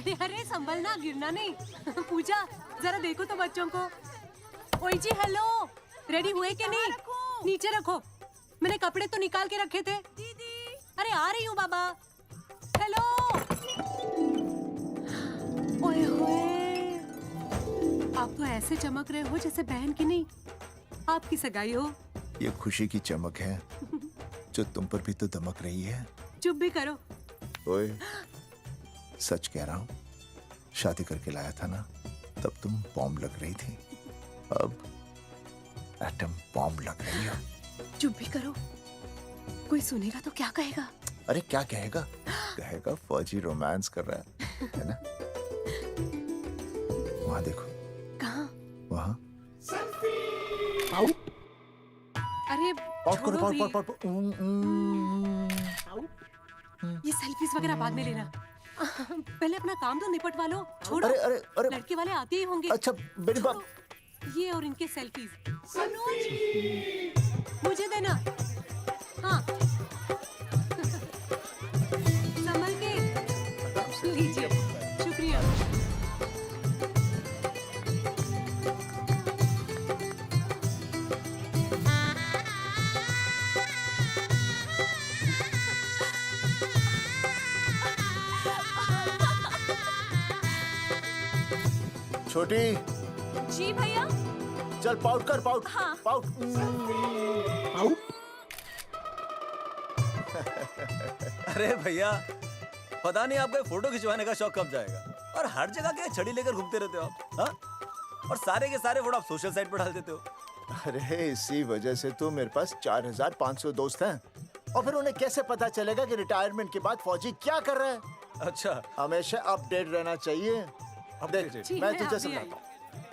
अरे अरे संभलना, गिरना नहीं। पूजा जरा देखो तो बच्चों को। ओए जी हेलो, रेडी हुए कि नहीं? नीचे रखो, मैंने कपड़े तो निकाल के रखे थे। दीदी अरे आ रही हूँ बाबा। हेलो। ओए होए, आप तो ऐसे चमक रहे हो जैसे बहन की नहीं आपकी सगाई हो। ये खुशी की चमक है जो तुम पर भी तो दमक रही है। चुप भी करो। ओए, सच कह रहा हूँ, शादी करके लाया था ना, तब तुम बॉम्ब लग रही थी, अब एटम बॉम्ब लग रही हो। चुप भी करो, कोई सुनेगा तो क्या कहेगा? अरे क्या कहेगा? कहेगा फौजी रोमांस कर रहा है ना? वहाँ देखो। कहाँ? वहाँ। अरे छोड़ो भी। पाउट। ये सेल्फीज वगैरह बाद में लेना, पहले अपना काम तो निपटवा लो। छोड़ो, अरे अरे अरे, लड़के वाले आते ही होंगे। अच्छा मेरी बात। ये और इनके सेल्फीज मुझे देना। हाँ संभल के लीजिए, शुक्रिया। छोटी, जी भैया। चल पाउट कर, पाउट। हाँ। पाउट। अरे भैया, पता नहीं आपको फोटो खिंचवाने का शौक कब जाएगा, और हर जगह के छड़ी लेकर घूमते रहते हो आप, हाँ? और सारे के सारे फोटो आप सोशल साइट पर डाल देते हो। अरे इसी वजह से तो मेरे पास 4500 दोस्त हैं, और फिर उन्हें कैसे पता चलेगा कि रिटायरमेंट के बाद फौजी क्या कर रहा है? अच्छा, हमेशा अपडेट रहना चाहिए। देख, मैं तुझे समझाता हूँ।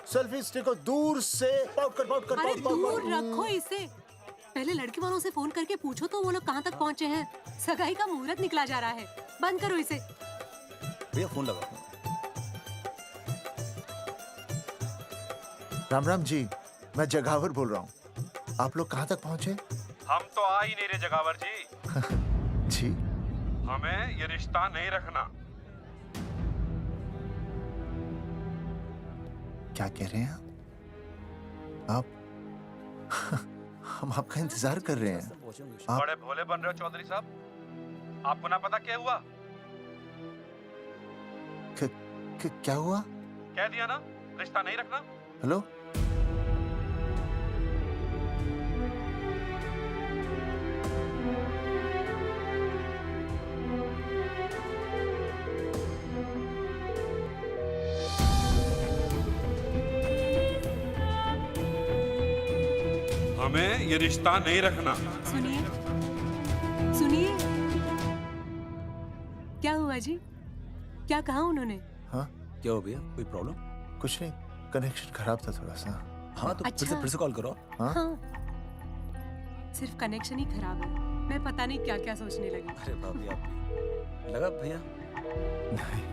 सेल्फी स्टिक को दूर से पाउट कर, पाउट कर, अरे पाउट, पाउट, दूर पाउट। रखो इसे। पहले लड़के वालों से फोन करके पूछो तो वो लोग कहाँ तक पहुँचे हैं। सगाई का मुहूर्त निकला जा रहा है, बंद करो इसे। भैया फोन लगा। राम राम जी, मैं जगावर बोल रहा हूँ। आप लोग कहाँ तक पहुँचे? हम तो आ ही नहीं रहे जगावर जी। जी, हमें ये रिश्ता नहीं रखना। क्या कह रहे हैं आप? हम आपका इंतजार कर रहे हैं। आप बड़े भोले बन रहे हो चौधरी साहब। आपको ना पता क्या हुआ? क्या हुआ? कह दिया ना, रिश्ता नहीं रखना। हेलो, हमें ये रिश्ता नहीं रखना। सुनिए सुनिए, क्या हुआ जी? क्या कहा उन्होंने? हाँ क्या हो भैया, कोई प्रॉब्लम? कुछ नहीं, कनेक्शन खराब था थोड़ा सा। हाँ तो अच्छा। फिर से कॉल करो। हाँ? हाँ, सिर्फ कनेक्शन ही खराब है। मैं पता नहीं क्या क्या सोचने लगी। अरे भाभी, आप लगा भैया? नहीं,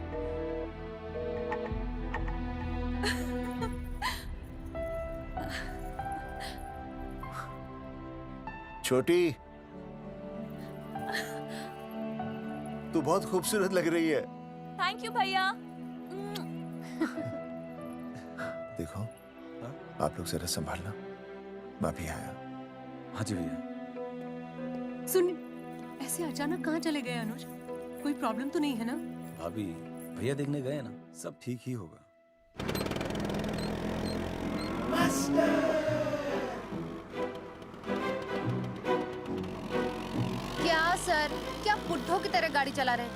छोटी, तू बहुत खूबसूरत लग रही है। थैंक यू भैया। देखो, आप लोग जरा संभालना, मैं भी आया। हाँ जी भैया। सुन, ऐसे अचानक कहाँ चले गए अनुज? कोई प्रॉब्लम तो नहीं है ना? भाभी, भैया देखने गए ना, सब ठीक ही होगा। क्या सर, क्या बुड्ढों की तरह गाड़ी चला रहे हैं?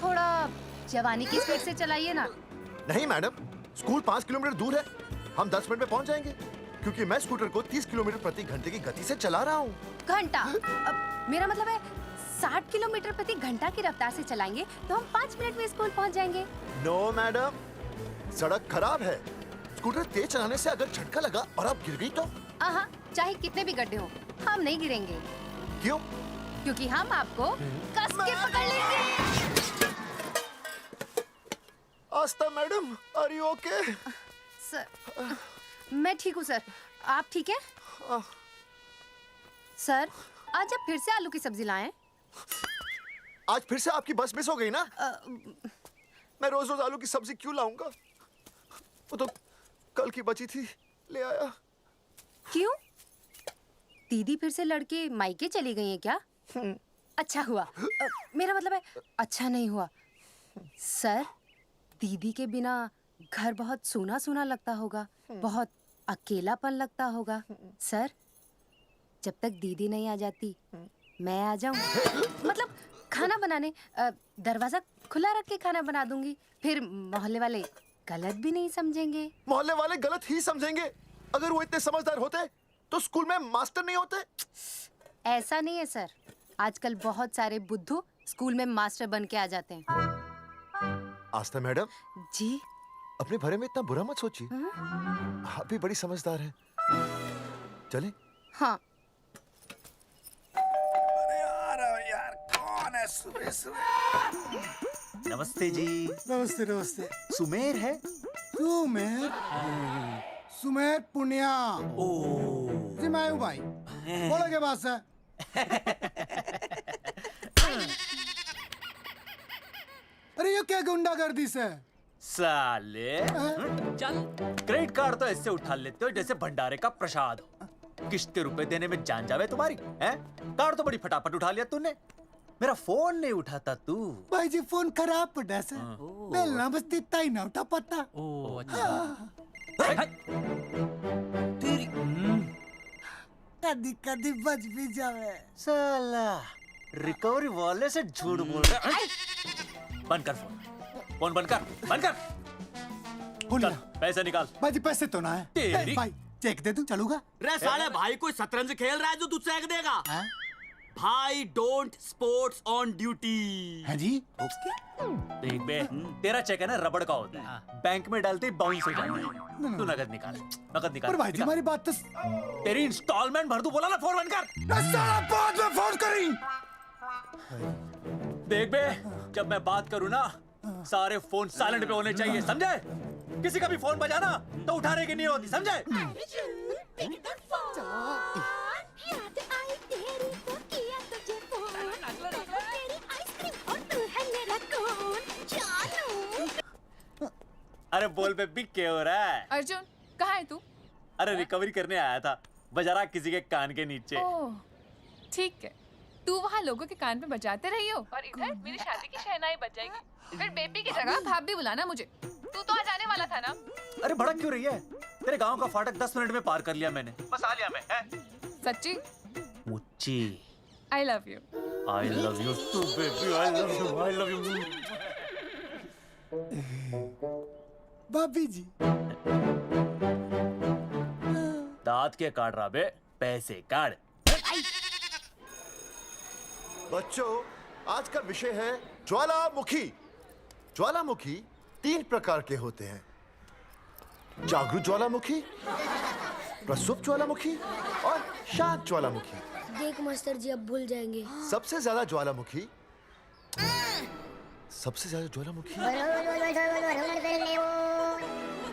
थोड़ा जवानी की स्पीड से चलाइए ना। नहीं मैडम, स्कूल 5 किलोमीटर दूर है, हम 10 मिनट में पहुंच जाएंगे, क्योंकि मैं स्कूटर को 30 किलोमीटर प्रति घंटे की गति से चला रहा हूँ। घंटा? अब मेरा मतलब है 60 किलोमीटर प्रति घंटा की रफ्तार से चलाएंगे तो हम 5 मिनट में स्कूल पहुंच जाएंगे। नो मैडम, सड़क खराब है, स्कूटर तेज चलाने से अगर झटका लगा और आप गिर गई तो? आहा, चाहे कितने भी गड्ढे हो, हम नहीं गिरेंगे। क्यों? क्योंकि हम आपको कस के पकड़ लेंगे। Aastha madam, are you okay? Sir, मैं ठीक हूँ सर, आप ठीक है? सर, आज आप फिर से आलू की सब्जी लाएं? आज फिर से आपकी बस मिस हो गई ना? मैं रोज रोज आलू की सब्जी क्यों लाऊंगा? वो तो कल की बची थी, ले आया। क्यों? दीदी फिर से लड़के मायके चली गई हैं क्या? अच्छा हुआ। मेरा मतलब है अच्छा नहीं हुआ। सर, दीदी के बिना घर बहुत सूना सूना लगता होगा, बहुत अकेलापन लगता होगा। सर, जब तक दीदी नहीं आ जाती मैं आ जाऊं। मतलब खाना बनाने दरवाजा खुला रख के खाना बना दूंगी, फिर मोहल्ले वाले गलत भी नहीं समझेंगे। मोहल्ले वाले गलत ही समझेंगे। अगर वो इतने समझदार होते तो स्कूल में मास्टर नहीं होते। ऐसा नहीं है सर, आजकल बहुत सारे बुद्धू स्कूल में मास्टर बन के आ जाते हैं। आस्था मैडम जी? अपने बारे में इतना बुरा मत सोचिए। आप भी बड़ी समझदार हैं। चले? हाँ। नमस्ते जी। नमस्ते नमस्ते। सुमेर है? सुमेर? सुमेर पुनिया। ओ जी मैं हूँ भाई। बोलो के पास है। अरे ये क्या गुंडागर्दी से? साले चल, क्रेडिट कार्ड तो ऐसे उठा लेते हो जैसे भंडारे का प्रसाद हो। किश्ते रुपए देने में जान जावे तुम्हारी हैं? कार्ड तो बड़ी फटाफट उठा लिया तूने, मेरा फोन नहीं उठाता तू। भाई जी फोन खराब पड़ा से। बेलना बस इतना ही ना उठा पाता। ओ अच्छा। तेरी कदी कदी बच भी जावे। साला रिकवरी वाले से झूठ बोल रहा है। बंद कर फोन बंद कर। बोलिए। चल पैसे निकाल। भाई जी पैसे तो ना है। तेरी- भाई चेक दे दूं, चलूगा? रे साले भाई कोई शतरंज खेल रहा है जो तुझसे एक देगा? हाँ? भाई डोंट स्पोर्ट्स ऑन ड्यूटी। हाँ जी? देख बे, तेरा चेक है ना रबड़ का होता है, बैंक में डालते ही बाउंस हो जाता है। तू नकद निकाल। पर भाई जी हमारी बात तो तेरी इंस्टॉलमेंट भर दूं, बोला ना फोन बंद कर। साला बाद में फोन करी। देख बे, जब मैं बात करूं ना सारे फोन साइलेंट पे होने चाहिए, समझे? किसी का भी फोन बजाना तो उठाने की नहीं होती, समझे? अरे बोल बेबी क्या हो रहा है? अर्जुन कहाँ है तू? अरे रिकवरी करने आया था, बजा रहा किसी के कान के नीचे। ओह ठीक है, तू वहाँ लोगों के कान पे बजाते रही हो और इधर मेरी शादी की शहनाई बज जाएगी। फिर बेबी की जगह भाभी बुलाना मुझे। तू तो आ जाने वाला था ना? अरे भड़क क्यों रही है? तेरे गांव का फाटक 10 मिनट में पार कर लिया मैंने, बस आ लिया मैं। सच्ची? मुच्ची I love you. I love you too baby, I love you. भाभी जी दांत के काट रहा बे, पैसे काट। बच्चों, आज का विषय है ज्वालामुखी। ज्वालामुखी 3 प्रकार के होते हैं: जागरूक ज्वालामुखी, प्रसुप्त ज्वालामुखी और शांत ज्वालामुखी। देख मास्टर जी अब भूल जाएंगे। सबसे ज्यादा ज्वालामुखी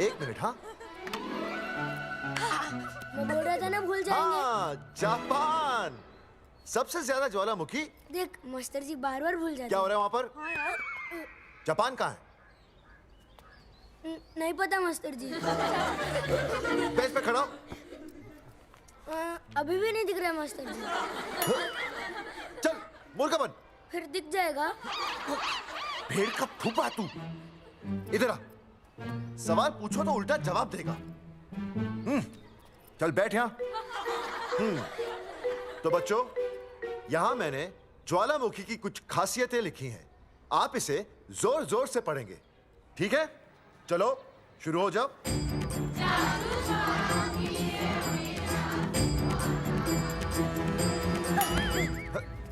एक मिनट। हाँ मैं बोल रहा था ना भूल जाएंगे। हाँ, जापान। सबसे ज्यादा ज्वालामुखी। देख मास्टर जी बार बार भूल जाते क्या हो रहा है वहाँ पर? हाँ यार। जापान कहाँ है? नहीं पता मास्टर जी। बेंच पे खड़ा हो। अभी भी नहीं दिख रहा मास्टर जी। चल मुर्गा बन। फिर दिख जाएगा। भेड़ का फूफा तू। इधर आ। सवाल पूछो तो उल्टा जवाब देगा। चल बैठ यहाँ। तो बच्चों, यहाँ मैंने ज्वालामुखी की कुछ खासियतें लिखी हैं। आप इसे जोर जोर से पढ़ेंगे, ठीक है? चलो शुरू हो जाओ।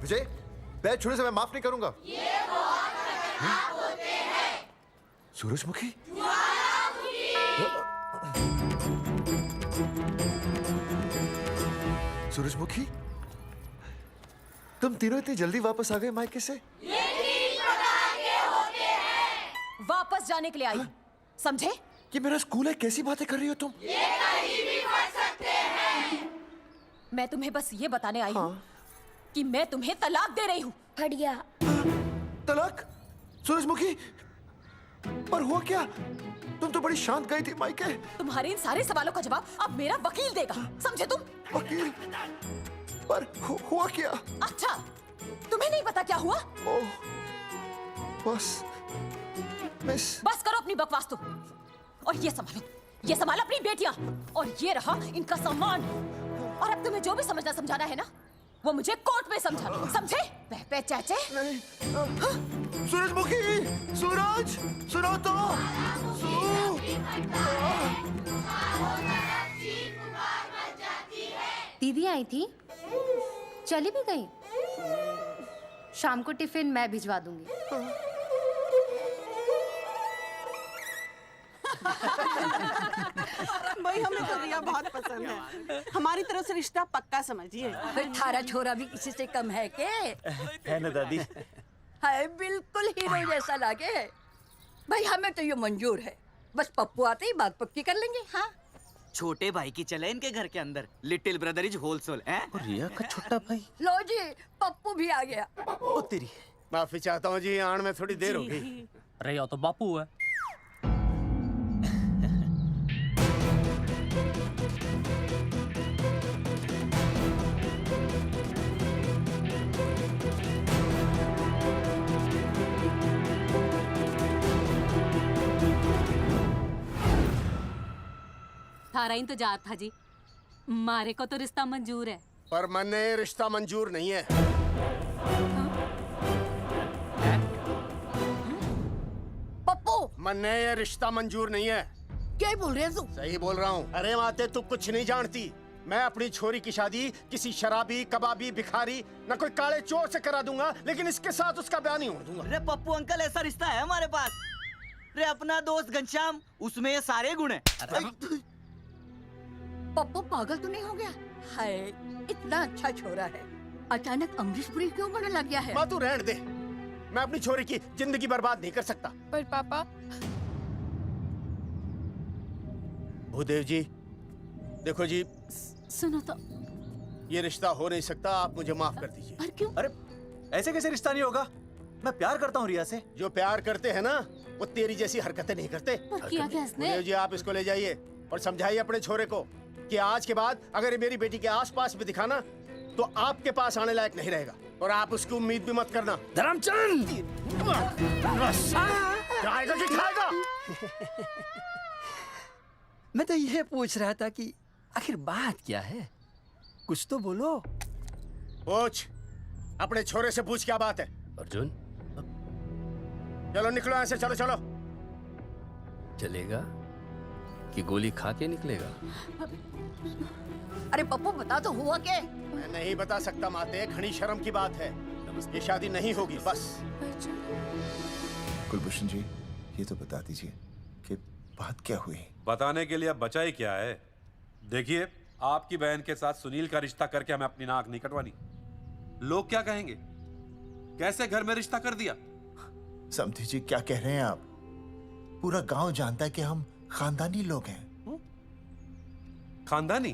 विजय, बैच छूने से मैं माफ नहीं करूंगा। सूरजमुखी? सूरजमुखी, तुम तीनों इतनी जल्दी वापस आ गए मायके से? वापस जाने के लिए आई, समझे? ये मेरा स्कूल है, कैसी बातें कर रही हो तुम? मैं तुम्हें बस ये बताने आई हूँ कि मैं तुम्हें तलाक दे रही हूँ। फट गया। तलाक? सूरजमुखी, पर हुआ क्या? तुम तो बड़ी शांत गई थी मायके। तुम्हारे इन सारे सवालों का जवाब अब मेरा वकील देगा, समझे तुम? वकील? पर हुआ क्या? अच्छा, तुम्हें नहीं पता क्या हुआ? ओह, बस मिस। बस करो अपनी बकवास तुम, और ये संभालो अपनी बेटियां, और ये रहा इनका सामान। और अब तुम्हें जो भी समझना समझाना है ना, वो मुझे कोर्ट में समझाना, समझे? पे चाचे। नहीं, सूरजमुखी, सूरज, सुनो तो। दीदी आई थी, चली भी गई। शाम को टिफिन मैं भिजवा दूंगी। भाई हमें तो रिया बहुत पसंद है, हमारी तरफ से रिश्ता पक्का समझिए। फिर थारा छोरा भी किसी से कम है के? है ना दादी? है, बिल्कुल हीरो जैसा लागे। भाई हमें तो ये मंजूर है, बस पप्पू आते ही बात पक्की कर लेंगे। हाँ, छोटे भाई की चले इनके घर के अंदर, लिटिल ब्रदर इज होलसेल है। रिया का छोटा भाई। लो जी, पप्पू भी आ गया। ओ तेरी। माफी चाहता हूँ जी, आने में थोड़ी देर हो गई। अरे या तो बापू है। थारा इंतजार था जी, मारे को तो रिश्ता मंजूर है। पर मैंने ये रिश्ता मंजूर नहीं है। पप्पू, मैंने ये रिश्ता मंजूर नहीं है। क्या बोल रहे हैं तू? सही बोल रहा हूँ। अरे माते, तू कुछ नहीं जानती। मैं अपनी छोरी की शादी किसी शराबी, कबाबी, भिखारी, न कोई काले चोर से करा दूंगा, लेकिन इसके साथ उसका ब्याह नहीं होने दूंगा। अरे पप्पू अंकल, ऐसा रिश्ता है हमारे पास। अरे अपना दोस्त घनश्याम, उसमें ये सारे गुण हैं। पप्पू पागल तो नहीं हो गया? हाय, इतना अच्छा छोरा है, अचानक अमरीशपुरी क्यों बनने लग गया है? माँ तू रहने दे, मैं अपनी छोरी की जिंदगी बर्बाद नहीं कर सकता। पर पापा। भूदेव जी, देखो जी, सुनो तो। ये रिश्ता हो नहीं सकता, आप मुझे माफ कर दीजिए। पर क्यों? अरे ऐसे कैसे रिश्ता नहीं होगा? मैं प्यार करता हूँ रिया से। जो प्यार करते हैं ना, वो तेरी जैसी हरकतें नहीं करते। पर किया क्या इसने? भूदेव जी, आप इसको ले जाइए और समझाइए अपने छोरे को कि आज के बाद अगर ये मेरी बेटी के आसपास भी दिखाना, तो आपके पास आने लायक नहीं रहेगा, और आप उसकी उम्मीद भी मत करना। धर्मचंद, खाएगा कि खाएगा? मैं तो ये पूछ रहा था कि आखिर बात क्या है, कुछ तो बोलो। पूछ, अपने छोरे से पूछ क्या बात है। अर्जुन, चलो निकलो यहाँ से, चलो चलो। चलेगा कि गोली खा के निकलेगा? अरे पप्पू, बता तो हुआ क्या? मैं नहीं बता सकता माते, घनी शर्म की बात है। ये शादी नहीं होगी, बस। कुलभूषण जी, ये तो बता दीजिए कि बात क्या हुई? बताने के लिए अब बचा ही क्या है? देखिए, आपकी बहन के साथ सुनील का रिश्ता करके हमें अपनी नाक नहीं कटवानी। लोग क्या कहेंगे? कैसे घर में रिश्ता कर दिया? समधी जी, क्या कह रहे हैं आप? पूरा गांव जानता है कि हम खानदानी लोग हैं। खानदानी?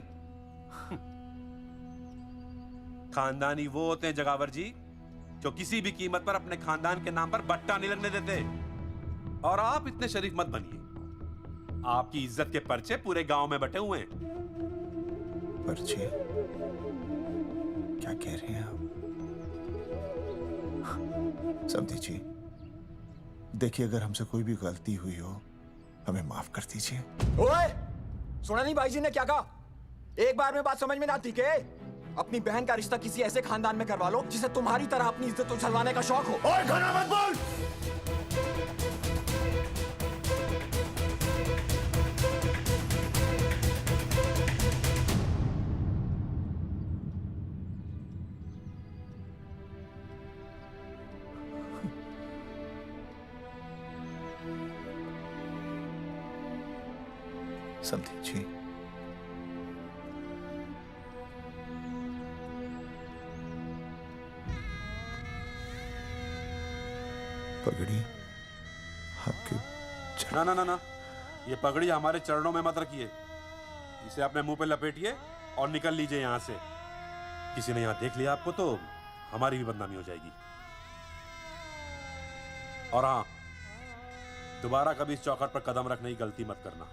खानदानी वो होते हैं जगावर जी, जो किसी भी कीमत पर अपने खानदान के नाम पर बट्टा नहीं लगने देते। और आप इतने शरीफ मत बनिए, आपकी इज्जत के पर्चे पूरे गांव में बटे हुए हैं। पर्चे? क्या कह रहे हैं आप? समधी जी, देखिए, अगर हमसे कोई भी गलती हुई हो, हमें माफ कर दीजिए। ओए, सुना नहीं भाई जी ने क्या कहा? एक बार में बात समझ में ना आती के? अपनी बहन का रिश्ता किसी ऐसे खानदान में करवा लो जिसे तुम्हारी तरह अपनी इज्जत उछलवाने का शौक हो। और घना मत बोल। समधी जी, पगड़ी आपके ना ना ना ना, ये पगड़ी हमारे चरणों में मत रखिए। इसे अपने मुंह पे लपेटिए और निकल लीजिए यहाँ से। किसी ने यहाँ देख लिया आपको तो हमारी भी बदनामी हो जाएगी। और हाँ, दोबारा कभी इस चौखट पर कदम रखने की गलती मत करना।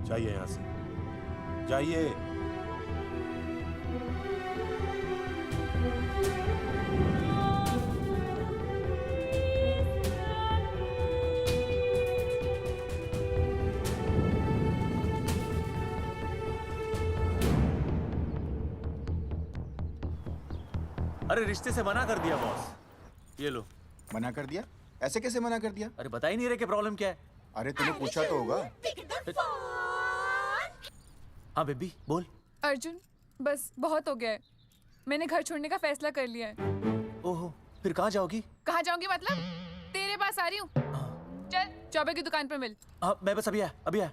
जाइए यहां से, जाइए। अरे रिश्ते से मना कर दिया बॉस। ये लो। मना कर दिया? ऐसे कैसे मना कर दिया? अरे बता ही नहीं रहे कि प्रॉब्लम क्या है। अरे तूने पूछा तो होगा। हाँ बेबी बोल। अर्जुन बस बहुत हो गया है, मैंने घर छोड़ने का फैसला कर लिया है। ओहो, फिर कहाँ जाओगी? कहाँ जाऊंगी मतलब? तेरे पास आ रही हूँ। चल चौबे की दुकान पर मिल। हाँ मैं बस अभी आया।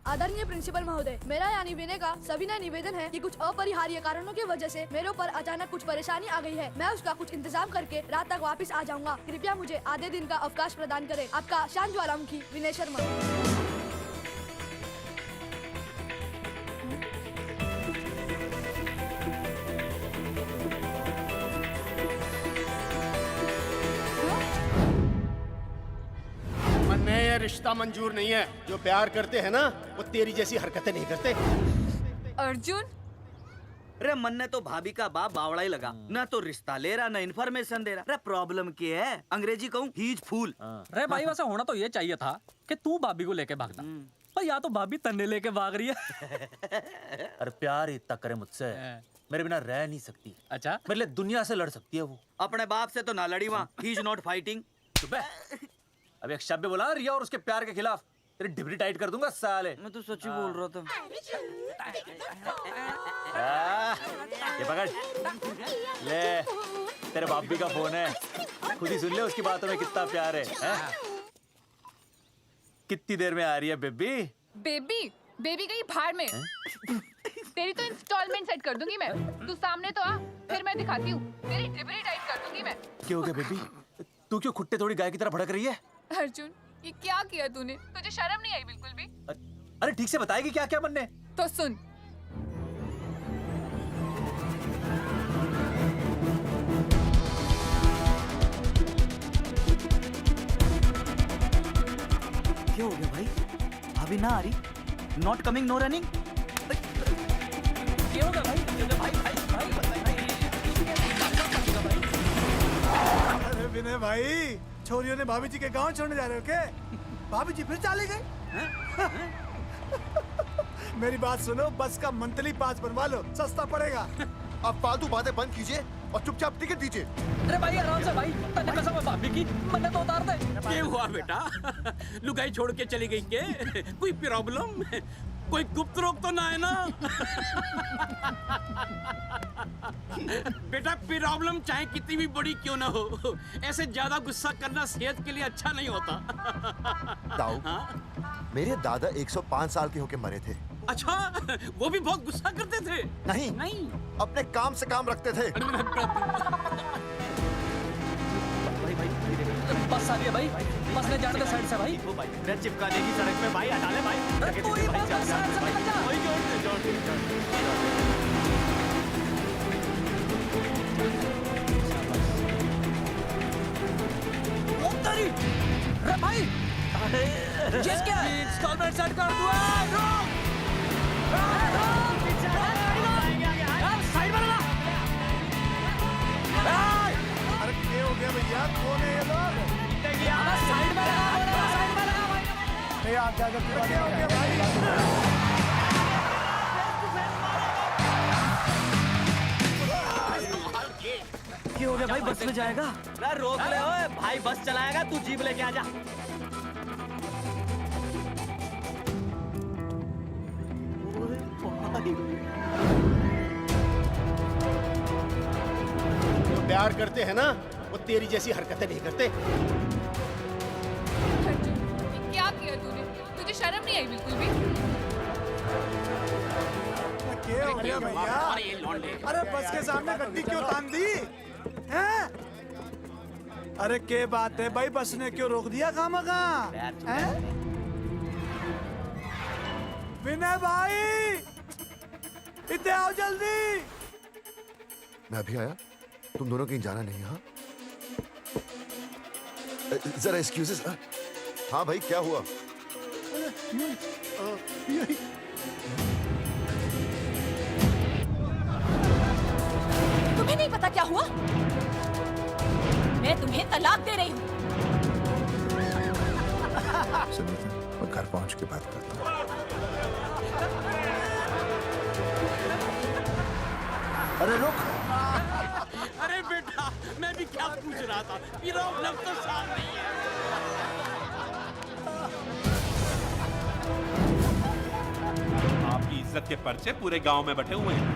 आदरणीय प्रिंसिपल महोदय, मेरा यानी विनय का सविनय निवेदन है कि कुछ अपरिहार्य कारणों की वजह से मेरे ऊपर अचानक कुछ परेशानी आ गई है। मैं उसका कुछ इंतजाम करके रात तक वापस आ जाऊंगा। कृपया मुझे आधे दिन का अवकाश प्रदान करें। आपका शांत ज्वालामुखी विनय शर्मा। मन्ने ये रिश्ता मंजूर नहीं है। जो प्यार करते हैं ना वो तेरी जैसी हरकतें नहीं करते। अर्जुन रे मन्ने तो भाभी का बाप बावड़ा ही लगा, ना तो रिश्ता ले रहा ना इन्फॉर्मेशन दे रहा। रे प्रॉब्लम क्या है? अंग्रेजी कहूँ ही इज फूल। रे भाई वैसे होना तो ये चाहिए था कि तू भाभी को लेके भागता, पर या तो भाभी तन्ने लेके भाग रही है। अरे प्यार इतना करे मुझसे, मेरे बिना रह नहीं सकती। अच्छा मेरे लिए दुनिया से लड़ सकती है वो। अपने बाप से तो ना लड़ी वहाँ, ही इज नॉट फाइटिंग। अब एक शब्द बोला रिया और उसके प्यार के खिलाफ, तेरी डिबरी टाइट कर दूंगा साले। मैं तो सच्ची बोल रहा था। ये पकड़ ले, तेरे बापी का फोन है, खुद ही सुन ले उसकी बातों में कितना प्यार है? कितनी देर में आ रही है बेबी? बेबी गई भाड़ में। तेरी तो इंस्टॉलमेंट सेट कर दूंगी मैं। तू सामने तो आ, फिर मैं दिखाती हूँ। तेरी डिबरी टाइट कर दूंगी मैं। क्या हो गया बेबी? तू क्यों खुट्टे थोड़ी गाय की तरह भड़क रही है? अर्जुन ये क्या किया तूने? तुझे शर्म नहीं आई बिल्कुल भी? अरे ठीक से बताएगी क्या क्या बनने? तो सुन, क्या हो गया भाई? भाभी ना आ रही? Not coming no running? क्या होगा भाई? अरे विनय भाई, छोरियों ने भाभी जी के गांव छोड़ने जा रहे हो क्या? भाभी जी फिर चले गए? मेरी बात सुनो, बस का मंथली पास बनवा लो, सस्ता पड़ेगा। अब फालतू बातें बंद कीजिए और चुपचाप टिकट दीजिए। अरे भाई आराम से भाई, तन्ने कसम है भाभी की, मन्ने तो उतार दे। क्या हुआ बेटा? लुगाई छोड़ के चली गई के? कोई प्रॉब्लम? कोई गुप्त रोग तो ना है ना? बेटा प्रॉब्लम चाहे कितनी भी बड़ी क्यों ना हो, ऐसे ज्यादा गुस्सा करना सेहत के लिए अच्छा नहीं होता। ताऊ, मेरे दादा 105 साल के होके मरे थे। अच्छा, वो भी बहुत गुस्सा करते थे? नहीं, अपने काम से काम रखते थे। बस आ रही है भाई, बस ने जाने दे साइड से भाई। मैं चिपका देगी सड़क पे भाई, हटा ले भाई। तू ही बस साइड से निकल जा। वही जोड़ दे। रे भाई जिस क्या इंस्टॉलमेंट सेट कर दो। साइड में लगा। अरे क्या हो गया भैया? कौन है ये लोग? साइड में लगा, साइड में लगा भाई। आप क्या हो गया भाई? क्या हो गया भाई? बस में जाएगा? रोक ले ओए भाई, बस चलाएगा, तू जीप लेके आ जा। जो प्यार करते हैं ना वो तेरी जैसी हरकतें नहीं करते। क्या किया तूने? तुझे शर्म नहीं आई बिल्कुल भी? क्या हो गया भैया? अरे बस के सामने गड्डी क्यों तान दी? हैं? अरे क्या बात है भाई, बस ने क्यों रोक दिया खामखा? विनय भाई, इतने आओ जल्दी। मैं अभी आया, तुम दोनों कहीं जाना नहीं। हाँ जरा एक्सक्यूजेस। हाँ भाई, क्या हुआ? तुम्हें नहीं पता क्या हुआ? मैं तुम्हें तलाक दे रही हूँ। सुनिए तो, मैं घर पहुंच के बात करता हूँ। अरे रुक। अरे बेटा, मैं भी क्या पूछ रहा था, प्रॉब्लम तो साफ नहीं है। आपकी इज्जत के पर्चे पूरे गांव में बटे हुए हैं।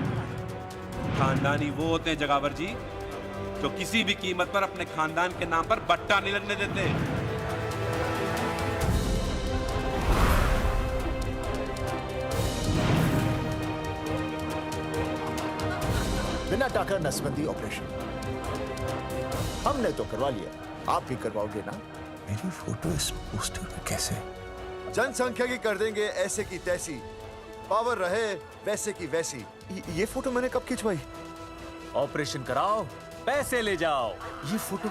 खानदानी वो होते हैं जगावर जी जो किसी भी कीमत पर अपने खानदान के नाम पर बट्टा नहीं लगने देते। बिना टाका नसबंदी ऑपरेशन हमने तो करवा लिया, आप भी करवाओगे ना? मेरी फोटो इस पोस्टर में कैसे? जनसंख्या की कर देंगे ऐसे की तैसी, पावर रहे वैसे की वैसी। ये फोटो मैंने कब खिंचवाई? ऑपरेशन कराओ, पैसे ले जाओ। ये फोटो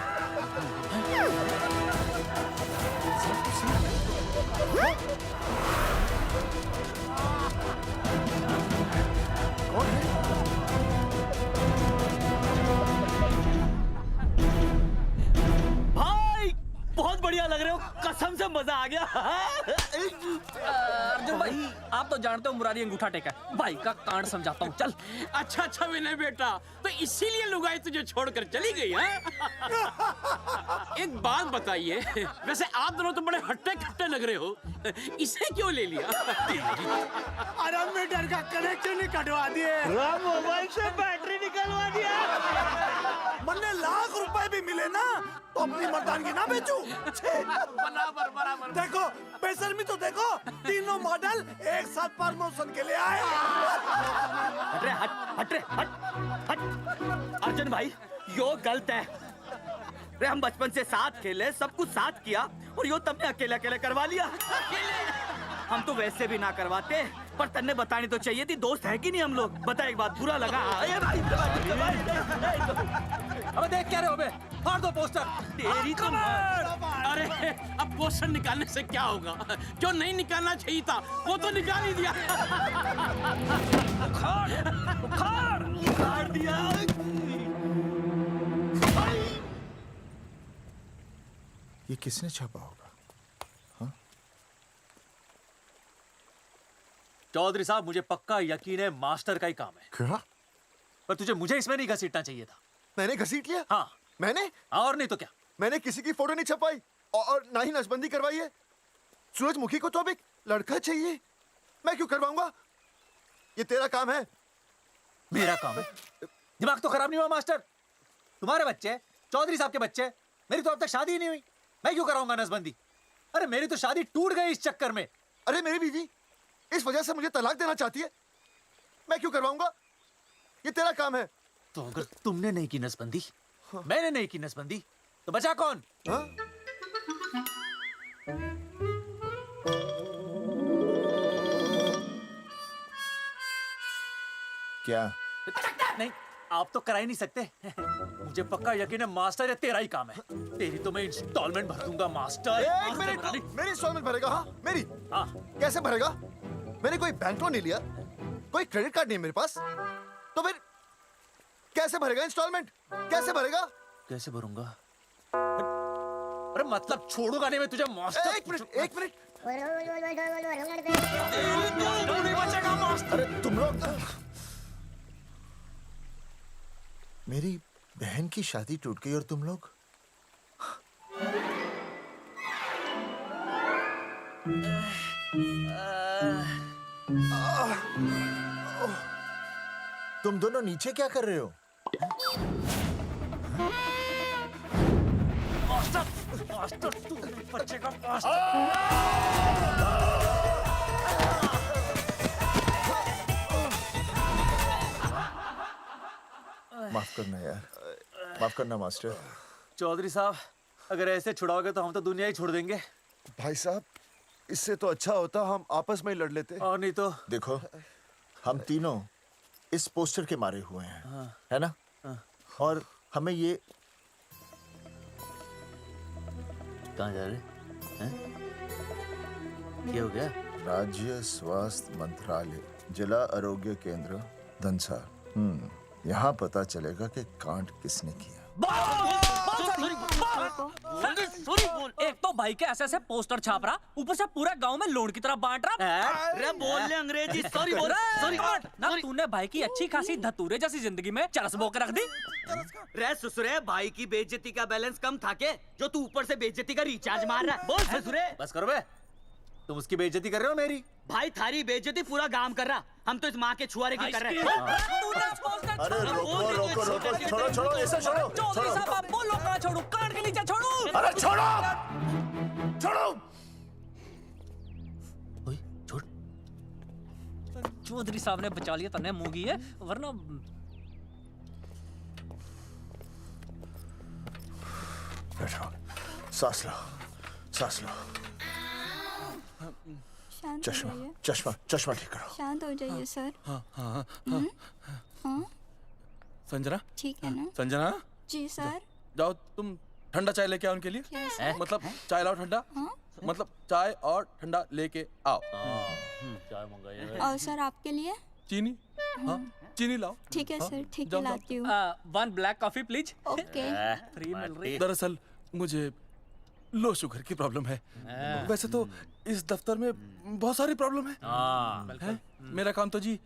भाई बहुत बढ़िया लग रहे हो, कसम से मजा आ गया। अर्जुन भाई, आप तो जानते हो मुरारी अंगूठा टेका है। भाई का कांड समझाता हूँ, चल। अच्छा अच्छा विनय बेटा, तो इसीलिए लुगाई तुझे छोड़कर चली गई है? एक बात बताइए, वैसे आप दोनों तो बड़े हट्टे कट्टे लग रहे हो, इसे क्यों ले लिया? अरे मीटर का कनेक्शन ही कटवा दिए, मोबाइल से बैटरी निकलवा दिया। मन्ने लाख रुपए भी मिले ना तो अपनी मर्दानगी ना बेचू। बराबर बराबर। देखो बेशर्मी तो देखो, तीनों मॉडल एक साथ प्रमोशन के लिए आए। हट रे, हट रे, हट। अर्जुन भाई, यो गलत है। रे हम बचपन से साथ खेले, सब कुछ साथ किया, और यो तुमने अकेले अकेले करवा लिया। हम तो वैसे भी ना करवाते, पर तन्ने बतानी तो चाहिए थी, दोस्त है कि नहीं हम लोग? बता एक बात, बुरा लगा? अबे देख क्या रहे हो बे? फाड़ दो पोस्टर। तेरी तो अरे अब पोस्टर निकालने से क्या होगा? जो नहीं निकालना चाहिए था वो तो निकाल ही दिया। उखाड़ दिया। ये किसने छापा होगा? चौधरी साहब, मुझे पक्का यकीन है मास्टर का ही काम है। क्या? पर तुझे मुझे इसमें नहीं घसीटना चाहिए था। मैंने घसीट लिया? हाँ। मैंने? और नहीं तो क्या? मैंने किसी की फोटो नहीं छपाई और ना ही नसबंदी करवाई है। सूरजमुखी को तो अब एक लड़का चाहिए, मैं क्यों करवाऊंगा? ये तेरा काम है। मेरा काम है? दिमाग तो खराब नहीं हुआ मास्टर? तुम्हारे बच्चे, चौधरी साहब के बच्चे, मेरी तो अब तक शादी ही नहीं हुई, मैं क्यों कराऊंगा नसबंदी? अरे मेरी तो शादी टूट गई इस चक्कर में। अरे मेरी बीवी इस वजह से मुझे तलाक देना चाहती है, मैं क्यों करवाऊंगा? ये तेरा काम है। तो अगर तुमने नहीं की नसबंदी, मैंने नहीं की नसबंदी, तो बचा कौन? हाँ? क्या? नहीं, आप तो करा ही नहीं सकते। मुझे पक्का यकीन है मास्टर, ये तेरा ही काम है। तेरी तो मैं इंस्टॉलमेंट भर दूंगा मास्टर। एक मिनट, मेरी इंस्टॉलमेंट भरेगा? हाँ मेरी? हाँ। कैसे भरेगा? मैंने कोई बैंक लोन नहीं लिया, कोई क्रेडिट कार्ड नहीं है मेरे पास, तो फिर कैसे भरेगा इंस्टॉलमेंट? कैसे भरेगा? कैसे भरूंगा? अरे मतलब छोड़ूंगा नहीं मैं तुझे मास्टर। एक मिनट, एक मिनट। नहीं बचेगा मास्टर। अरे तुम लोग, मेरी बहन की शादी टूट गई और तुम लोग? तुम दोनों नीचे क्या कर रहे हो? मास्टर, मास्टर तू नहीं बचेगा मास्टर। माफ करना यार, माफ करना मास्टर। चौधरी साहब, अगर ऐसे छुड़ाओगे तो हम तो दुनिया ही छोड़ देंगे। भाई साहब, इससे तो अच्छा होता हम आपस में ही लड़ लेते। और नहीं तो। देखो, हम तीनों इस पोस्टर के मारे हुए हैं, हाँ। है ना? और हमें ये कहाँ जा रहे हैं? क्या हो गया? राज्य स्वास्थ्य मंत्रालय, जिला आरोग्य केंद्र धनसा। यहाँ पता चलेगा कि कांड किसने किया। सॉरी बोल। एक तो भाई के ऐसे ऐसे पोस्टर छाप रहा, ऊपर से पूरा गांव में लोन की तरह बांट रहा। अरे बोल ले अंग्रेजी। सॉरी बोल। सॉरी ना, तूने भाई की अच्छी खासी धतूरे जैसी जिंदगी में चरस बो के रख दी। रे ससुरे, भाई की बेइज्जती का बैलेंस कम था के जो तू ऊपर से बेइज्जती का रिचार्ज मार रहा है? बोल ससुरे। बस करो बे, तुम उसकी बेइज्जती कर रहे हो मेरी। भाई थारी बेइज्जती पूरा गांव कर रहा, हम तो इस माँ के छुआरे की कर रहे हैं। अरे रोको रोको रोको, छोड़ो छोड़ो, ऐसे छोड़ो चौधरी साहब आप बोलो, कहाँ छोड़ू? कान के नीचे छोड़ू। अरे छोड़ो छोड़ो। छोड़। चौधरी साहब ने बचा लिया, तने मूंगी है, वरना बैठो, सांस लो, सांस लो। शांत चश्मा हो जाइए। चश्मा चश्मा ठीक करो। शांत हो जाइए सर। हाँ हाँ हाँ संजना, ठीक है ना? संजना जी सर। जाओ तुम ठंडा चाय लेके आओ उनके लिए। Yes, sir. मतलब चाय लाओ ठंडा। मतलब चाय और ठंडा लेके आओ। चाय मंगाइए। और सर आपके लिए? चीनी, हाँ चीनी लाओ। ठीक है हाँ, सर, ठीक है जाओ, लाती हूँ। 1 black coffee please. Okay. Free मिल रही है। दरअसल मुझे लो शुगर की प्रॉब्लम है। वैसे तो इस दफ्तर में बहुत सारी प्रॉब्लम है। मेरा काम तो जी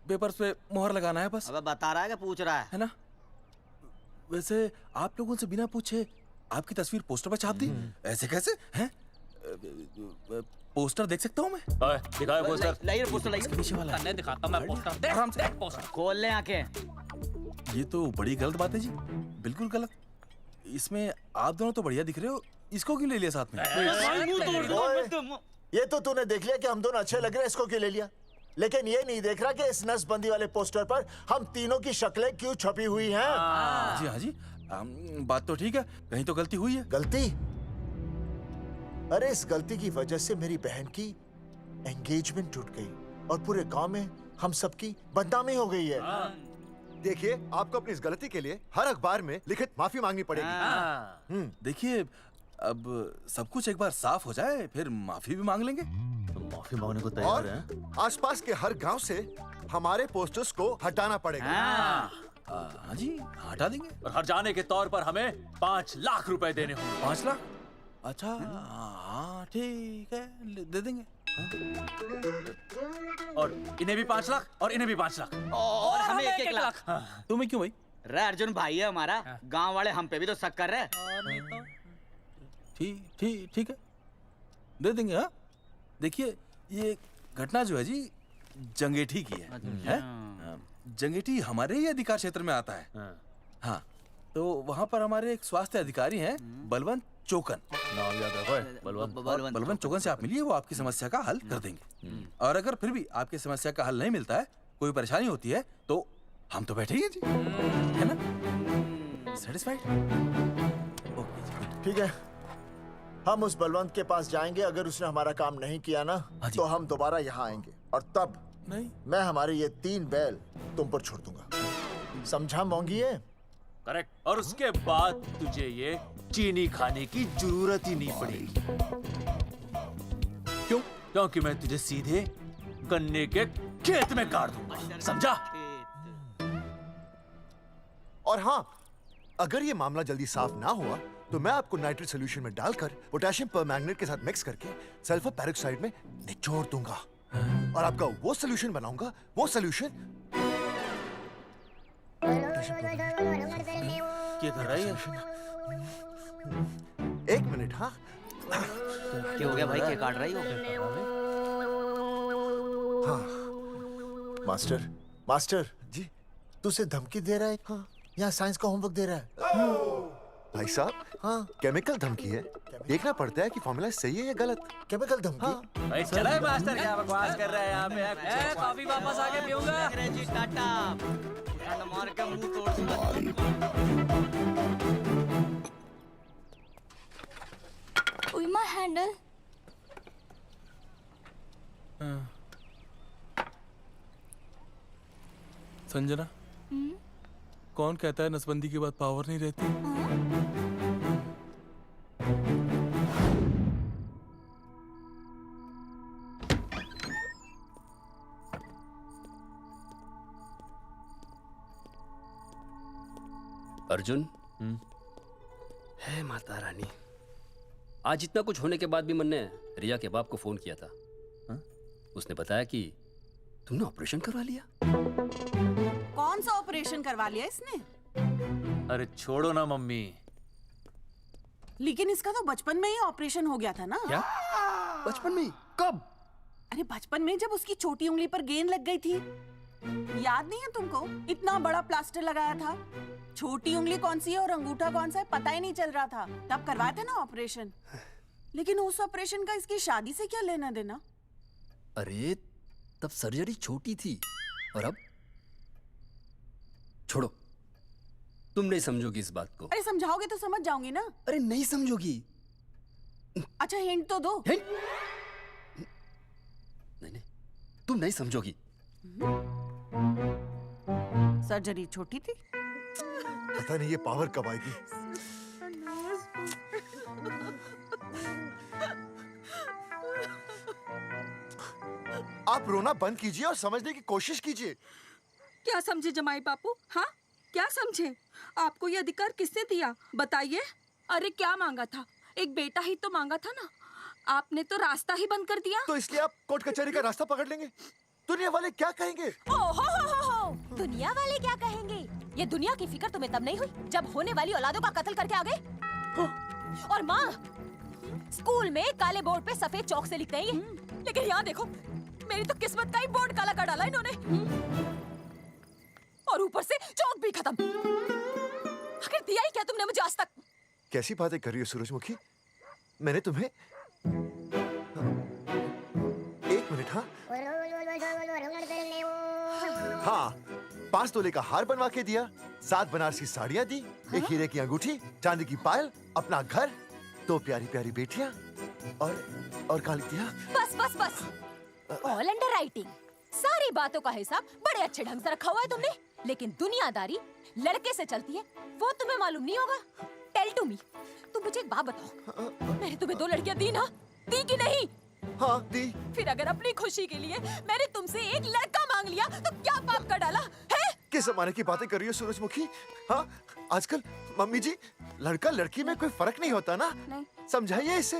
पेपर्स पे मोहर लगाना है बस। अब बता रहा है कि पूछ रहा है ना? वैसे आप लोगों से बिना पूछे आपकी तस्वीर पोस्टर पर छाप दी, ऐसे कैसे हैं? पोस्टर देख सकता हूँ मैं? दिखाओ पोस्टर। लाइए पोस्टर लाइए। पीछे वाला तन्ने दिखाता मैं पोस्टर। देख आराम से। देख पोस्टर। खोल ले आंखें। ये तो बड़ी गलत बात है जी, बिल्कुल गलत। इसमें आप दोनों तो बढ़िया दिख रहे हो, इसको क्यों ले लिया साथ में? ये तो तूने देख लिया कि हम दोनों अच्छे लग रहे हैं, इसको क्यों ले लिया? लेकिन ये नहीं देख रहा कि इस नसबंदी वाले पोस्टर पर हम तीनों की शक्लें क्यों छपी हुई हैं। जी हाँ जी, बात तो ठीक है, कहीं तो गलती हुई है। गलती? अरे इस गलती की वजह से मेरी बहन की एंगेजमेंट टूट गई और पूरे गांव में हम सबकी बदनामी हो गई है। देखिए, आपको अपनी इस गलती के लिए हर अखबार में लिखित माफी मांगनी पड़ेगी। देखिए, अब सब कुछ एक बार साफ हो जाए फिर माफी भी मांग लेंगे। तो माफी मांगने को और तैयार हैं? आसपास के हर गांव से हमारे पोस्टर्स को हटाना पड़ेगा। हाँ जी, हटा देंगे। और हर जाने के तौर पर हमें 5 लाख रुपए देने होंगे। 5 लाख? अच्छा हाँ ठीक है, दे देंगे। और इन्हें भी 5 लाख और इन्हें भी 5 लाख और हमें 1-1 लाख। तुम्हें क्यों भाई? रे अर्जुन भाई है हमारा, गांव वाले हम पे भी तो शक कर रहे हैं। ठीक है, दे देंगे। हाँ देखिए, ये घटना जो है जी जंगेठी की है? जंगेठी हमारे ही अधिकार क्षेत्र में आता है। हाँ, तो वहाँ पर हमारे एक स्वास्थ्य अधिकारी हैं, बलवंत चौकन। नाम याद रखो, बलवंत चौकन से आप मिलिए, वो आपकी समस्या का हल कर देंगे। और अगर फिर भी आपकी समस्या का हल नहीं मिलता है, कोई परेशानी होती है, तो हम तो बैठे ही हैं जी, है ना? सेटिस्फाइड? ठीक है, हम उस बलवंत के पास जाएंगे। अगर उसने हमारा काम नहीं किया ना, तो हम दोबारा यहाँ आएंगे और तब नहीं, मैं हमारे ये 3 बैल तुम पर छोड़ दूंगा। समझा मोंगी है? करेक्ट। और उसके बाद तुझे ये चीनी खाने की जरूरत ही नहीं पड़ेगी। क्यों? क्योंकि मैं तुझे सीधे गन्ने के खेत में गाड़ दूंगा, समझा? और हाँ, अगर ये मामला जल्दी साफ ना हुआ तो मैं आपको नाइट्रेट सोल्यूशन में डालकर पोटेशियम परमैंगनेट के साथ मिक्स करके सल्फर पेरोक्साइड में निचोड़ दूंगा और आपका वो सोल्यूशन बनाऊंगा, वो सोल्यूशन। क्या कर रहा है? 1 मिनट। हाँ क्या हो गया भाई, क्या काट रही हो? हाँ मास्टर जी, तू उसे धमकी दे रहा है? हाँ, यहाँ साइंस का होमवर्क दे रहा है। भाई साहब, हाँ केमिकल धमकी है, देखना पड़ता है कि फॉर्मूला सही है या गलत। केमिकल धमकी? हाँ। भाई चला है मास्टर, क्या बकवास कर रहा है यहाँ पे? कॉफी वापस आके पीऊंगा। अंग्रेजी टाटा, ठंड मार के मुंह तोड़ दूंगा। उई माय हैंडल। संजना, कौन कहता है नसबंदी के बाद पावर नहीं रहती? अर्जुन, है माता रानी, आज इतना कुछ होने के बाद भी मन ने रिया के बाप को फोन किया था। हा? उसने बताया कि तुमने ऑपरेशन करवा लिया। कौन सा ऑपरेशन करवा लिया इसने? अरे छोड़ो ना मम्मी। लेकिन इसका तो बचपन में ही ऑपरेशन हो गया था ना। क्या? बचपन में? कब? अरे बचपन में, जब उसकी छोटी उंगली पर गेंद लग गई थी। याद नहीं है तुमको? इतना बड़ा प्लास्टर लगाया था। छोटी उंगली कौन सी है और अंगूठा कौन सा है पता ही नहीं चल रहा था। तब करवाए थे ना ऑपरेशन। लेकिन उस ऑपरेशन का इसकी शादी से क्या लेना देना? अरे तब सर्जरी छोटी थी और अब? छोड़ो, तुम नहीं समझोगी इस बात को। अरे समझाओगे तो समझ जाऊंगी ना। अरे नहीं समझोगी। अच्छा हिंट तो दो। हिंट? नहीं, तुम नहीं समझोगी। सर्जरी छोटी थी। पता नहीं ये पावर कब आएगी। आप रोना बंद कीजिए और समझने की कोशिश कीजिए। क्या समझे जमाई बापू? हाँ, क्या समझे? आपको ये अधिकार किसने दिया बताइए? अरे क्या मांगा था? एक बेटा ही तो मांगा था ना। आपने तो रास्ता ही बंद कर दिया। तो इसलिए आप कोर्ट कचहरी का रास्ता पकड़ लेंगे। दुनिया वाले क्या कहेंगे? हो। दुनिया वाले क्या कहेंगे? ये दुनिया की फिक्र तुम्हें तब नहीं हुई जब होने वाली औलादों का कत्ल करके आ गए। और माँ, स्कूल में काले बोर्ड पे सफेद चौक से लिखते हैं ये, लेकिन यहाँ देखो, मेरी तो किस्मत का ही बोर्ड काला कर डाला इन्होंने। और ऊपर से चौक भी खत्म। आखिर दिया ही क्या तुमने मुझे आज तक? कैसी बातें कर रही हो सूरजमुखी? मैंने तुम्हें एक मिनट। हाँ, 5 तोले का हार बनवा के दिया, 7 बनारसी साड़ियाँ दी, एक हीरे की अंगूठी, चांदी की पायल, अपना घर, 2 प्यारी प्यारी बेटियाँ और कालितिया। बस। All under writing. सारी बातों का हिसाब बड़े अच्छे ढंग से रखा हुआ है तुमने, लेकिन दुनियादारी लड़के से चलती है वो तुम्हें मालूम नहीं होगा। टेल टू मी, तुम मुझे एक बात बताओ, मैंने तुम्हें 2 लड़कियां दी ना? दी कि नहीं? हाँ दी। फिर अगर अपनी खुशी के लिए मैंने तुमसे एक लड़का मांग लिया तो क्या पाप कर डाला है? किस जमाने की बातें कर रही हो सूरजमुखी? हाँ, आजकल मम्मी जी, लड़का लड़की में कोई फर्क नहीं होता ना। नहीं। समझाइए इसे।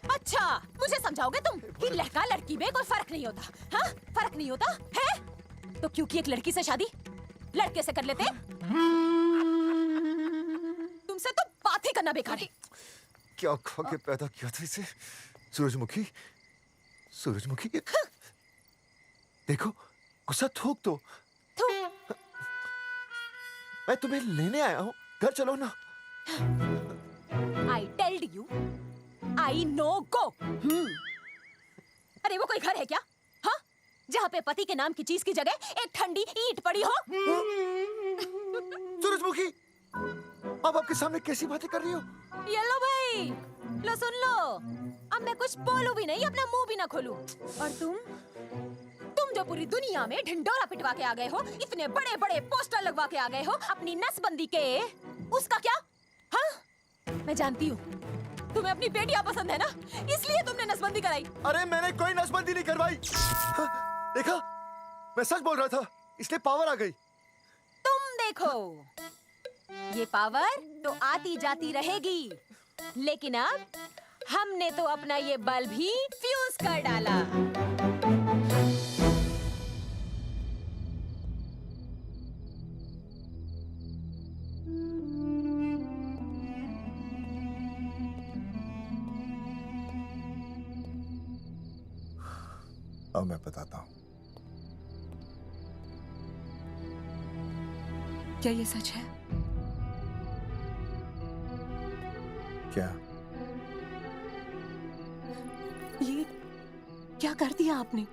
अच्छा, मुझे समझाओगे तुम कि लड़का लड़की में कोई फर्क नहीं होता? हाँ, फर्क नहीं होता है? तो क्योंकि एक लड़की से शादी लड़के से कर लेते? तुमसे तो बात ही करना बेकार है। क्या खा के पैदा किया था इसे? सूरजमुखी, देखो, गुस्सा थूक दो। मैं तुम्हें लेने आया हूँ, घर चलो ना। I told you, I know go। अरे वो कोई घर है क्या? हाँ, जहाँ पे पति के नाम की चीज की जगह एक ठंडी ईंट पड़ी हो। सूरजमुखी, अब आपके सामने कैसी बातें कर रही हो? ये लो भाई, लो सुन लो, अब मैं कुछ बोलूं भी नहीं, अपना मुंह भी ना खोलूं। और तुम जो पूरी दुनिया में ढिंडोरा पिटवा के आ गए हो, इतने बड़े बड़े पोस्टर लगवा के आ गए हो अपनी नसबंदी के, उसका क्या? हाँ, मैं जानती हूँ तुम्हें अपनी बेटियां पसंद है ना, इसलिए तुमने नसबंदी कराई। अरे मैंने कोई नसबंदी नहीं करवाई। देखा, मैं सच बोल रहा था, इसलिए पावर आ गई। तुम देखो, ये पावर तो आती जाती रहेगी, लेकिन अब हमने तो अपना ये बल्ब ही फ्यूज कर डाला। अब मैं बताता हूँ। क्या ये सच है? क्या? ये क्या कर दिया आपने?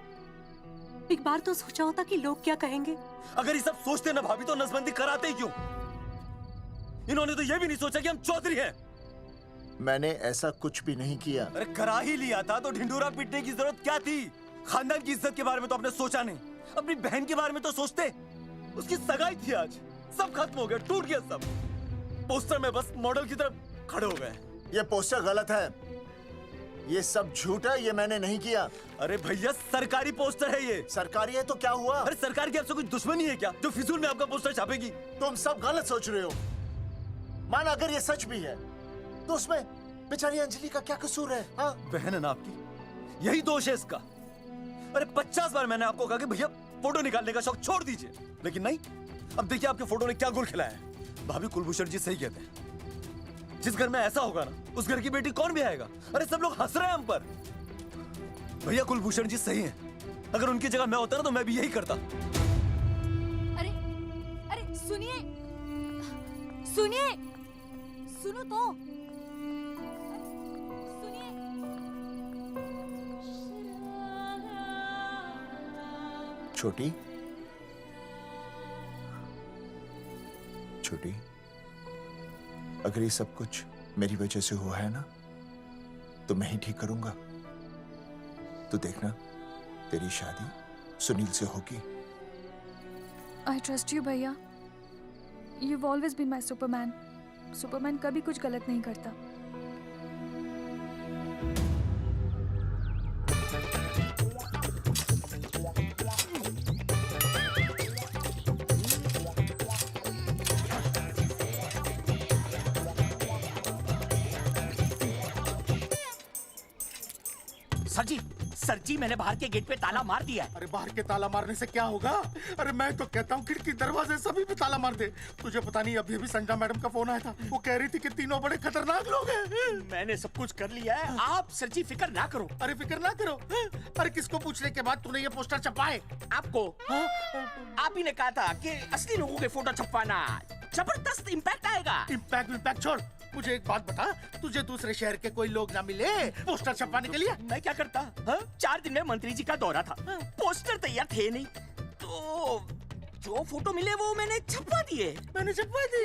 एक बार तो सोचा होता कि लोग क्या कहेंगे। अगर ये सब सोचते ना भाभी तो नसबंदी कराते ही क्यों? इन्होंने तो ये भी नहीं सोचा कि हम चौधरी हैं। मैंने ऐसा कुछ भी नहीं किया। अरे करा ही लिया था तो ढिंडोरा पीटने की जरूरत क्या थी? खानदान की इज्जत के बारे में तो आपने सोचा नहीं, अपनी बहन के बारे में तो सोचते। उसकी सगाई थी आज, सब खत्म हो गया, टूट गया सब। पोस्टर में बस मॉडल की तरफ खड़े हो गए। ये पोस्टर गलत है, ये सब झूठ है, ये मैंने नहीं किया। अरे भैया सरकारी पोस्टर है ये। सरकारी है तो क्या हुआ? अरे सरकार की आपसे कोई दुश्मनी है क्या जो फिजूल में आपका पोस्टर छापेगी? तुम सब गलत सोच रहे हो। माना अगर ये सच भी है तो उसमें बेचारी अंजलि का क्या कसूर है? हाँ? बहन है ना आपकी, यही दोष है इसका। अरे 50 बार मैंने आपको कहा कि भैया फोटो निकालने का शौक छोड़ दीजिए, लेकिन नहीं। अब देखिए आपके फोटो ने क्या गुल खिलाया है। भाभी कुलभूषण जी सही कहते हैं, जिस घर में ऐसा होगा ना उस घर की बेटी कौन भी आएगा। अरे सब लोग हंस रहे हैं हम पर। भैया कुलभूषण जी सही हैं, अगर उनकी जगह मैं होता ना तो मैं भी यही करता। अरे अरे सुनिए सुनिए, सुनो तो। छोटी छोटी, अगर ये सब कुछ मेरी वजह से हुआ है ना तो मैं ही ठीक करूंगा। तो देखना तेरी शादी सुनील से होगी। I trust you, भैया। You've always been my Superman. Superman कभी कुछ गलत नहीं करता। सर जी मैंने बाहर के गेट पे ताला मार दिया है। अरे बाहर के ताला मारने से क्या होगा? अरे मैं तो कहता हूँ खिड़की दरवाजे सभी पे ताला मार दे। तुझे पता नहीं अभी अभी संजना मैडम का फोन आया था, वो कह रही थी कि तीनों बड़े खतरनाक लोग हैं। मैंने सब कुछ कर लिया है, आप सर जी फिक्र ना करो। अरे फिक्र ना करो। अरे किसको पूछने के बाद तूने ये पोस्टर छपाए? आपको आप ही ने कहा था कि असली लोगों के फोटो छपवाना जबरदस्त इम्पैक्ट आएगा। इम्पैक्ट छोड़, मुझे एक बात बता, तुझे दूसरे शहर के कोई लोग ना मिले पोस्टर छपवाने के लिए? मैं क्या करता? 4 दिन में मंत्री जी का दौरा था, पोस्टर तैयार थे नहीं, तो जो फोटो मिले वो मैंने छपवा दिए। मैंने छपवा दी?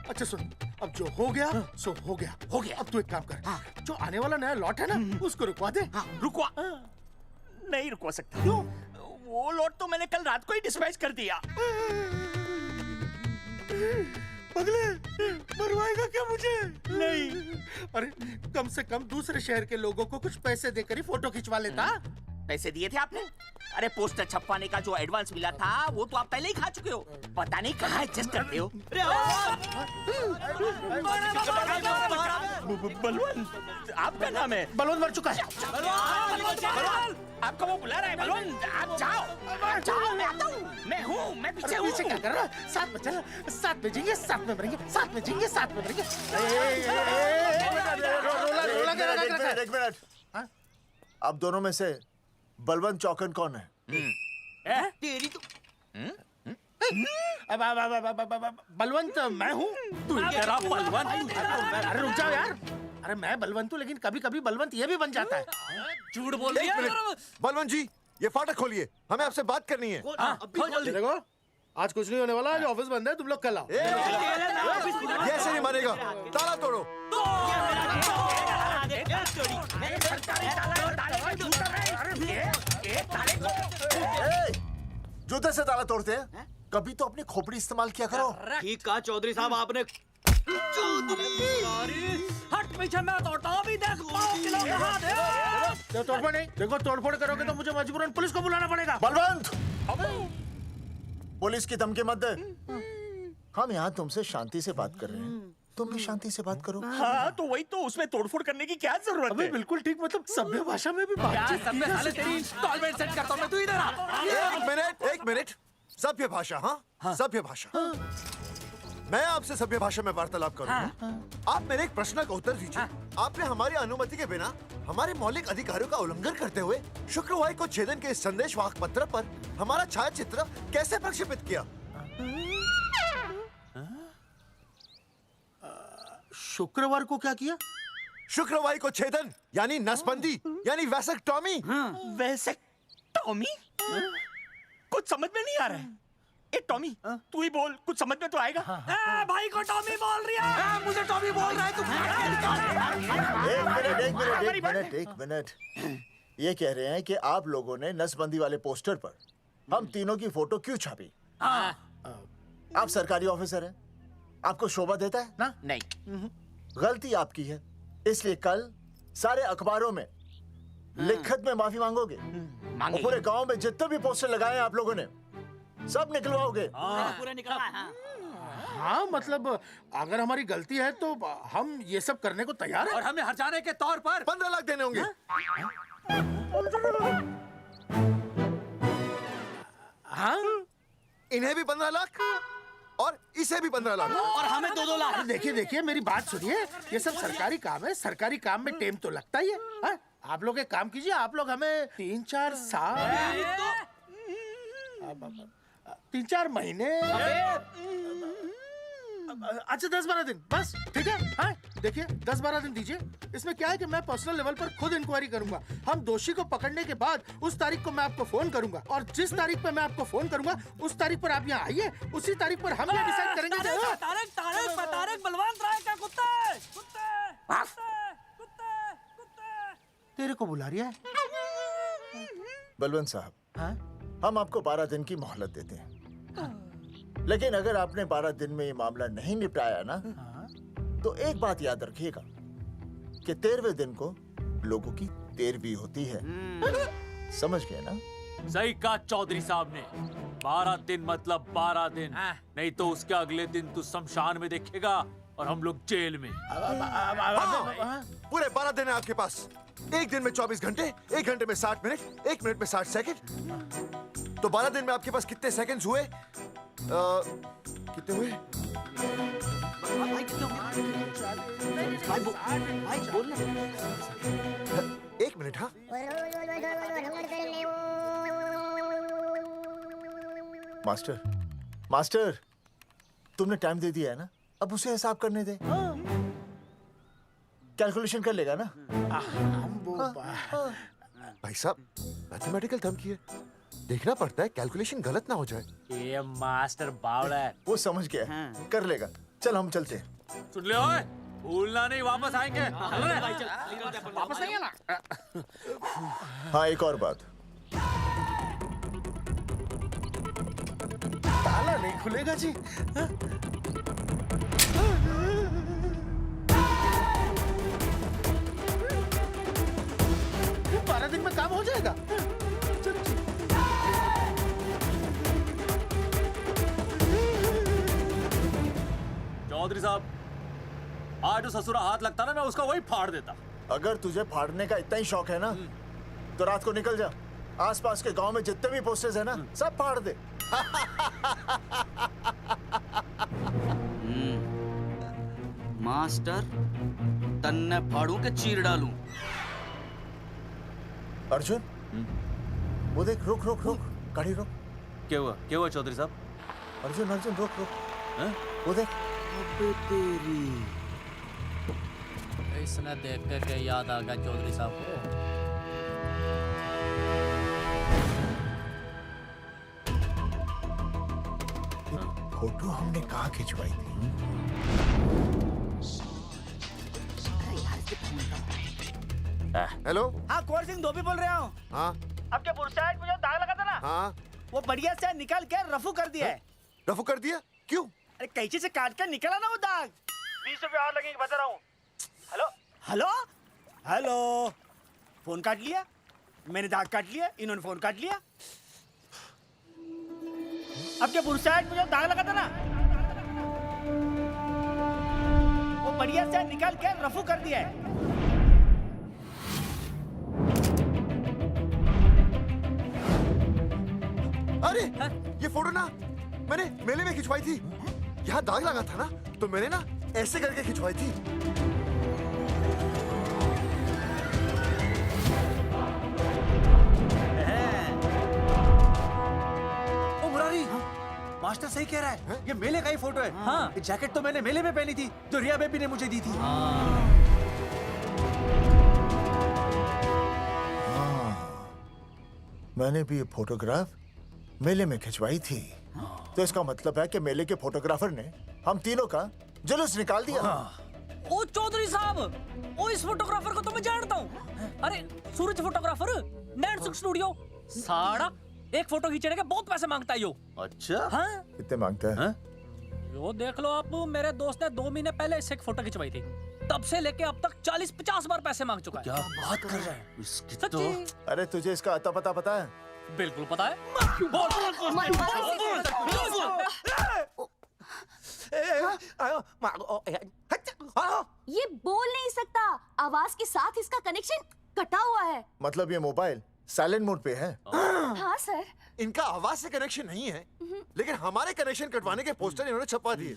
अच्छा सुन, अब जो हो गया सो हो गया। हो गया। अब तू एक काम कर, जो आने वाला नया लॉट है ना उसको रुकवा दे। रुकवा? नहीं रुकवा सकता। क्यों? वो लॉट तो मैंने कल रात को ही डिस्पैच कर दिया। पगले, मरवाएगा क्या मुझे? नहीं। अरे कम से कम दूसरे शहर के लोगों को कुछ पैसे देकर ही फोटो खिंचवा लेता। पैसे दिए थे आपने? अरे पोस्टर छपवाने का जो एडवांस मिला था वो तो आप पहले ही खा चुके हो, पता नहीं कहाँ एडजस्ट करते हो। बलवंत, आपका नाम है? बलवंत मर चुका है। आपका वो बुला रहा है बलवंत, आप जाओ जाओ, मैं आता हूँ। मैं हूँ, मैं पीछे हूँ। पीछे क्या कर रहा है? साथ में चल, साथ में जिएंगे, साथ में मरेंगे, साथ में जिएंगे, साथ में मरेंगे। एक मिनट, अब दोनों में से बलवंत चौकन कौन है? तेरी तो बलवंत मैं हूँ। तू तेरा बलवंत? अरे रुक जाओ यार। अरे मैं बलवंत हूँ, लेकिन कभी कभी बलवंत ये भी बन जाता है। झूठ बोल रही है। बलवंत जी, ये फाटक खोलिए, हमें आपसे बात करनी है। देखो, आज कुछ नहीं होने वाला, आज ऑफिस बंद है, तुम लोग कल आओ। ये ऐसे नहीं मानेगा, ताला तोड़ो। जूते से ताला तोड़ते हैं? कभी तो अपनी खोपड़ी इस्तेमाल किया करो। ठीक कहा चौधरी साहब आपने। हट पीछे, मैं तोड़ता हूँ अभी। देख पाँव किलो का हाथ है। तोड़फोड़ नहीं, देखो तोड़फोड़ करोगे तो मुझे मजबूरन पुलिस को बुलाना पड़ेगा। बलवंत, पुलिस की धमकी मत दे। हम यहाँ तुमसे शांति से बात कर रहे हैं, तुम भी शांति से बात करो। हाँ तो वही तो, उसमें तोड़फोड़ करने की क्या जरूरत है? बिल्कुल ठीक, मतलब सभ्य भाषा में भी बातचीत। तेरी इंस्टॉलमेंट सेट करता हूँ मैं, तू इधर आ। एक मिनट, सभ्य भाषा? हाँ, सभ्य भाषा। मैं आपसे सभ्य भाषा में वार्तालाप करूंगा। आप मेरे एक प्रश्न का उत्तर दीजिए। आपने हमारी अनुमति के बिना हमारे मौलिक अधिकारों का उल्लंघन करते हुए शुक्रवार को छेदन के संदेश वाहक पत्र पर हमारा छायाचित्र कैसे प्रक्षेपित किया? शुक्रवार को क्या किया? शुक्रवार को छेदन यानी नसबंदी यानी वैसेक्टॉमी। वैसेक्टॉमी? कुछ समझ में नहीं आ रहा है। ए टॉमी, तू ही बोल, कुछ समझ में तो आएगा। भाई को टॉमी बोल रही है। मुझे टॉमी बोल रहा है तू। एक मिनट। ये कह रहे हैं कि आप लोगों ने नसबंदी वाले पोस्टर पर हम तीनों की फोटो क्यों छापी? आप सरकारी ऑफिसर हैं, आपको शोभा देता है ना? नहीं। गलती आपकी है, इसलिए कल सारे अखबारों में लिखत में माफी मांगोगे। और पूरे गांव में जितने भी पोस्टर लगाए हैं आप लोगों ने सब निकलवाओगे। पूरा निकला। हाँ मतलब अगर हमारी गलती है तो हम ये सब करने को तैयार हैं। और हमें हर्जाने के तौर पर 15 लाख देने होंगे। हाँ इन्हें भी 15 लाख और इसे भी 15 लाख और हमें 2-2 लाख। देखिए देखिए मेरी बात सुनिए, ये सब सरकारी काम है, सरकारी काम में टेम तो लगता ही है। हाँ? आप लोग एक काम कीजिए, आप लोग हमें 3-4 साल 3-4 महीने अच्छा 10-12 दिन बस, ठीक है। हाँ देखिए 10-12 दिन दीजिए। इसमें क्या है कि मैं पर्सनल लेवल पर खुद इंक्वायरी करूंगा। हम दोषी को पकड़ने के बाद उस तारीख को मैं आपको फोन करूंगा, और जिस तारीख पर मैं आपको फोन करूंगा उस तारीख पर आप यहाँ आइए। उसी तारीख पर हम ये डिसाइड करेंगे कि तारक बलवंत राय का कुत्ता है। तेरे को बुला रही है। बलवंत साहब, हम आपको 12 दिन की मोहलत देते हैं, लेकिन अगर आपने 12 दिन में ये मामला नहीं निपटाया ना, तो एक बात याद रखिएगा कि 13वें दिन को लोगों की 13वीं होती है। समझ गए ना? सही कहा चौधरी साहब ने। 12 दिन मतलब 12 दिन, नहीं तो उसके अगले दिन तू शमशान में देखेगा और हम लोग जेल में। पूरे 12 दिन है आपके पास। एक दिन में 24 घंटे, 1 घंटे में 60 मिनट, 1 मिनट में 60 सेकंड। तो 12 दिन में आपके पास कितने सेकंड्स हुए? कितने हुए? एक मिनट। हाँ मास्टर तुमने टाइम दे दिया है ना, अब उसे हिसाब करने दे। कैलकुलेशन कर लेगा ना। भाई साहब मैथमेटिकल थम की है, देखना पड़ता है कैलकुलेशन गलत ना हो जाए। ये मास्टर बावड़ा है। वो समझ गया, कर लेगा। चल हम चलते हैं। सुन ले ओए, भूलना नहीं, वापस आएंगे। वापस आइए ना। हाँ एक और बात, ताला नहीं खुलेगा जी। हाँ? 12 दिन में काम हो जाएगा। चौधरी साहब, आज जो ससुरा हाथ लगता ना, मैं उसका वही फाड़ देता। अगर तुझे फाड़ने का इतना ही शौक है ना, तो रात को निकल जा, आसपास के गांव में जितने भी पोस्टर्स है ना, सब फाड़ दे। मास्टर, तन्ने फाड़ू के चीर डालूं। अर्जुन, वो देख, रुक रुक रुक, गाड़ी रुक। क्या हुआ चौधरी साहब? अर्जुन अर्जुन रुक रुक। वो देख। अबे तेरी। इसने देख के याद आ गया चौधरी साहब को। फोटो हमने कहाँ खिंचवाई थी? हेलो। हाँ कुंवर सिंह धोबी बोल रहा हूँ। हाँ आपके बुरसाइड में जो दाग लगा था ना, हाँ वो बढ़िया से निकाल के रफू कर दिया है। रफू कर दिया? क्यों? अरे कैंची से काट कर निकला ना वो दाग। 20 रुपए और लगेंगे, बता रहा हूँ। हेलो हेलो हेलो, फोन काट लिया, मैंने दाग काट लिया, इन्होंने फोन काट लिया। आपके बुरसाइड में जो दाग लगा था ना, वो बढ़िया से निकाल के रफू कर दिया है। अरे ये फोटो ना मैंने मेले में खिंचवाई थी। यहाँ दाग लगा था ना, तो मैंने ना ऐसे करके खिंचवाई थी। ओ मुरारी, मास्टर सही कह रहा है। ये मेले का ही फोटो है। हाँ। ये जैकेट तो मैंने मेले में पहनी थी, जो रिया बेबी ने मुझे दी थी। मैंने भी ये फोटोग्राफ मेले में खिंचवाई थी। तो इसका मतलब है कि मेले के फोटोग्राफर ने हम तीनों का जुलूस निकाल दिया। ओ चौधरी साहब, ओ इस फोटोग्राफर को तो मैं जानता हूँ। अरे सूरज फोटोग्राफर, नैनसुख स्टूडियो। साड़ा एक फोटो खींचने के बहुत पैसे मांगता है यो। अच्छा? हाँ? कितने मांगता है? यो देख लो आप, मेरे दोस्त ने 2 महीने पहले इससे एक फोटो खिंचवाई थी, तब से लेके अब तक 40-50 बार पैसे मांग चुका है। क्या बात कर रहा है? इसकी तो... अरे तुझे इसका अता पता पता है? बिल्कुल पता है। ये बोल नहीं सकता, आवाज के साथ इसका कनेक्शन कटा हुआ है। मतलब ये मोबाइल साइलेंट मोड पे है? हाँ सर। इनका आवाज से कनेक्शन नहीं है, लेकिन हमारे कनेक्शन कटवाने के पोस्टर इन्होंने छपवा दिए।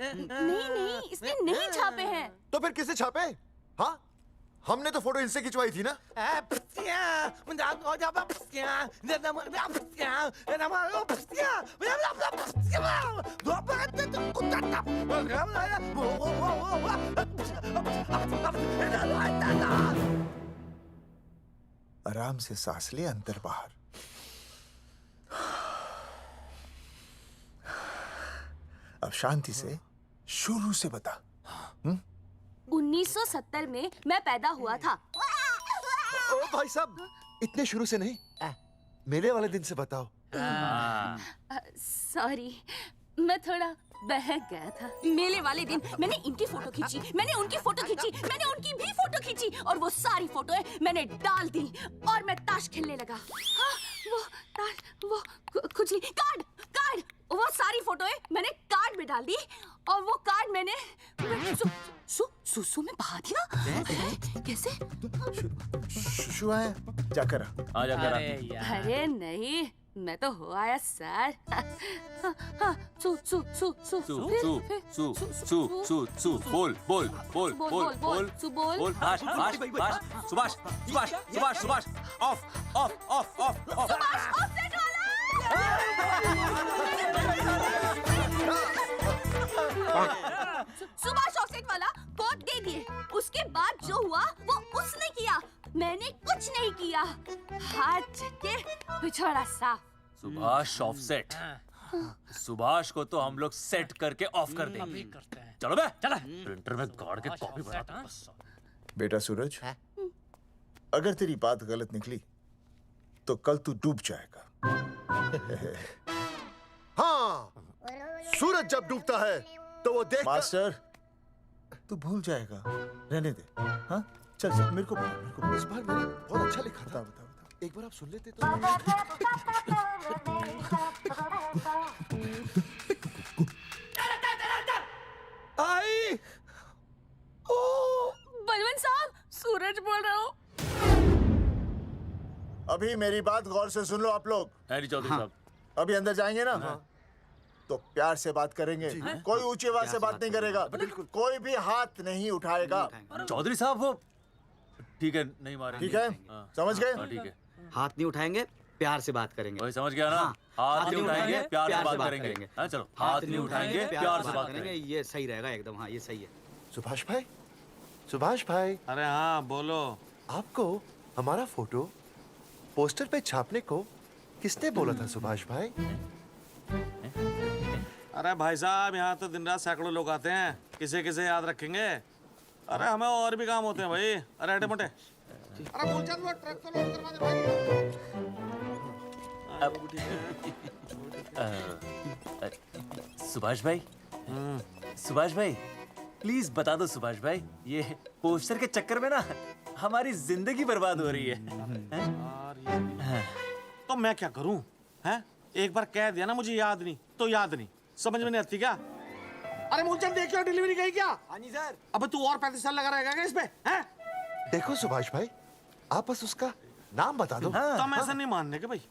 नहीं, इसने नहीं छापे हैं। तो फिर किसे छापे? हाँ, हमने तो फोटो इनसे खिंचवाई थी ना। आराम से सांस ले, अंदर बाहर। अब शांति से शुरू से बता। 1970 में मैं पैदा हुआ था। ओ भाई साहब, इतने शुरू से नहीं, मेले वाले दिन से बताओ। सॉरी, मैं थोड़ा बहक गया था। मेले वाले दिन मैंने इनकी फोटो खींची, मैंने उनकी फोटो खींची, मैंने उनकी भी फोटो खींची, और वो सारी फोटोएं मैंने डाल दी और मैं ताश खेलने लगा। हाँ, वो खुजली, कार्ड, वो सारी फोटोएं मैंने कार्ड में डाल दी, और वो कार्ड मैंने सुसु में बहा दिया। कैसे? शुशु है, जाकर आ जाकर। अरे नहीं, मैं तो हो आया सर। सु बोल सुभाष ऑफ सुभाष ऑफसेट वाला कोड दे दिए। उसके बाद जो हुआ वो उसने किया, मैंने कुछ नहीं किया। हाथ के पिछड़ा साफ। सुभाष ऑफसेट। सुभाष को तो हम लोग सेट करके ऑफ कर देंगे। चलो बे, चला प्रिंटर में गाड़ के कॉपी बनाता हूं। बेटा सूरज, अगर तेरी बात गलत निकली तो कल तू डूब जाएगा। हाँ, सूरज जब डूबता है तो वो देख। मास्टर, तू भूल जाएगा, रहने दे। हाँ, चल मेरे को इस बार मैंने बहुत अच्छा लिखा था। बता, एक बार आप सुन लेते तो। आई, बलवंत साहब, सूरज बोल रहा हूँ। अभी मेरी बात गौर से सुन लो आप लोग। चौधरी साहब, अभी अंदर जाएंगे ना, तो प्यार से बात करेंगे। कोई ऊंची आवाज से बात नहीं करेगा, कोई भी हाथ नहीं उठाएगा। चौधरी साहब वो ठीक है, नहीं मारेंगे। ठीक है, समझ गए? ठीक है, हाथ नहीं उठाएंगे, प्यार से बात करेंगे। वही समझ गया ना? हाथ नहीं उठाएंगे, प्यार से बात करेंगे। हाँ, चलो, हाथ नहीं उठाएंगे, प्यार से बात करेंगे। ये सही रहेगा एकदम। हाँ, ये सही है। सुभाष भाई, सुभाष भाई। अरे हाँ, बोलो। आपको हमारा फोटो पोस्टर पे छापने को किसने बोला था सुभाष भाई? अरे भाई साहब, यहाँ तो दिन रात सैकड़ों लोग आते हैं, किसे किसे याद रखेंगे? अरे हमें और भी काम होते हैं भाई। अरे हटे मोटे। अरे मूलचंद, वो ट्रक को लोड करवा दे भाई। सुभाष भाई, सुभाष भाई, प्लीज बता दो सुभाष भाई, ये पोस्टर के चक्कर में ना हमारी जिंदगी बर्बाद हो रही है। तो मैं क्या करूं? हैं? एक बार कह दिया ना मुझे याद नहीं तो याद नहीं, समझ में नहीं आती क्या? अरे मूलचंद, देखियो डिलीवरी गई क्या? हाँ जी सर। अब तू और 35 साल लगा रहेगा क्या इस पे? हैं? देखो सुभाष भाई, आप बस उसका नाम बता दो। तो हम ऐसा नहीं मानने के भाई।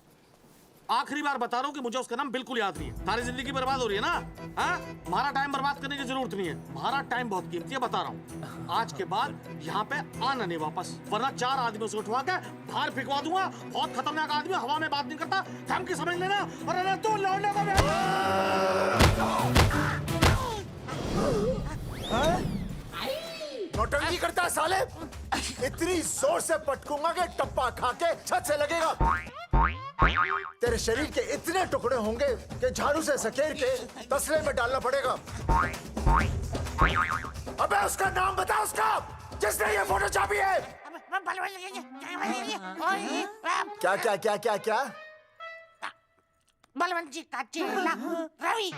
आखिरी बार बता रहा हूँ कि मुझे उसका नाम बिल्कुल याद नहीं है। सारी जिंदगी बर्बाद हो रही है ना? हाँ? हमारा टाइम बर्बाद करने की जरूरत नहीं है। हमारा टाइम बहुत कीमती है, बता रहा हूँ। आज के बाद यहाँ पे आना नहीं वापस, वरना 4 आदमियों से उठवा के बाहर फेंकवा दूंगा। बहुत खतरनाक आदमी, हवा में बात नहीं करता, धमकी समझ लेना। और अरे तू लौटने को नौटंकी करता है साले। इतनी जोर से पटकूंगा कि टप्पा खा के छत से लगेगा। तेरे शरीर के इतने टुकड़े होंगे कि झाड़ू से सकेर के तसले में डालना पड़ेगा। अबे उसका नाम बता, उसका जिसने ये फोटो छापी है। क्या क्या क्या क्या क्या? बलवंत जी का चेला रवि।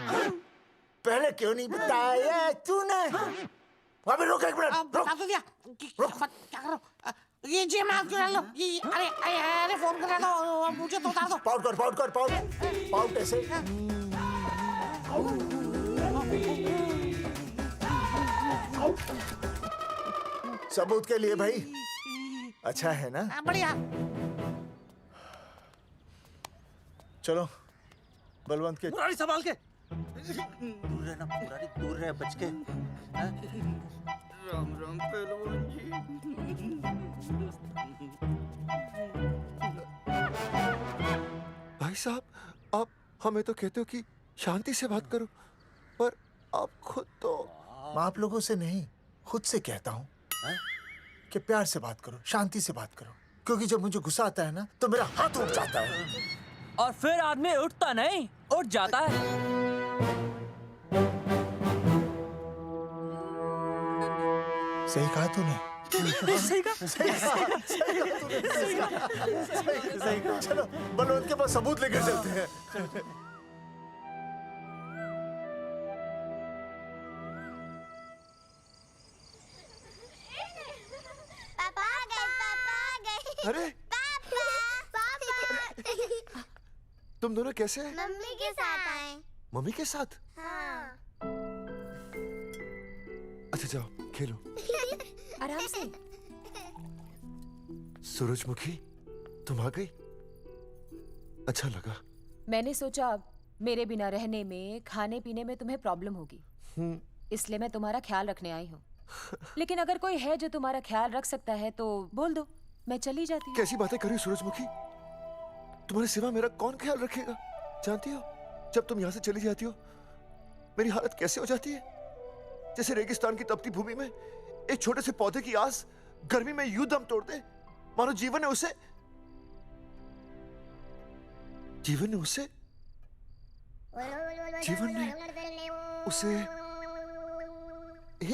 पहले क्यों नहीं बताया तूने? अबे रुक एक मिनट, रुक। बता तो दिया। क्या करो? ये जी माफ करा लो। ये अरे फोन करा दो, मुझे तो उतार दो। पाउट कर, पाउट कर, पाउट। पाउट ऐसे। सबूत के लिए भाई अच्छा है ना? बढ़िया। चलो बलवंत के मुरारी संभाल के। दूर रहना मुरारी, दूर रह बच के। राम राम पहलवान जी। भाई साहब, आप हमें तो कहते हो कि शांति से बात करो, पर आप खुद तो। आप लोगों से नहीं, खुद से कहता हूँ कि प्यार से बात करो, शांति से बात करो, क्योंकि जब मुझे गुस्सा आता है ना तो मेरा हाथ उठ जाता है। और फिर आदमी उठता नहीं, उठ जाता है। सही कहा तूने। सही कहा। सही कहा। चलो बलवंत के पास सबूत लेकर चलते हैं। पापा आ गए, पापा आ गए। अरे तुम दोनों कैसे हैं? मम्मी के साथ आए। मम्मी के साथ? हाँ। अच्छा जाओ खेलो। आराम से। सूरजमुखी, तुम आ गई? अच्छा लगा। मैंने सोचा मेरे बिना रहने में, खाने पीने में तुम्हें प्रॉब्लम होगी, इसलिए मैं तुम्हारा ख्याल रखने आई हूँ। लेकिन अगर कोई है जो तुम्हारा ख्याल रख सकता है तो बोल दो, मैं चली जाती हूँ। कैसी बातें कर रही हो सूरजमुखी? तुम्हारे सिवा मेरा कौन ख्याल रखेगा? जानती हो, जब तुम यहाँ से चली जाती हो मेरी हालत कैसे हो जाती है? जैसे रेगिस्तान की तपती भूमि में एक छोटे से पौधे की आस गर्मी में यूं दम तोड़ दे, मानो जीवन ने उसे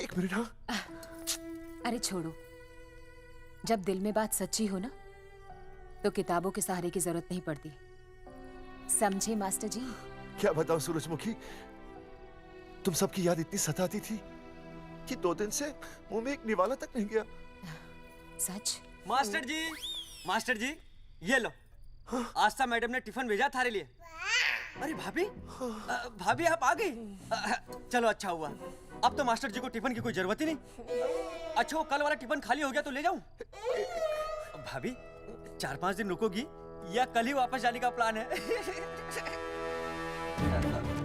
एक मिनट। हाँ अरे छोड़ो, जब दिल में बात सच्ची हो ना तो किताबों के सहारे की जरूरत नहीं पड़ती, समझे मास्टर जी? क्या बताऊं सूरजमुखी, तुम सबकी याद इतनी सताती थी कि 2 दिन से मुंह में एक निवाला तक नहीं गया। सच? मास्टर जी ये लो। आस्था मैडम ने टिफिन भेजा थारे लिए। अरे भाभी, भाभी आप आ गई? चलो अच्छा हुआ, अब तो मास्टर जी को टिफिन की कोई जरूरत ही नहीं। अच्छा वो कल वाला टिफिन खाली हो गया तो ले जाऊं? भाभी 4-5 दिन रुकोगी या कल ही वापस जाने का प्लान है?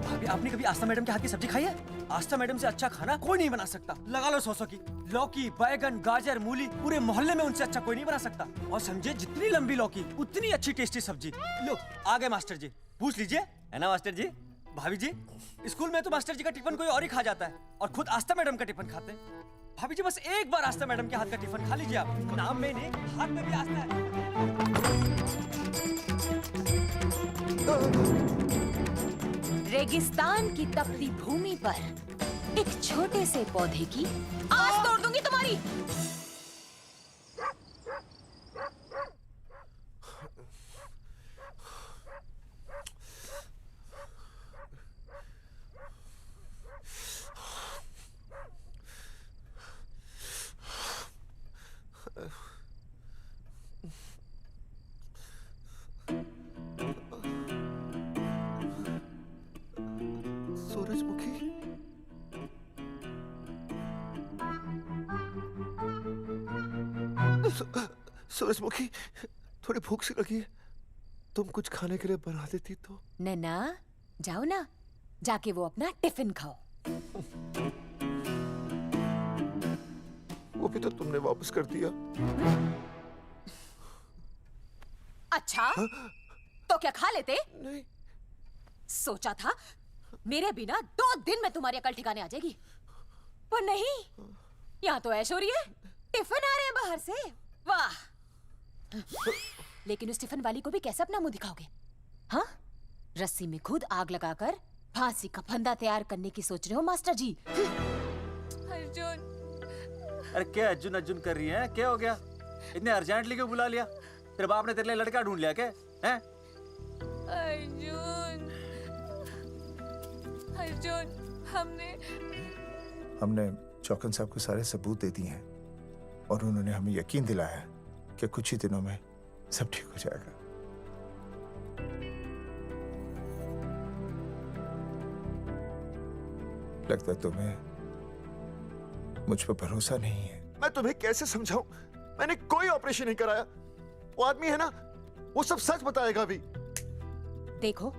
भाभी आपने कभी आस्था मैडम के हाथ की सब्जी खाई है? आस्था मैडम से अच्छा खाना कोई नहीं बना सकता। लगा लो 100 की। लौकी, बैगन, गाजर, मूली, पूरे मोहल्ले में उनसे अच्छा कोई नहीं बना सकता। और समझे, जितनी लंबी लौकी उतनी अच्छी टेस्टी सब्जी। लो आ गए मास्टर जी, पूछ लीजिए, है ना मास्टर जी? भाभी जी, स्कूल में तो मास्टर जी का टिफिन कोई और ही खा जाता है और खुद आस्था मैडम का टिफिन खाते हैं। भाभी जी बस एक बार आस्था मैडम के हाथ का टिफिन खा लीजिए आप। नाम में नहीं, हाथ में भी आस्था है। रेगिस्तान की तपती भूमि पर एक छोटे से पौधे की आस तोड़ दूंगी तुम्हारी। सूरजमुखी, सूरजमुखी, थोड़ी भूख सी लगी है, तुम कुछ खाने के लिए बना देती तो। नैना जाओ ना, जाके वो अपना टिफिन खाओ। वो भी तो तुमने वापस कर दिया। अच्छा तो क्या खा लेते? नहीं। सोचा था मेरे बिना 2 दिन में तुम्हारी अकल ठिकाने आ जाएगी, पर नहीं, यहाँ तो ऐश हो रही है। टिफिन आ रहे हैं बाहर से, वाह। लेकिन उस टिफिन वाली को भी कैसे अपना मुंह दिखाओगे? हाँ, रस्सी में खुद आग लगाकर फांसी का फंदा तैयार करने की सोच रहे हो मास्टर जी? अर्जुन, अरे क्या अर्जुन अर्जुन कर रही है? क्या हो गया? इतने अर्जेंटली क्यों बुला लिया? तेरे बाप ने तेरे लिए लड़का ढूंढ लिया क्या? हैं? अर्जुन, हमने चौकन साहब को सारे सबूत दे दिए हैं और उन्होंने हमें यकीन दिलाया कि कुछ ही दिनों में सब ठीक हो जाएगा। लगता है तुम्हें मुझ पर भरोसा नहीं है। मैं तुम्हें कैसे समझाऊं? मैंने कोई ऑपरेशन नहीं कराया। वो आदमी है ना, वो सब सच बताएगा अभी। देखो,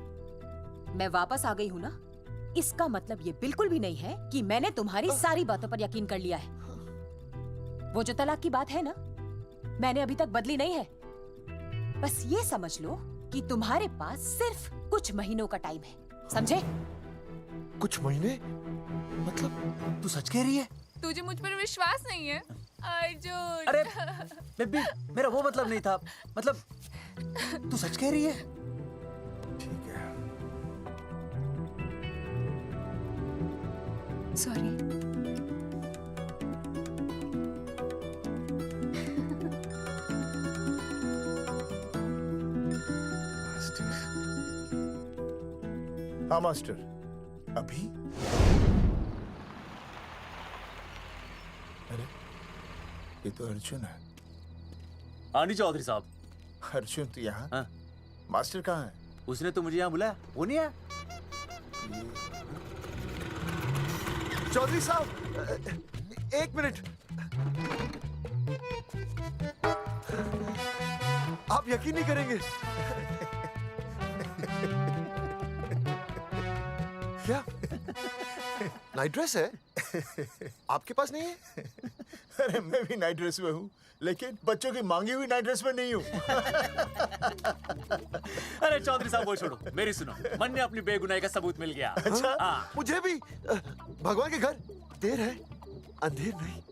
मैं वापस आ गई हूँ ना, इसका मतलब ये बिल्कुल भी नहीं है कि मैंने तुम्हारी सारी बातों पर यकीन कर लिया है। वो जो तलाक की बात है ना, मैंने अभी तक बदली नहीं है। बस ये समझ लो कि तुम्हारे पास सिर्फ कुछ महीनों का टाइम है, समझे? कुछ महीने? मतलब तू सच कह रही है? तुझे मुझ पर विश्वास नहीं है अर्जुन? अरे बेबी, मेरा वो मतलब नहीं था। मतलब तू सच कह रही है? ठीक है। सॉरी। हाँ मास्टर, अभी? अरे ये तो अर्जुन है। हाँ जी चौधरी साहब। अर्जुन तो यहाँ? हाँ। मास्टर कहाँ है? उसने तो मुझे यहाँ बुलाया, वो नहीं आया। चौधरी साहब, एक मिनट। आप यकीन नहीं करेंगे। क्या नाइट ड्रेस है? आपके पास नहीं है? अरे मैं भी नाइट ड्रेस में हूँ, लेकिन बच्चों की मांगी हुई नाइट ड्रेस में नहीं हूँ। अरे चौधरी साहब वो छोड़ो, मेरी सुनो। मन ने अपनी बेगुनाही का सबूत मिल गया। अच्छा? हाँ। मुझे भी। भगवान के घर देर है, अंधेर नहीं।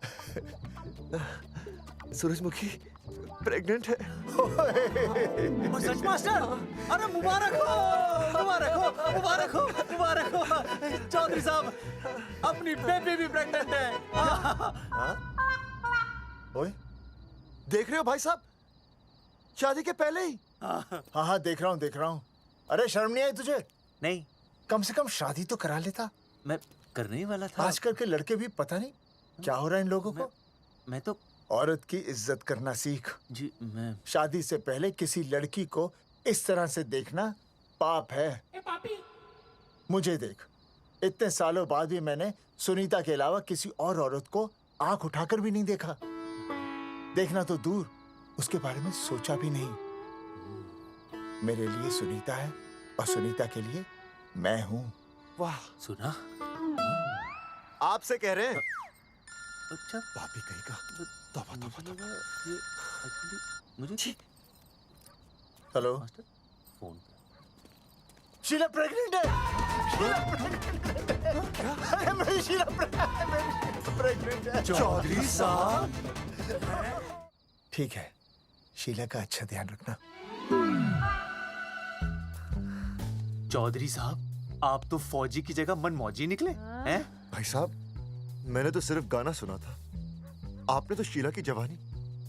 सूरजमुखी प्रेग्नेंट है। सच मास्टर? अरे मुबारक हो, मुबारक हो, मुबारक हो, मुबारक हो। चौधरी साहब, अपनी बेबी भी प्रेग्नेंट है। ओए, देख रहे हो भाई साहब, शादी के पहले ही। हाँ हाँ देख रहा हूँ, देख रहा हूँ। अरे शर्म नहीं आई तुझे? नहीं। कम से कम शादी तो करा लेता। मैं करने ही वाला था। आजकल के लड़के भी पता नहीं क्या हो रहा है इन लोगों को। मैं तो औरत की इज्जत करना सीख। जी मैं शादी से पहले किसी लड़की को इस तरह से देखना पाप है। मुझे देख, इतने सालों बाद भी मैंने सुनीता के अलावा किसी और औरत को आंख उठाकर भी नहीं देखा। देखना तो दूर, उसके बारे में सोचा भी नहीं। मेरे लिए सुनीता है और सुनीता के लिए मैं हूँ। वाह, सुना? आपसे कह रहे हैं। अच्छा, पापी कहीं का। तौबा तौबा तौबा। ये एक्चुअली मुझे हेलो, फोन शीला प्रेग्नेंट है। अरे मेरी शीला प्रेग्नेंट है। चौधरी साहब, ठीक है, शीला का अच्छा ध्यान रखना। चौधरी साहब, आप तो फौजी की जगह मनमौजी निकले हैं? भाई साहब, मैंने तो सिर्फ गाना सुना था। आपने तो शीला की जवानी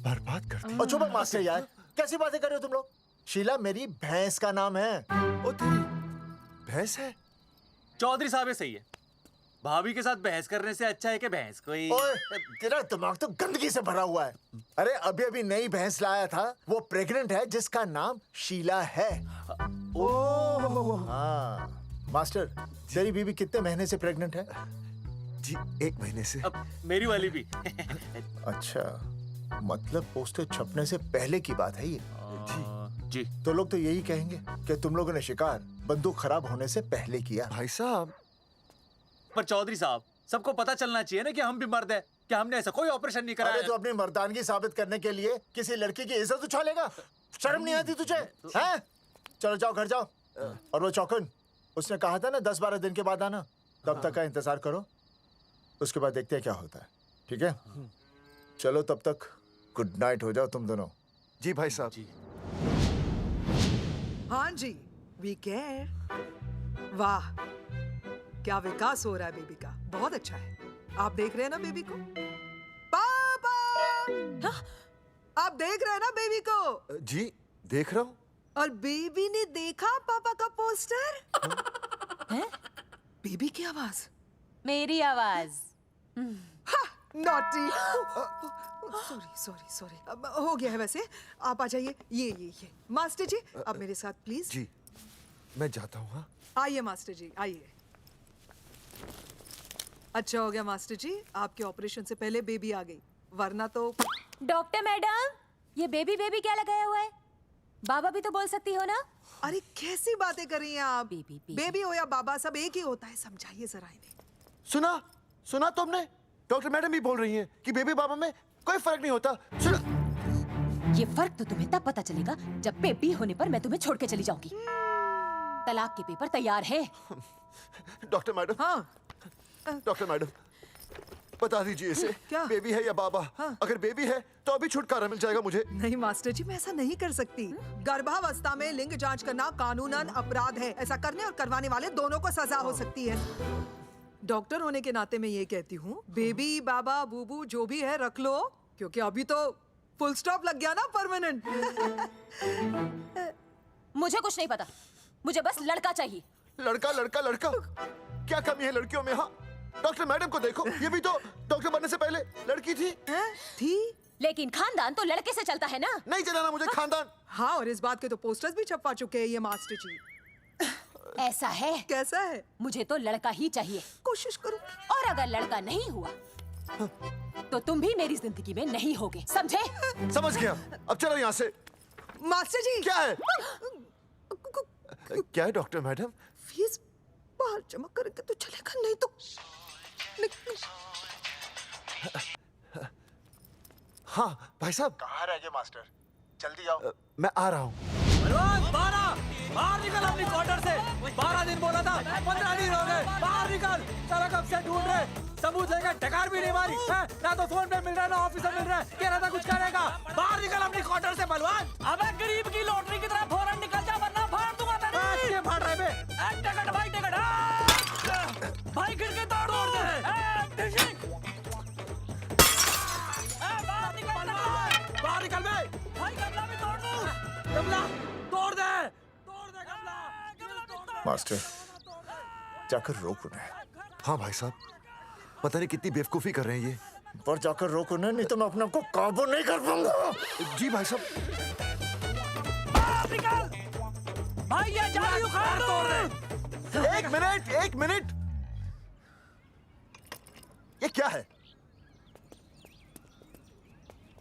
बर्बाद कर दी। और चुप मास्टर यार, कैसी बातें कर रहे हो तुम लोग? शीला मेरी भैंस का नाम है। ओ तेरी भैंस है? चौधरी साहब ये सही है। भाभी के साथ बहस करने से अच्छा है कि भैंस कोई। ओए, तेरा दिमाग तो गंदगी से भरा हुआ है। अरे अभी अभी नई भैंस लाया था, वो प्रेग्नेंट है, जिसका नाम शीला है। ओह हाँ मास्टर, तेरी बीवी कितने महीने से प्रेग्नेंट है? जी 1 महीने से। अब मेरी वाली भी। अच्छा, मतलब पोस्टर छपने से पहले की बात है ये। जी तो लोग तो यही कहेंगे कि तुम लोगों ने शिकार बंदूक खराब होने से पहले किया। भाई साहब, पर चौधरी साहब, सबको पता चलना चाहिए ना कि हम भी मर्द हैं, कि हमने ऐसा कोई ऑपरेशन नहीं कराया। अरे तो अपनी मर्दानगी साबित करने के लिए किसी लड़की की इज्जत उछालेगा? शर्म नहीं आती तुझे? हैं? चलो जाओ, घर जाओ। और वो चौकन, उसने कहा था ना 10-12 दिन के बाद आना, तब तक का इंतजार करो, उसके बाद देखते हैं क्या होता है। ठीक है? चलो तब तक गुड नाइट हो जाओ तुम दोनों। जी भाई साहब। जी। हाँ जी, वी केयर। वाह, क्या विकास हो रहा है बेबी का, बहुत अच्छा है। आप देख रहे हैं ना बेबी को? पापा! आप देख रहे हैं ना बेबी को? जी देख रहा हूँ। और बेबी ने देखा पापा का पोस्टर? हैं? बेबी की आवाज? मेरी आवाज। नॉटी। सॉरी सॉरी सॉरी, हो गया है वैसे। आप आ जाइए। ये मास्टर जी, आप मेरे साथ प्लीज। जी मैं जाता हूँ। हाँ आइए मास्टर जी, आइए। अच्छा हो गया मास्टर जी, आपके ऑपरेशन से पहले बेबी आ गई, वरना तो। डॉक्टर मैडम, ये बेबी बेबी क्या लगाया हुआ है? बाबा भी तो बोल सकती हो ना? अरे कैसी बातें कर रही हैं आप? बेबी हो या बाबा, सब एक ही होता है, समझाइए जरा इन्हें। सुना तुमने? डॉक्टर मैडम भी बोल रही हैं कि बेबी बाबा में कोई फर्क नहीं होता। सुना? ये फर्क तो तुम्हें तब पता चलेगा जब बेबी होने पर मैं तुम्हें छोड़ के चली जाऊंगी। तलाक के पेपर तैयार है। Doctor madam. हाँ। डॉक्टर मैडम, बता दीजिए इसे, क्या? बेबी है या बाबा? हाँ। अगर बेबी है तो अभी छुटकारा मिल जाएगा मुझे। नहीं मास्टर जी, मैं ऐसा नहीं कर सकती। गर्भावस्था में लिंग जांच करना कानूनन अपराध है। ऐसा करने और करवाने वाले दोनों को सजा हो सकती है। डॉक्टर होने के नाते मैं ये कहती हूँ, बेबी बाबा बूबू जो भी है रख लो, क्योंकि अभी तो फुल स्टॉप लग गया ना परमानेंट। मुझे कुछ नहीं पता, मुझे बस लड़का चाहिए। लड़का लड़का लड़का, क्या कमी है लड़कियों में? हाँ, डॉक्टर मैडम को देखो, ये भी तो डॉक्टर बनने से पहले लड़की थी। थी? लेकिन खानदान तो लड़के से चलता है ना। नहीं चलाना मुझे खानदान। हाँ, और इस बात के तो पोस्टर्स भी छपवा चुके हैं ये मास्टर जी। ऐसा है? कैसा है? मुझे तो लड़का ही चाहिए। कोशिश करूँ। और अगर लड़का नहीं हुआ तो तुम भी मेरी जिंदगी में नहीं होगे, समझे? समझ गया। अब चलो यहाँ से। मास्टर जी। क्या है? क्या है डॉक्टर मैडम? फीस बाहर जमा करेंगे तो चलेगा, नहीं तो। हाँ भाई साहब। कहाँ रह गए मास्टर? जल्दी आओ। मैं आ रहा हूँ। बाहर निकल अपनी क्वार्टर से। 12 दिन बोला था, 15 दिन हो गए। बाहर निकल। सारा कब से ढूंढ रहे, सबूत लेकर डकार भी नहीं मारी है? ना तो फोन पे मिल रहा है, ना ऑफिस में मिल रहा है। कह रहा था कुछ करेगा। बाहर निकल अपनी क्वार्टर से बलवान। अबे गरीब की लॉटरी की तरह फौरन निकल जा, वरना फाड़ दूंगा तेरी। क्या फाड़ रहे बे? टिकट भाई, टिकट। भाई खिड़की तोड़ दे। बाहर निकल बे। भाई गमला भी तोड़ दूं। गमला तोड़ दे। मास्टर, जाकर रोक उन्हें। हाँ भाई साहब, पता नहीं कितनी बेवकूफी कर रहे हैं ये। पर जाकर रोक उन्हें, नहीं तो मैं अपने आप को काबू नहीं कर पाऊंगा। जी भाई साहब। निकल भाई, ये जाली उखाड़ दो। एक मिनट। ये क्या है?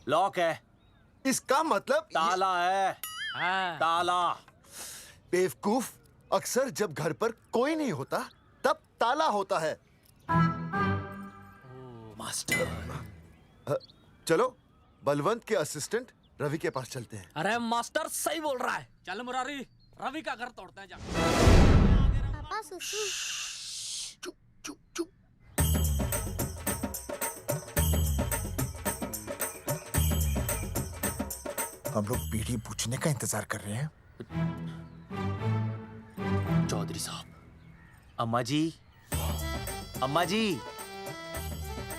लॉक है। इसका मतलब ताला है। ताला। बेवकूफ, अक्सर जब घर पर कोई नहीं होता तब ताला होता है। मास्टर। चलो बलवंत के असिस्टेंट रवि के पास चलते हैं। अरे मास्टर सही बोल रहा है, चल मुरारी, रवि का घर तोड़ते हैं जा। पापा सुसु। हम लोग बीड़ी पूछने का इंतजार कर रहे हैं। चौधरी साहब। अम्मा जी, अम्मा जी,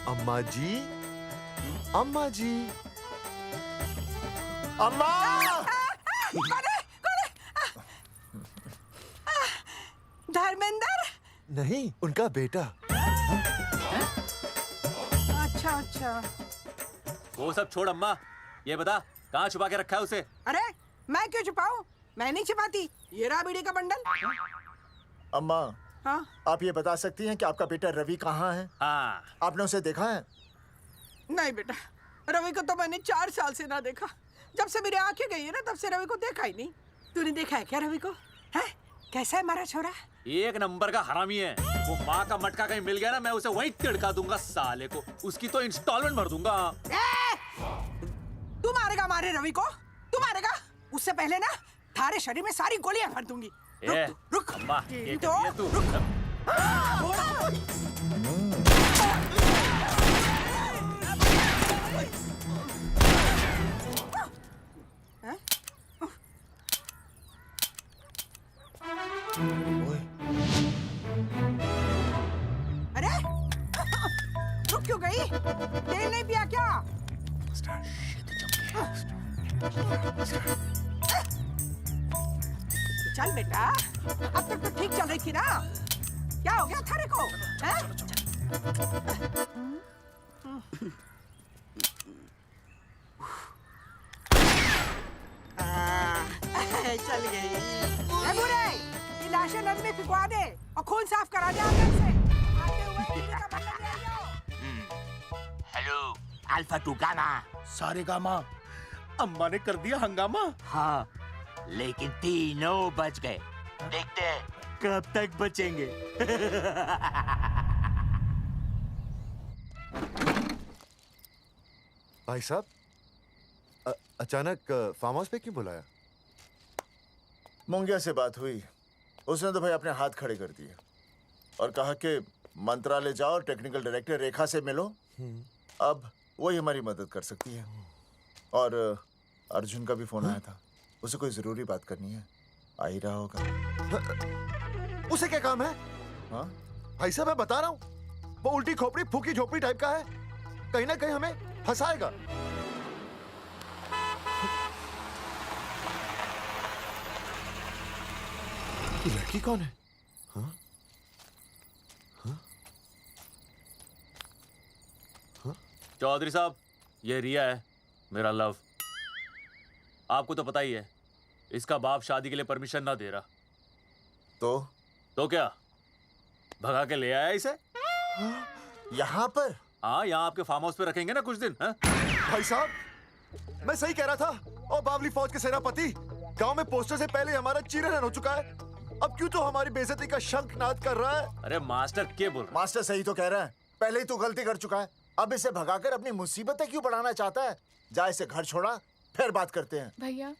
अम्मा जी, अम्मा जी, अम्मा। धर्मेंद्र? नहीं, उनका बेटा। अच्छा। वो सब छोड़ अम्मा, ये बता कहाँ छुपा के रखा है उसे? अरे मैं क्यों छुपाऊं? मैं नहीं छिपाती। ये रहा बीड़ी का बंडल। अम्मा, हाँ? आप ये बता सकती हैं कि आपका बेटा रवि कहाँ है? हाँ। आपने उसे देखा है? नहीं बेटा, रवि को तो मैंने 4 साल से ना देखा। जब से मेरी आंखें गई है ना, तब से रवि को देखा ही नहीं। तूने देखा है क्या रवि को? है? कैसा है हमारा छोरा? एक नंबर का हरामी है। वो माँ का मटका कहीं मिल गया ना, मैं उसे वहीं तिड़का दूंगा साले को। उसकी तो इंस्टॉलमेंट भर दूंगा। तू मारेगा हमारे रवि को? तू मारेगा? उससे पहले ना थारे शरीर में सारी गोलियां भर दूंगी। रुक अम्मा, ये तो कर दिया तू। अरे रुक क्यों गई? तेल नहीं पिया क्या? चल बेटा, अब तक तो ठीक चल रही थी ना। क्या हो गया थारे को? चल गई। ए बुरे, ये लाशें नदी में फिकवा दे और खून साफ करा दे अंदर से। आते हुए हेलो अल्फा टू गामा। सारे गामा अम्मा ने कर दिया हंगामा। हाँ लेकिन तीनों बच गए। देखते हैं कब तक बचेंगे। भाई साहब, अचानक फार्म हाउस पे क्यों बुलाया? मुंगिया से बात हुई, उसने तो भाई अपने हाथ खड़े कर दिए और कहा कि मंत्रालय जाओ और टेक्निकल डायरेक्टर रेखा से मिलो, अब वही हमारी मदद कर सकती है। और अर्जुन का भी फोन आया था, उसे कोई जरूरी बात करनी है, आ ही रहा होगा। उसे क्या काम है? हाँ भाई साहब मैं बता रहा हूँ, वो उल्टी खोपड़ी फूकी झोपड़ी टाइप का है, कहीं ना कहीं हमें फंसाएगा। ये लड़की कौन है? हाँ? चौधरी साहब, ये रिया है, मेरा लव। आपको तो पता ही है, इसका बाप शादी के लिए परमिशन ना दे रहा। तो क्या भगा के ले आया इसे? यहाँ पर? हाँ, यहाँ आपके फार्म हाउस पे रखेंगे ना कुछ दिन। हाँ? भाई साहब, मैं सही कह रहा था। और बावली फौज के सेनापति, गांव में पोस्टर से पहले हमारा चीरहरण हो चुका है, अब क्यों तो हमारी बेइज्जती का शंखनाद कर रहा है? अरे मास्टर क्या बोल रहा? मास्टर सही तो कह रहा है, पहले ही तो गलती कर चुका है, अब इसे भगाकर अपनी मुसीबतें क्यों बढ़ाना चाहता है? जा इसे घर छोड़ा, फिर बात करते हैं। भैया,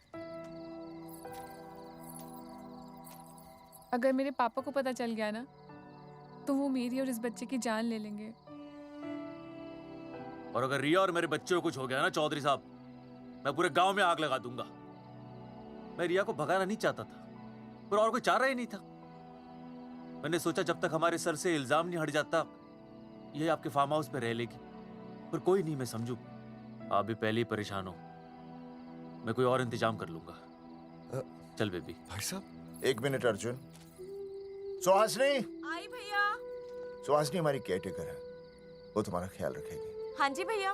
अगर मेरे पापा को पता चल गया ना, तो वो मेरी और इस बच्चे की जान ले लेंगे। और अगर रिया और मेरे बच्चे को कुछ हो गया ना चौधरी साहब, मैं पूरे गांव में आग लगा दूंगा। मैं रिया को भगाना नहीं चाहता था, पर और कोई चारा ही नहीं था। मैंने सोचा जब तक हमारे सर से इल्जाम नहीं हट जाता, ये आपके फार्म हाउस पे रह लेगी। पर कोई नहीं, मैं समझू आप भी पहले ही परेशान हो, मैं कोई और इंतजाम कर लूंगा। चल बेबी। भाई साहब 1 मिनट अर्जुन। सुहासनी। आई भैया। सुहासनी हमारी केयरटेकर है, वो तुम्हारा ख्याल रखेगी। हाँ जी भैया।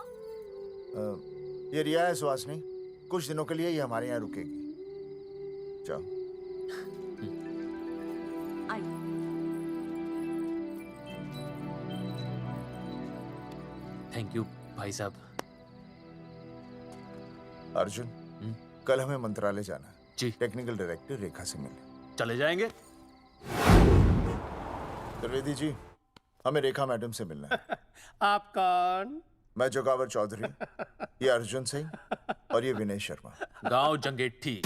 ये रिया है सुहासनी, कुछ दिनों के लिए ये हमारे यहाँ रुकेगी। जाओ। थैंक यू भाई साहब। अर्जुन, कल हमें मंत्रालय जाना है जी। टेक्निकल डायरेक्टर रेखा से मिलने चले जाएंगे। त्रिवेदी जी, हमें रेखा मैडम से मिलना है। आप कौन? मैं जोगावर चौधरी, ये अर्जुन सिंह और ये विनय शर्मा। गांव जंगेठी।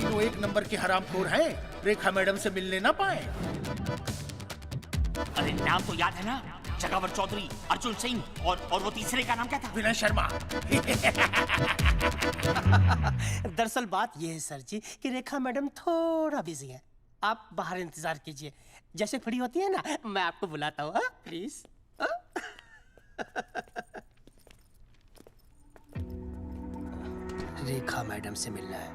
वो 1 नंबर के हरामखोर हैं, रेखा मैडम से मिलने ना पाए। अरे नाम तो याद है ना, जगावर चौधरी, अर्जुन सिंह और वो तीसरे का नाम क्या था? विनय शर्मा। दरअसल बात यह है सर जी कि रेखा मैडम थोड़ा बिजी है, आप बाहर इंतजार कीजिए, जैसे फ्री होती है ना मैं आपको बुलाता हूँ, प्लीज। रेखा मैडम से मिलना है।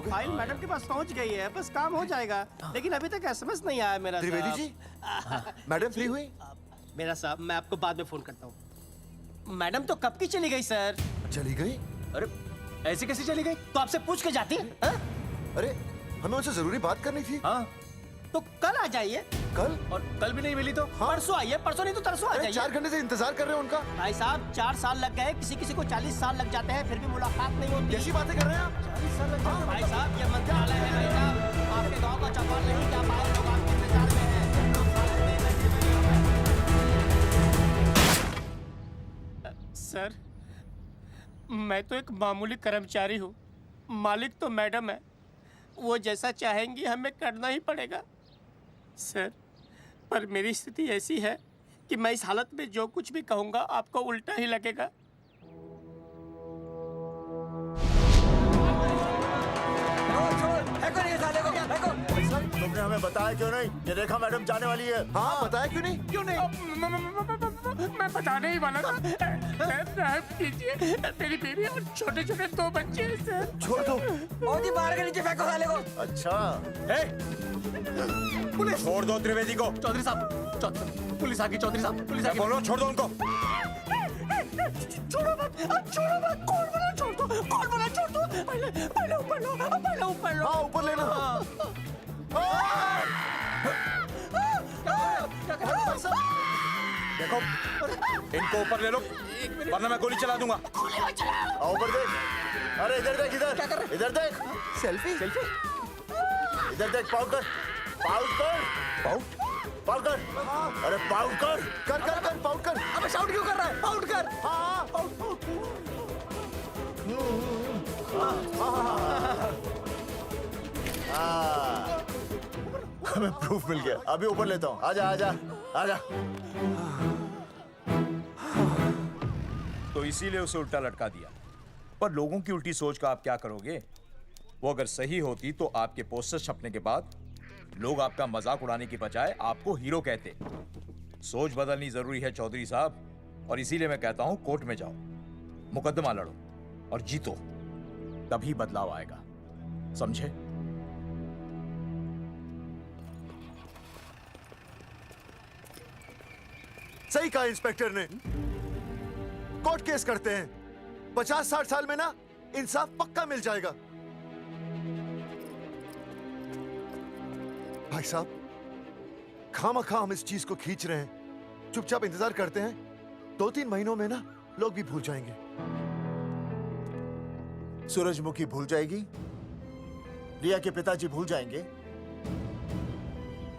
फाइल मैडम के पास पहुंच गई है, बस काम हो जाएगा, लेकिन अभी तक एसएमएस नहीं आया मेरा। त्रिवेदी जी, मैडम फ्री हुई? मेरा साहब, मैं आपको बाद में फोन करता हूँ। मैडम तो कब की चली गई सर। चली गई? अरे ऐसे कैसे चली गई? तो आपसे पूछ के जाती। अरे हमें उनसे जरूरी बात करनी थी। हाँ तो कल आ जाइए। कल? और कल भी नहीं मिली तो? हाँ? परसों आइए, परसों नहीं तो तरसों आ जाइए। 4 घंटे से इंतजार कर रहे हैं उनका। भाई साहब 4 साल लग गए, किसी को 40 साल लग जाते हैं, फिर भी मुलाकात नहीं होती। कैसी बातें कर रहे हैं आप? 40 साल लग जाते हैं। भाई साहब ये मंत्रालय है भाई साहब, आपके गाँव का चौपाल नहीं जा पाए, लोग आपके इंतजार में हैं। सर मैं तो एक मामूली कर्मचारी हूँ, मालिक तो मैडम है, वो जैसा चाहेंगी हमें करना ही पड़ेगा। सर पर मेरी स्थिति ऐसी है कि मैं इस हालत में जो कुछ भी कहूँगा आपको उल्टा ही लगेगा। तुमने हमें बताया क्यों नहीं कि रेखा मैडम जाने वाली है? हाँ बताया क्यों नहीं? क्यों नहीं? मैं बताने ही वाला था। माफ कीजिए, मेरी बीवी और छोटे छोटे 2 बच्चे हैं सर। छोड़ दो। ओ जी बाहर के नीचे फेंको साले को। अच्छा पुलिस छोड़ दो त्रिवेदी को। चौधरी साहब, पुलिस आ गई। चौधरी साहब, पुलिस आ गई। बोलो छोड़ दो उनको। छोड़ो मत, कौन बना छोड़ दो। पहले ऊपर लो। हाँ ऊपर लेना। देखो इनको ऊपर ले लो वरना मैं गोली चला दूंगा। आओ ऊपर देख। अरे इधर देख, इधर देख। सेल्फी। इधर देख, पाउट कर। अरे पाउट कर। पाउट कर। अबे शाउट क्यों कर रहा है? पाउट कर। हाँ हमें प्रूफ मिल गया। अभी ऊपर लेता हूँ। आजा। तो इसीलिए उसे उल्टा लटका दिया। पर लोगों की उल्टी सोच का आप क्या करोगे? वो अगर सही होती तो आपके पोस्टर छपने के बाद लोग आपका मजाक उड़ाने की बजाय आपको हीरो कहते। सोच बदलनी जरूरी है चौधरी साहब, और इसीलिए मैं कहता हूं कोर्ट में जाओ, मुकदमा लड़ो और जीतो, तभी बदलाव आएगा। समझे? सही कहा इंस्पेक्टर ने। कोर्ट केस करते हैं, 50-60 साल में ना इंसाफ पक्का मिल जाएगा। भाई साहब, खामखा हम इस चीज को खींच रहे हैं। चुपचाप इंतजार करते हैं, 2-3 महीनों में ना लोग भी भूल जाएंगे। सूरजमुखी भूल जाएगी, रिया के पिताजी भूल जाएंगे,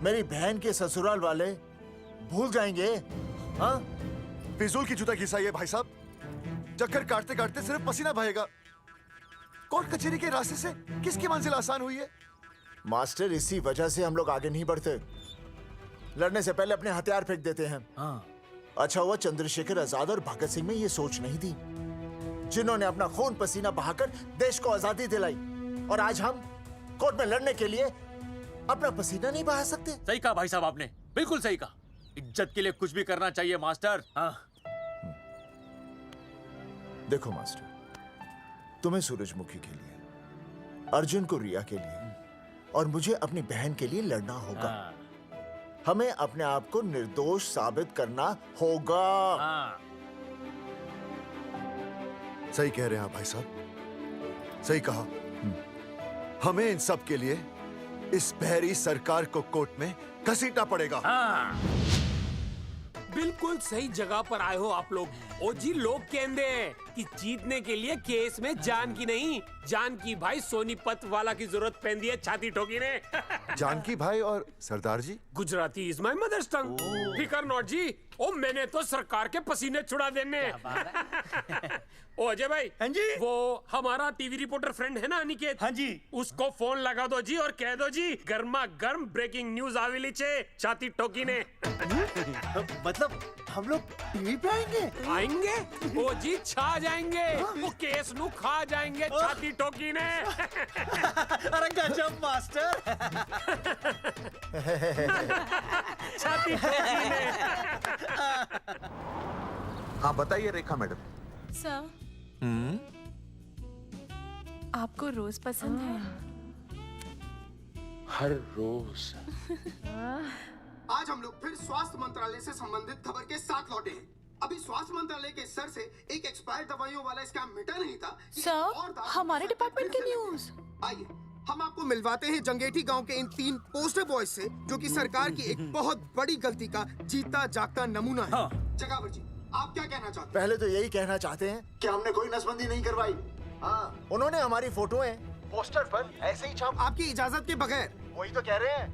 मेरी बहन के ससुराल वाले भूल जाएंगे। हाँ, फिजूल की जूता घिसाई है भाई साहब। चक्कर काटते काटते सिर्फ पसीना बहेगा। कोर्ट कचहरी के रास्ते से किसकी मंजिल आसान हुई है? मास्टर, इसी वजह से हम लोग आगे नहीं बढ़ते। लड़ने से पहले अपने हथियार फेंक देते हैं। हाँ। अच्छा हुआ चंद्रशेखर आजाद और भगत सिंह में ये सोच नहीं थी, जिन्होंने अपना खून पसीना बहाकर देश को आजादी दिलाई। और आज हम कोर्ट में लड़ने के लिए अपना पसीना नहीं बहा सकते। सही कहा भाई साहब आपने, बिल्कुल सही कहा। इज्जत के लिए कुछ भी करना चाहिए मास्टर। हाँ। देखो मास्टर, तुम्हें सूरजमुखी के लिए, अर्जुन को रिया के लिए और मुझे अपनी बहन के लिए लड़ना होगा। हमें अपने आप को निर्दोष साबित करना होगा। सही कह रहे हैं आप भाई साहब, सही कहा। हमें इन सब के लिए इस बहरी सरकार को कोर्ट में घसीटना पड़ेगा। बिल्कुल सही जगह पर आए हो आप लोग। ओ जी, लोग कहते हैं कि जीतने के लिए केस में जान की नहीं, जान की भाई सोनीपत वाला की जरूरत पैंदी है छाती ठोकी ने। जानकी भाई और सरदार जी, गुजराती इज माय मदर्स टंग। फिकर नॉट जी। ओ मैंने तो सरकार के पसीने छुड़ा देने। ओ अजय भाई, हाँ जी, वो हमारा टीवी रिपोर्टर फ्रेंड है ना अनिकेत, हाँ जी, उसको फोन लगा दो जी और कह दो जी गर्मा गर्म ब्रेकिंग न्यूज आवेली छे छाती ठोकी ने। मतलब हम लोग टीवी पे आएंगे? ओ जी छा जाएंगे, वो केस नु खा जाएंगे छाती ठोकी ने। अरे गजब मास्टर। छाती ठोकी ने। हाँ बताइए रेखा मैडम। सर, आपको रोज पसंद है? हर रोज। आज हम लोग फिर स्वास्थ्य मंत्रालय से संबंधित खबर के साथ लौटे हैं। अभी स्वास्थ्य मंत्रालय के सर से एक एक्सपायर्ड दवाइयों वाला स्कैम मिटा नहीं था। सर, हमारे डिपार्टमेंट की न्यूज। आइए हम आपको मिलवाते हैं जंगेठी गांव के इन 3 पोस्टर बॉयज से, जो कि सरकार की एक बहुत बड़ी गलती का जीता जागता नमूना है। जगावर जी, आप क्या कहना चाहते हैं? पहले तो यही कहना चाहते हैं कि हमने कोई नसबंदी नहीं करवाई। हाँ, उन्होंने हमारी फोटोएं पोस्टर पर ऐसे ही छाप, आपकी इजाजत के बगैर। वही तो कह रहे हैं,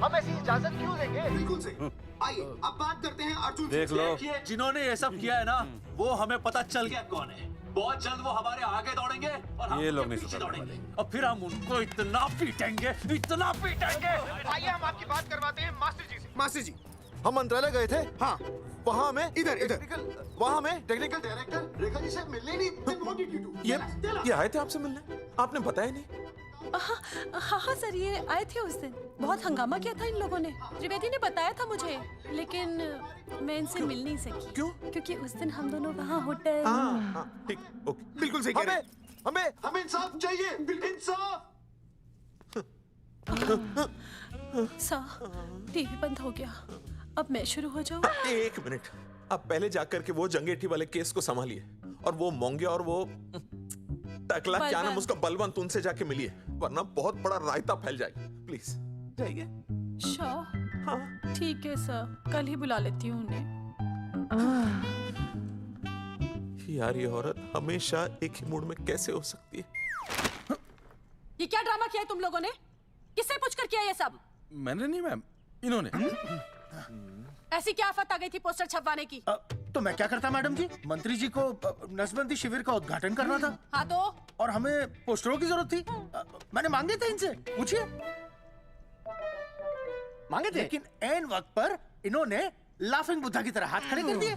हम ऐसी इजाजत क्यों देंगे? बिल्कुल सही। आइए अब बात करते हैं अर्जुन से। देख लो, जिन्होंने ये सब किया है ना, वो हमें पता चल गया कौन है। बहुत जल्द वो हमारे आगे दौड़ेंगे और हम ये लोग उनके नहीं पीछे सुधरने दौड़ेंगे और फिर हम उनको इतना पीटेंगे, इतना पीटेंगे। आइए हम आपकी बात करवाते हैं मास्टर जी से। मास्टर जी, हम मंत्रालय गए थे। हाँ, वहाँ हमें इधर वहाँ हमें टेक्निकल डायरेक्टर रेखा जी से मिलने नहीं। ये आए थे आपसे मिलने, आपने बताया नहीं। हाँ सर, ये आए थे उस दिन। बहुत हंगामा किया था इन लोगों ने। त्रिवेदी ने बताया था मुझे, लेकिन मैं इनसे मिल नहीं सकी। क्यों? क्योंकि उस दिन हम दोनों वहाँ होटल। ठीक, ओके, बिल्कुल सही कह रहे हैं। हमें इंसाफ चाहिए, इंसाफ। सर, टीवी बंद हो गया। अब मैं शुरू हो जाऊँ? एक मिनट, आप पहले जाकर के वो जंगेठी वाले केस को संभालिए, और वो मोंगिया और वो टकला क्या नाम उसका, बलवंत, उनसे जाके मिलिए, वरना बहुत बड़ा रायता फैल जाएगा। प्लीज जाइए। हाँ ठीक है सर, कल ही बुला लेती हूँ उन्हें। यार ये औरत हमेशा एक ही मूड में कैसे हो सकती है? ये क्या ड्रामा किया है तुम लोगों ने? किससे पूछकर किया ये सब? मैंने नहीं मैम, इन्होंने। ऐसी क्या आफत आ गई थी पोस्टर छपवाने की? तो मैं क्या करता मैडम जी? मंत्री जी को नसबंदी शिविर का उद्घाटन करना था। हाँ तो? और हमें पोस्टरों की जरूरत थी। मैंने मांगे थे इनसे, पूछिए। मांगे थे, लेकिन ऐन वक्त पर इन्होंने लाफिंग बुद्धा की तरह हाथ खड़े कर दिए।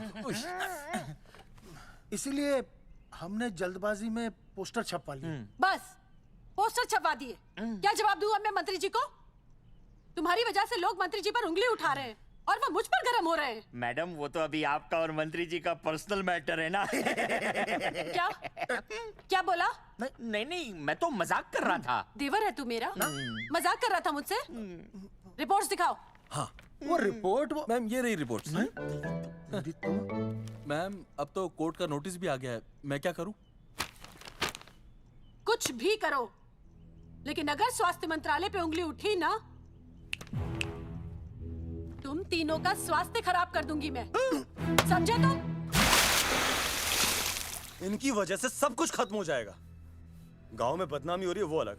इसीलिए हमने जल्दबाजी में पोस्टर छपवा लिए। बस पोस्टर छपवा दिए। क्या जवाब दूं अब मैं मंत्री जी को? तुम्हारी वजह से लोग मंत्री जी पर उंगली उठा रहे हैं और वो मुझ पर गरम हो रहे हैं। मैडम वो तो अभी आपका और मंत्री जी का पर्सनल मैटर है ना। क्या? क्या बोला? नहीं, मैं तो मजाक कर रहा था। देवर है तू मेरा? मजाक कर रहा था मुझसे? रिपोर्ट्स दिखाओ। हाँ वो रिपोर्ट, मैम ये रही रिपोर्ट्स। मैम अब तो कोर्ट का नोटिस भी आ गया है, मैं क्या करूं? कुछ भी करो, लेकिन अगर स्वास्थ्य मंत्रालय पे उंगली उठी ना, तुम तीनों का स्वास्थ्य खराब कर दूंगी मैं। समझे तुम? इनकी वजह से सब कुछ खत्म हो जाएगा। गांव में बदनामी हो रही है वो अलग,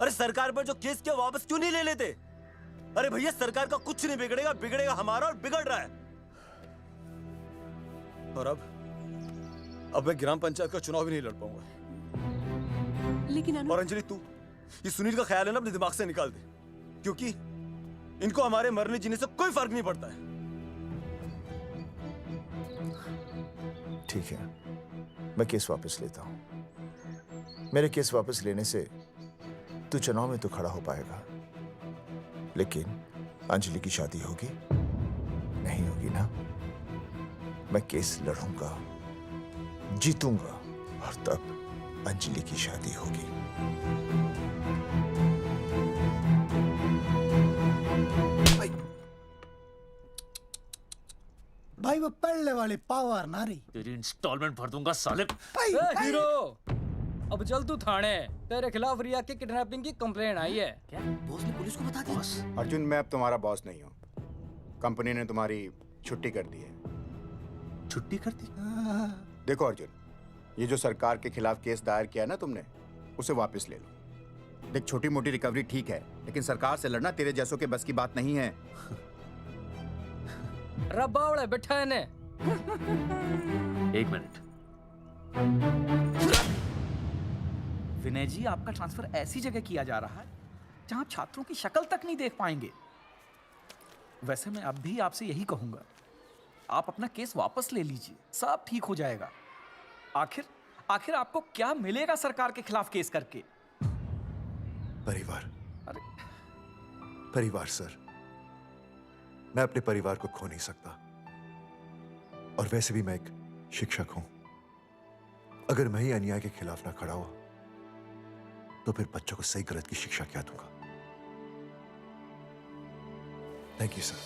अरे सरकार पर जो केस किया वापस क्यों नहीं ले लेते? अरे भैया सरकार का कुछ नहीं बिगड़ेगा, बिगड़ेगा हमारा, और बिगड़ रहा है। और अब मैं ग्राम पंचायत का चुनाव भी नहीं लड़ पाऊंगा। लेकिन और अंजलि तू ये सुनील का ख्याल है ना अपने दिमाग से निकाल दे, क्योंकि इनको हमारे मरने जीने से कोई फर्क नहीं पड़ता है। ठीक है, मैं केस वापस लेता हूं। मेरे केस वापस लेने से तू चुनाव में तो खड़ा हो पाएगा, लेकिन अंजलि की शादी होगी? नहीं होगी ना। मैं केस लड़ूंगा, जीतूंगा, और तब अंजलि की शादी होगी। भाई वो पढ़ने वाली पावर नारी। तेरी इंस्टॉलमेंट भर दूंगा साले। हीरो, अब चल तू थाने। तेरे खिलाफ रिया के किडनैपिंग की कंप्लेंट आई है। क्या बॉस ने पुलिस को बता दिया? अर्जुन मैं अब तुम्हारा बॉस नहीं हूँ। कंपनी ने तुम्हारी छुट्टी कर दी है। छुट्टी कर दी? देखो अर्जुन, ये जो सरकार के खिलाफ केस दायर किया है ना तुमने, उसे वापस ले लो। देख छोटी मोटी रिकवरी ठीक है, लेकिन सरकार से लड़ना तेरे जैसों के बस की बात नहीं है। रबावड़े बैठा है ने। एक मिनट। विनय जी आपका ट्रांसफर ऐसी जगह किया जा रहा है जहां आप छात्रों की शक्ल तक नहीं देख पाएंगे। वैसे मैं अब भी आपसे यही कहूंगा, आप अपना केस वापस ले लीजिए, सब ठीक हो जाएगा। आखिर आपको क्या मिलेगा सरकार के खिलाफ केस करके? परिवार। परिवार सर, मैं अपने परिवार को खो नहीं सकता, और वैसे भी मैं एक शिक्षक हूं। अगर मैं ही अन्याय के खिलाफ ना खड़ा हुआ तो फिर बच्चों को सही गलत की शिक्षा क्या दूंगा? Thank you sir.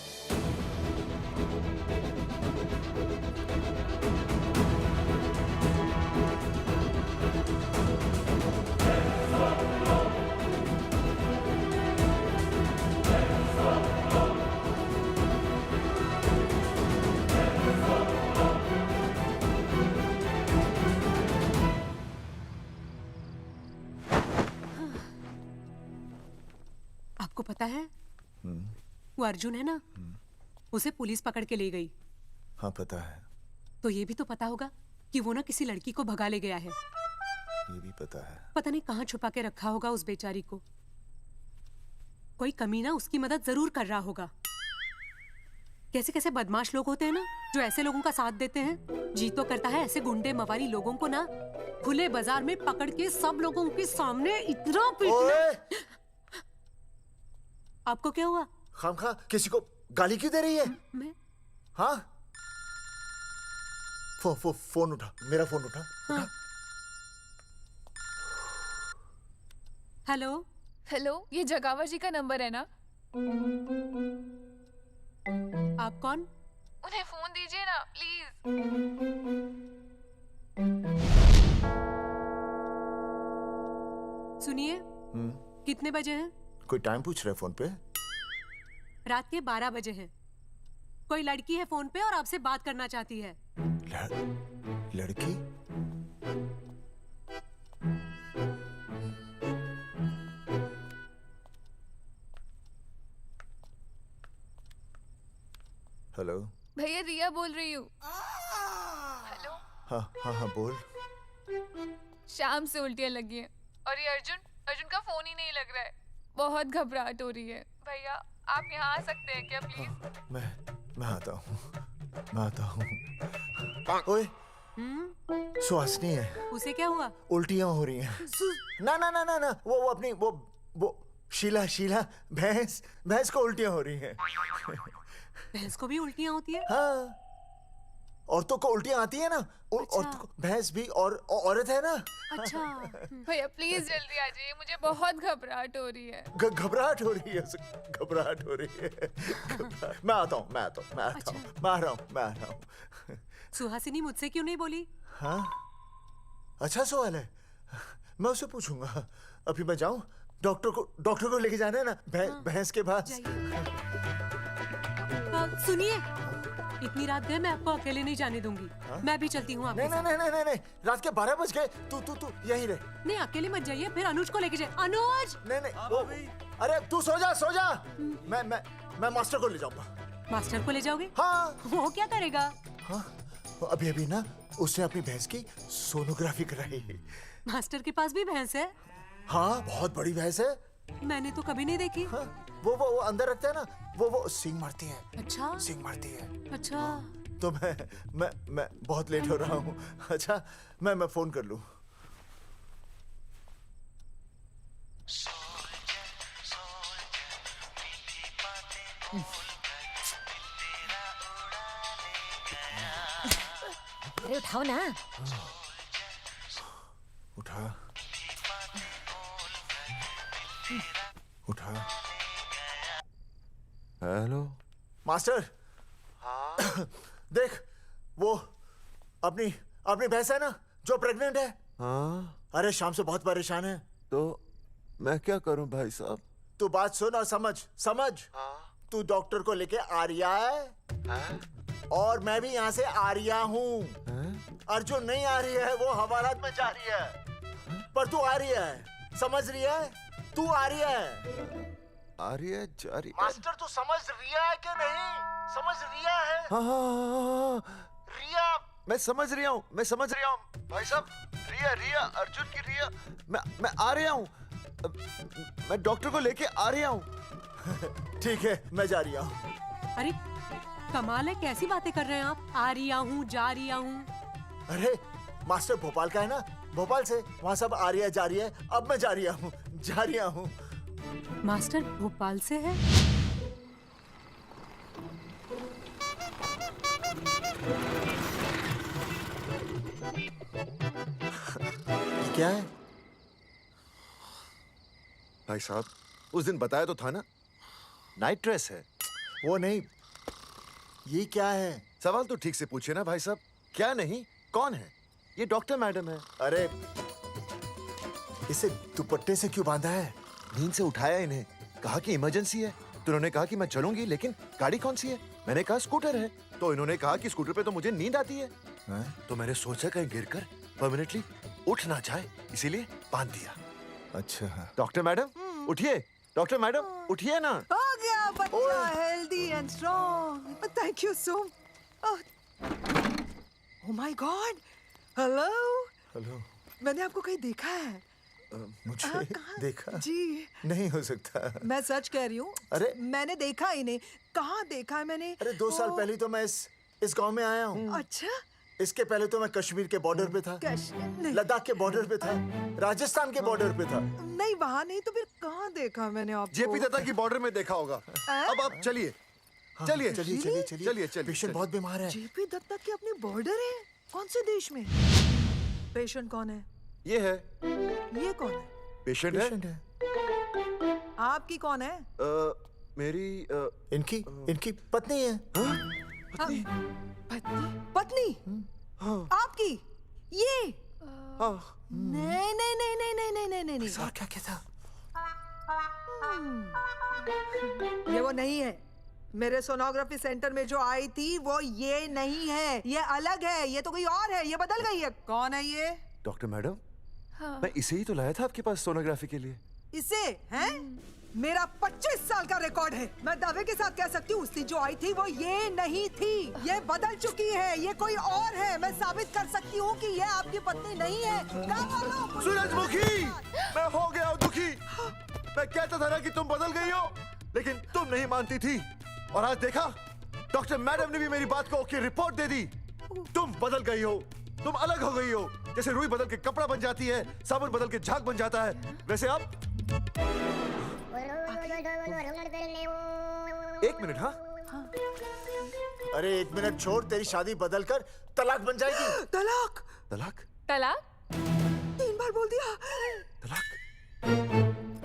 आपको पता है वो अर्जुन है ना, उसे पुलिस पकड़ के ले गई। हाँ पता है। तो ये भी तो पता होगा कि वो ना किसी लड़की को भगा ले गया है। ये भी पता है। पता नहीं कहाँ छुपा के रखा होगा उस बेचारी को। कोई कमीना उसकी मदद जरूर कर रहा होगा। कैसे कैसे बदमाश लोग होते हैं ना, जो ऐसे लोगों का साथ देते हैं। जी तो करता है ऐसे गुंडे मवाली लोगों को ना खुले बाजार में पकड़ के सब लोगों के सामने इतना पीटना। आपको क्या हुआ? खामखा किसी को गाली क्यों दे रही है? मैं? हाँ? फोन उठा, मेरा फोन उठा। हाँ। हेलो हेलो, ये जगावर जी का नंबर है ना? आप कौन? उन्हें फोन दीजिए ना प्लीज। सुनिए, कितने बजे हैं? कोई टाइम पूछ रहे फोन पे? रात के 12 बजे हैं। कोई लड़की है फोन पे और आपसे बात करना चाहती है। लड़की? हेलो भैया, रिया बोल रही हूँ। हेलो। हाँ हाँ हाँ बोल। शाम से उल्टियाँ लगी हैं और ये अर्जुन का फोन ही नहीं लग रहा है। बहुत घबराहट हो रही है। भैया आप यहाँ आ सकते हैं क्या प्लीज? मैं आता हूँ, मैं आता हूँ। ओए, सुहासिनी है। उसे क्या हुआ? उल्टियाँ हो रही हैं। ना ना ना ना ना, वो अपनी वो शीला भैंस को उल्टियाँ हो रही हैं। भैंस को भी उल्टियाँ होती है? हाँ, औरतों को उल्टियाँ आती है ना। औरतों को, भैंस भी और औरत है ना। अच्छा। भैया प्लीज जल्दी आ जाइए, मुझे बहुत घबराहट हो रही है। घबराहट हो रही है, घबराहट हो रही है। मैं आता हूँ, मैं आ रहा हूँ। सुहासिनी मुझसे क्यों नहीं बोली? हाँ, अच्छा सवाल है, मैं उसे पूछूंगा। अभी मैं जाऊँ? डॉक्टर को लेके जाना है ना भैंस के पास। सुनिए, इतनी रात गए मैं आपको अकेले नहीं जाने दूंगी। मैं भी चलती हूँ आपके साथ। नहीं, रात के 12 बज गए। तू यहीं रह। नहीं, अकेले मत जाइए, फिर अनुज को लेके जाइए। अनुज! नहीं, अरे तू सो जा। मैं मास्टर को ले जाऊंगा। मास्टर को ले जाओगे? हाँ। वो क्या करेगा? हाँ, अभी ना उसने अपनी भैंस की सोनोग्राफी कराई। मास्टर के पास भी भैंस है? हाँ, बहुत बड़ी भैंस है। मैंने तो कभी नहीं देखी। हाँ, वो अंदर रखते हैं ना, वो सींग मारती है। अच्छा, सींग मारती है। अच्छा। तो मैं बहुत लेट हो रहा हूँ। अच्छा, मैं फोन कर लूँ। अरे उठाओ ना। उठा। Hello master. हाँ? देख, वो अपनी भैंस है ना जो प्रेग्नेंट है। हाँ? अरे शाम से बहुत परेशान है। तो मैं क्या करूं भाई साहब? तू बात सुन और समझ। हाँ? तू डॉक्टर को लेके आ रिया है? हाँ? और मैं भी यहाँ से आ रिया हूँ। अर्जुन नहीं आ रही है, वो हवालात में जा रही है। पर तू आ रही है, समझ रही है? तू आ रही है। आ रही है, जा रही है। मास्टर तू समझ रिया है कि नहीं? समझ रिया है? हाँ। रिया। मैं समझ रहा हूँ भाई साहब। रिया अर्जुन की रिया। मैं आ रहा हूँ। मैं डॉक्टर को लेके आ रहा हूँ। ठीक है, मैं जा रही हूँ। अरे कमाल है, कैसी बातें कर रहे हैं आप? आ रही हूँ, जा रही हूँ। अरे मास्टर भोपाल का है ना, भोपाल से वहाँ सब आ रही है, जा रही है। अब मैं जा रही हूँ। मास्टर भोपाल से है? क्या है भाई साहब? उस दिन बताया तो था ना, नाइट ड्रेस है। वो नहीं, ये क्या है? सवाल तो ठीक से पूछे ना भाई साहब। क्या नहीं, कौन है? ये डॉक्टर मैडम है। अरे इसे दुपट्टे से क्यों बांधा है? नींद से उठाया इन्हें, कहा कि इमरजेंसी है। तो उन्होंने कहा कि मैं चलूंगी, लेकिन गाड़ी कौन सी है? मैंने कहा स्कूटर है। तो इन्होंने कहा कि स्कूटर पे तो मुझे नींद आती है। तो मैंने सोचा कहीं गिरकर परमानेंटली उठ ना जाए, इसीलिए बांध दिया। अच्छा। डॉक्टर मैडम उठिए, डॉक्टर मैडम उठिए ना। आ गया बच्चा, healthy and strong. Thank you so. Oh my God, hello. Hello. मैंने आपको कहीं देखा है। मुझे देखा जी नहीं हो सकता। मैं सच कह रही हूँ। अरे मैंने देखा ही नहीं। कहाँ देखा है मैंने? अरे 2 साल पहले तो मैं इस गांव में आया हूँ। अच्छा। इसके पहले तो मैं कश्मीर के बॉर्डर पे था, लद्दाख के बॉर्डर पे था, राजस्थान के बॉर्डर पे था। नहीं वहाँ नहीं तो फिर कहाँ देखा मैंने आपको? जेपी दत्ता की बॉर्डर में देखा होगा। अब आप चलिए चलिए चलिए चलिए चलिए चलिए। पेशेंट बहुत बीमार है। जेपी दत्ता की अपनी बॉर्डर है? कौन से देश में? पेशेंट कौन है? ये है। ये कौन है? पेशेंट है। आपकी कौन है? मेरी इनकी पत्नी है। पत्नी? पत्नी? आपकी? ये? नहीं नहीं नहीं नहीं नहीं नहीं नहीं नहीं। सर क्या था? ये वो नहीं है। मेरे सोनोग्राफी सेंटर में जो आई थी वो ये नहीं है, ये अलग है, ये तो कोई और है, ये बदल गई है। कौन है ये? डॉक्टर मैडम, हाँ। मैं इसे ही तो लाया था आपके पास सोनोग्राफी के लिए। इसे हैं? मेरा 25 साल का रिकॉर्ड है। मैं दावे के साथ कह सकती हूँ उसकी जो आई थी वो ये नहीं थी, ये बदल चुकी है, ये कोई और है। मैं साबित कर सकती हूँ कि ये आपकी पत्नी नहीं है। सूरजमुखी, मैं हो गया हूँ दुखी। मैं कहता था ना कि तुम बदल गई हो, लेकिन तुम नहीं मानती थी। और आज देखा, डॉक्टर मैडम ने भी मेरी बात को ओके रिपोर्ट दे दी। तुम बदल गई हो, तुम अलग हो गई हो। जैसे रुई बदल के कपड़ा बन जाती है, साबुन बदल के झाग बन जाता है, वैसे अब। एक मिनट। हाँ अरे 1 मिनट छोड़, तेरी शादी बदल कर तलाक बन जाएगी। तलाक? तलाक? तलाक? 3 बार बोल दिया।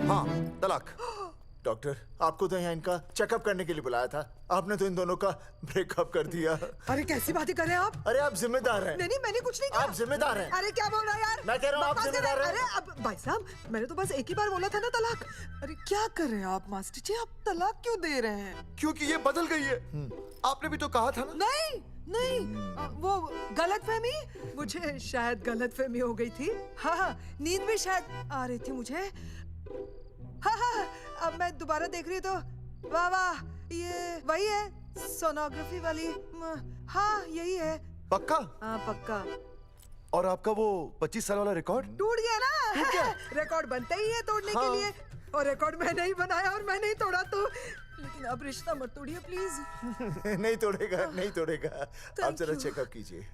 हाँ तलाक। डॉक्टर, आपको तो यहाँ इनका चेकअप करने के लिए बुलाया था, आपने तो इन दोनों का ब्रेकअप कर दिया। अरे कैसी बातें कर रहे हैं आप? अरे आप जिम्मेदार हैं। नहीं मैंने कुछ नहीं कहा। आप जिम्मेदार हैं। अरे क्या बोल रहा है यार? मैं कह रहा हूँ आप जिम्मेदार हैं। अरे अब भाई साहब, मैंने तो बस एक ही बार बोला था ना तलाक। अरे क्या कर रहे हैं आप मास्टर जी? आप तलाक क्यों दे रहे हैं? क्योंकि ये बदल गई है। आपने भी तो कहा था ना। नहीं नहीं, वो गलतफहमी, मुझे शायद गलतफहमी हो गई थी। हाँ, नींद भी शायद आ रही थी मुझे। हाँ, अब मैं दोबारा देख रही तो वाह वाह, ये वही है सोनोग्राफी वाली। हाँ यही है। पक्का? हाँ पक्का। और आपका वो 25 साल वाला रिकॉर्ड टूट गया ना? रिकॉर्ड बनता ही है तोड़ने के लिए, और रिकॉर्ड मैंने ही बनाया और मैंने ही तोड़ा। तो लेकिन अब रिश्ता मत तोड़िए प्लीज। नहीं तोड़ेगा, नहीं तोड़ेगा। आप जरा चेकअप कीजिए।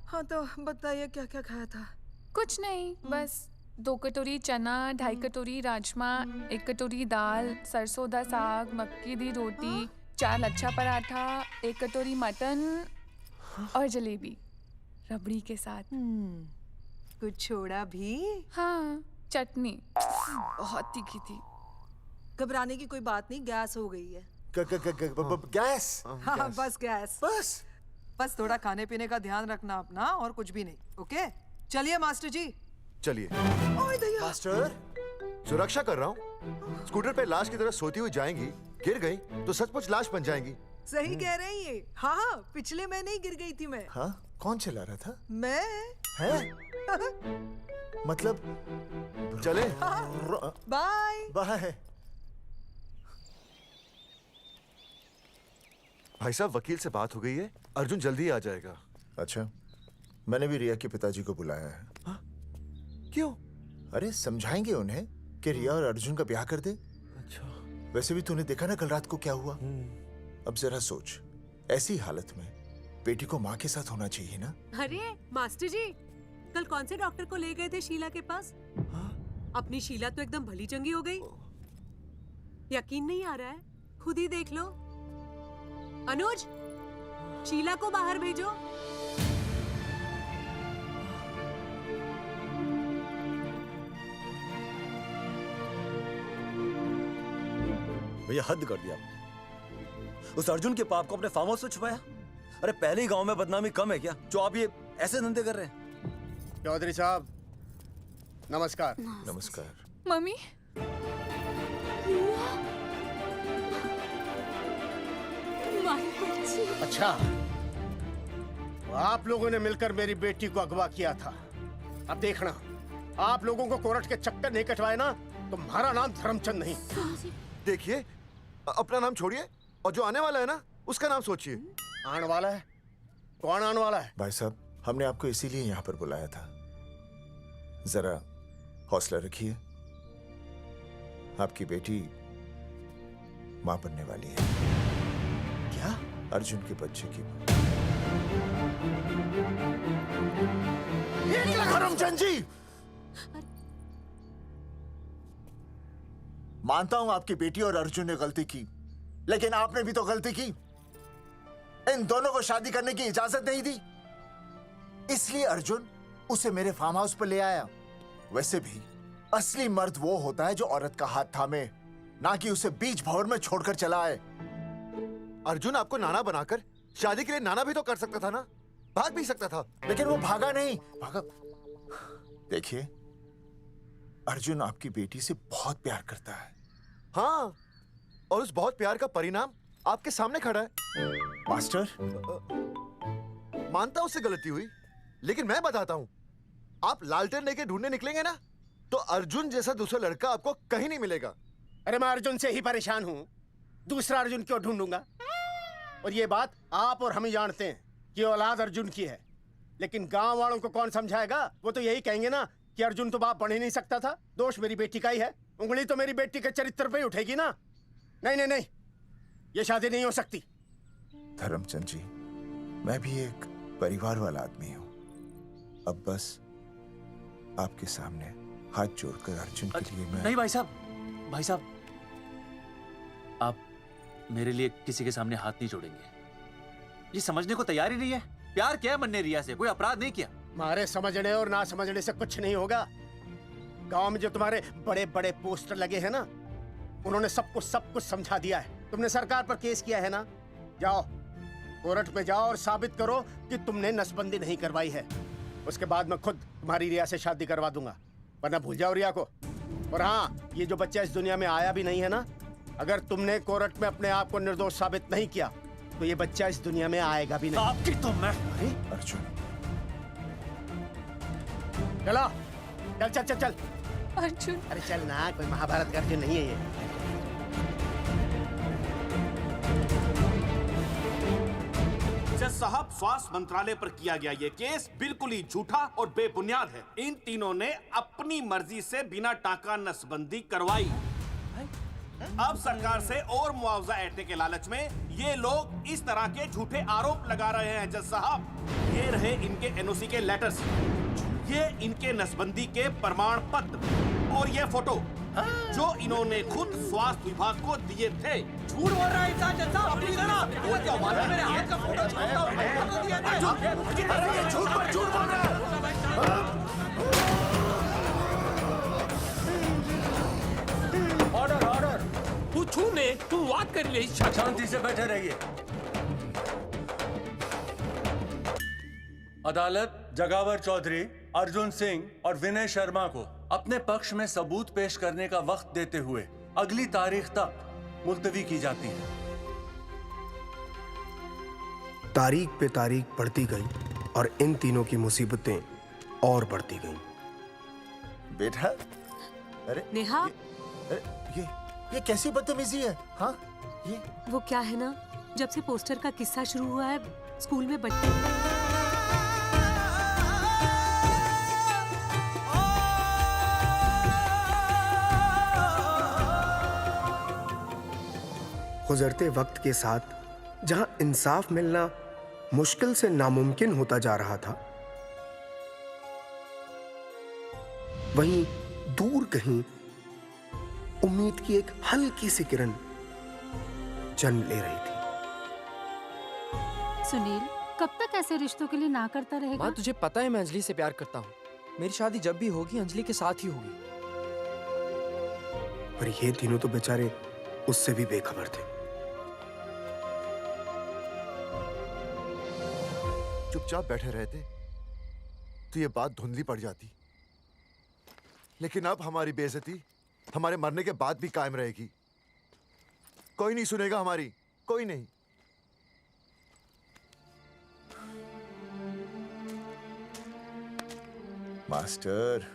हाँ तो बताइए क्या क्या खाया था? कुछ नहीं, बस 2 कटोरी चना, 2.5 कटोरी राजमा, 1 कटोरी दाल, सरसों दा साग, मक्की दी रोटी, 4 लच्छा पराठा, 1 कटोरी मटन और जलेबी रबड़ी के साथ। कुछ छोड़ा भी? हाँ, चटनी बहुत तीखी थी। घबराने की कोई बात नहीं, गैस हो गई है। गैस? हाँ बस गैस। बस थोड़ा खाने पीने का ध्यान रखना अपना, और कुछ भी नहीं। ओके चलिए मास्टर जी। चलिए। मास्टर, सुरक्षा कर रहा हूँ। स्कूटर पे लाश की तरह सोती हुई जाएंगी, गिर गई तो सचमुच लाश बन जाएंगी। सही कह रही है। हाँ पिछले महीने ही गिर गई थी मैं। हाँ कौन चला रहा था? मैं। है? मतलब चले? Bye bye. भाई साहब, वकील से बात हो गई है, अर्जुन जल्दी ही आ जाएगा। अच्छा, मैंने भी रिया के पिताजी को बुलाया है। क्यों? अरे समझाएंगे उन्हें कि रिया और अर्जुन का ब्याह कर दे। अच्छा। वैसे भी तूने देखा ना कल रात को क्या हुआ। अब जरा सोच, ऐसी हालत में बेटी को माँ के साथ होना चाहिए ना। अरे मास्टर जी, कल कौन से डॉक्टर को ले गए थे शीला के पास? अपनी शीला तो एकदम भली चंगी हो गई। यकीन नहीं आ रहा है? खुद ही देख लो। अनुज, शीला को बाहर भेजो। भैया हद कर दिया। उस अर्जुन के पाप को अपने फार्म हाउस में छुपाया। अरे पहले ही गांव में बदनामी कम है क्या, जो आप ये ऐसे धंधे कर रहे हैं? चौधरी साहब नमस्कार। नमस्कार। मम्मी, अच्छा, तो आप लोगों ने मिलकर मेरी बेटी को अगवा किया था। अब देखना, आप लोगों को कोर्ट के चक्कर नहीं कटवाए ना, तो हमारा नाम धर्मचंद नहीं। देखिए, अपना नाम छोड़िए और जो आने वाला है ना, उसका नाम सोचिए। आने वाला है? कौन आने वाला है? भाई साहब, हमने आपको इसीलिए यहाँ पर बुलाया था। जरा हौसला रखिए, आपकी बेटी मां बनने वाली है। क्या? अर्जुन के बच्चे की मां। करमचंद जी, मानता हूं आपकी बेटी और अर्जुन ने गलती की, लेकिन आपने भी तो गलती की। इन दोनों को शादी करने की इजाजत नहीं दी, इसलिए अर्जुन उसे मेरे फार्म हाउस पर ले आया। वैसे भी असली मर्द वो होता है जो औरत का हाथ थामे, ना कि उसे बीच भंवर में छोड़कर चला आए। अर्जुन आपको नाना बनाकर शादी के लिए नाना भी तो कर सकता था ना, भाग भी सकता था। लेकिन वो भागा नहीं। भागा? देखिए, अर्जुन आपकी बेटी से बहुत प्यार करता है। हाँ, और उस बहुत प्यार का परिणाम आपके सामने खड़ा है। मास्टर, मानता हूं उससे गलती हुई, लेकिन मैं बताता हूं, आप लालटेन लेके ढूंढने निकलेंगे ना, तो अर्जुन जैसा दूसरा लड़का आपको कहीं नहीं मिलेगा। अरे मैं अर्जुन से ही परेशान हूँ, दूसरा अर्जुन क्यों ढूंढूंगा? और ये बात आप और हम ही जानते हैं कि औलाद अर्जुन की है, लेकिन गांव वालों को कौन समझाएगा? वो तो यही कहेंगे ना कि अर्जुन तो बाप बन ही नहीं सकता था, दोष मेरी बेटी का ही है। उंगली तो मेरी बेटी के चरित्र पे ही उठेगी ना। नहीं नहीं नहीं, ये शादी नहीं हो सकती। धर्मचंद जी, मैं भी एक परिवार वाला आदमी हूँ। अब बस आपके सामने हाथ जोड़कर अर्जुन के लिए मैं... नहीं भाई साहब, भाई साहब, आप मेरे लिए किसी के सामने हाथ नहीं जोड़ेंगे। ये समझने को तैयार ही नहीं है। प्यार किया है मन ने रिया से, कोई अपराध नहीं किया। तुम्हारे समझने और ना समझने से कुछ नहीं होगा। गांव में जो तुम्हारे बड़े बड़े पोस्टर लगे हैं ना, उन्होंने सब कुछ समझा दिया है। तुमने सरकार पर केस किया है ना, जाओ कोर्ट में जाओ और साबित करो कि तुमने नसबंदी नहीं करवाई है। उसके बाद मैं खुद तुम्हारी रिया से शादी करवा दूंगा, वरना भूल जाओ रिया को। और हाँ, ये जो बच्चा इस दुनिया में आया भी नहीं है ना, अगर तुमने कोर्ट में अपने आप को निर्दोष साबित नहीं किया तो ये बच्चा इस दुनिया में आएगा भी नहीं। आपकी तो मैं... अरे अर्जुन, चलो चल चल चल चल। अर्जुन, अरे चल ना, कोई महाभारत का अर्जुन नहीं है ये। जज साहब, स्वास्थ्य मंत्रालय पर किया गया ये केस बिल्कुल ही झूठा और बेबुनियाद है। इन तीनों ने अपनी मर्जी से बिना टाका नसबंदी करवाई। अब सरकार से और मुआवजा ऐंठने के लालच में ये लोग इस तरह के झूठे आरोप लगा रहे हैं। जज साहब, ये रहे इनके एनओसी के लेटर्स, ये इनके नसबंदी के प्रमाण पत्र और ये फोटो जो इन्होंने खुद स्वास्थ्य विभाग को दिए थे। झूठ बोल रहा है इंसान। जज साहब, अपनी करना। वो क्या मालूम है, मेरे हाथ का फोटो छोड़ता हूं, फोटो दिया था। अरे ये झूठ बोल रहा है। ऑर्डर ऑर्डर, तू छूने तू बात कर ले। शांति से बैठे रहिए। अदालत जगावर चौधरी, अर्जुन सिंह और विनय शर्मा को अपने पक्ष में सबूत पेश करने का वक्त देते हुए अगली तारीख तक मुलतवी की जाती है। तारीख पे तारीख बढ़ती गई और इन तीनों की मुसीबतें और बढ़ती गईं। बेटा, अरे नेहा, ये कैसी बदतमीजी है? हाँ, ये वो क्या है ना, जब से पोस्टर का किस्सा शुरू हुआ है स्कूल में बच्चे... गुजरते वक्त के साथ जहां इंसाफ मिलना मुश्किल से नामुमकिन होता जा रहा था, वहीं दूर कहीं उम्मीद की एक हल्की सी किरण जन्म ले रही थी। सुनील, कब तक ऐसे रिश्तों के लिए ना करता रहेगा? माँ, तुझे पता है मैं अंजलि से प्यार करता हूँ। मेरी शादी जब भी होगी अंजलि के साथ ही होगी। पर ये तीनों तो बेचारे उससे भी बेखबर थे। चुपचाप बैठे रहते तो ये बात धुंधली पड़ जाती, लेकिन अब हमारी बेइज्जती हमारे मरने के बाद भी कायम रहेगी। कोई नहीं सुनेगा हमारी, कोई नहीं। मास्टर,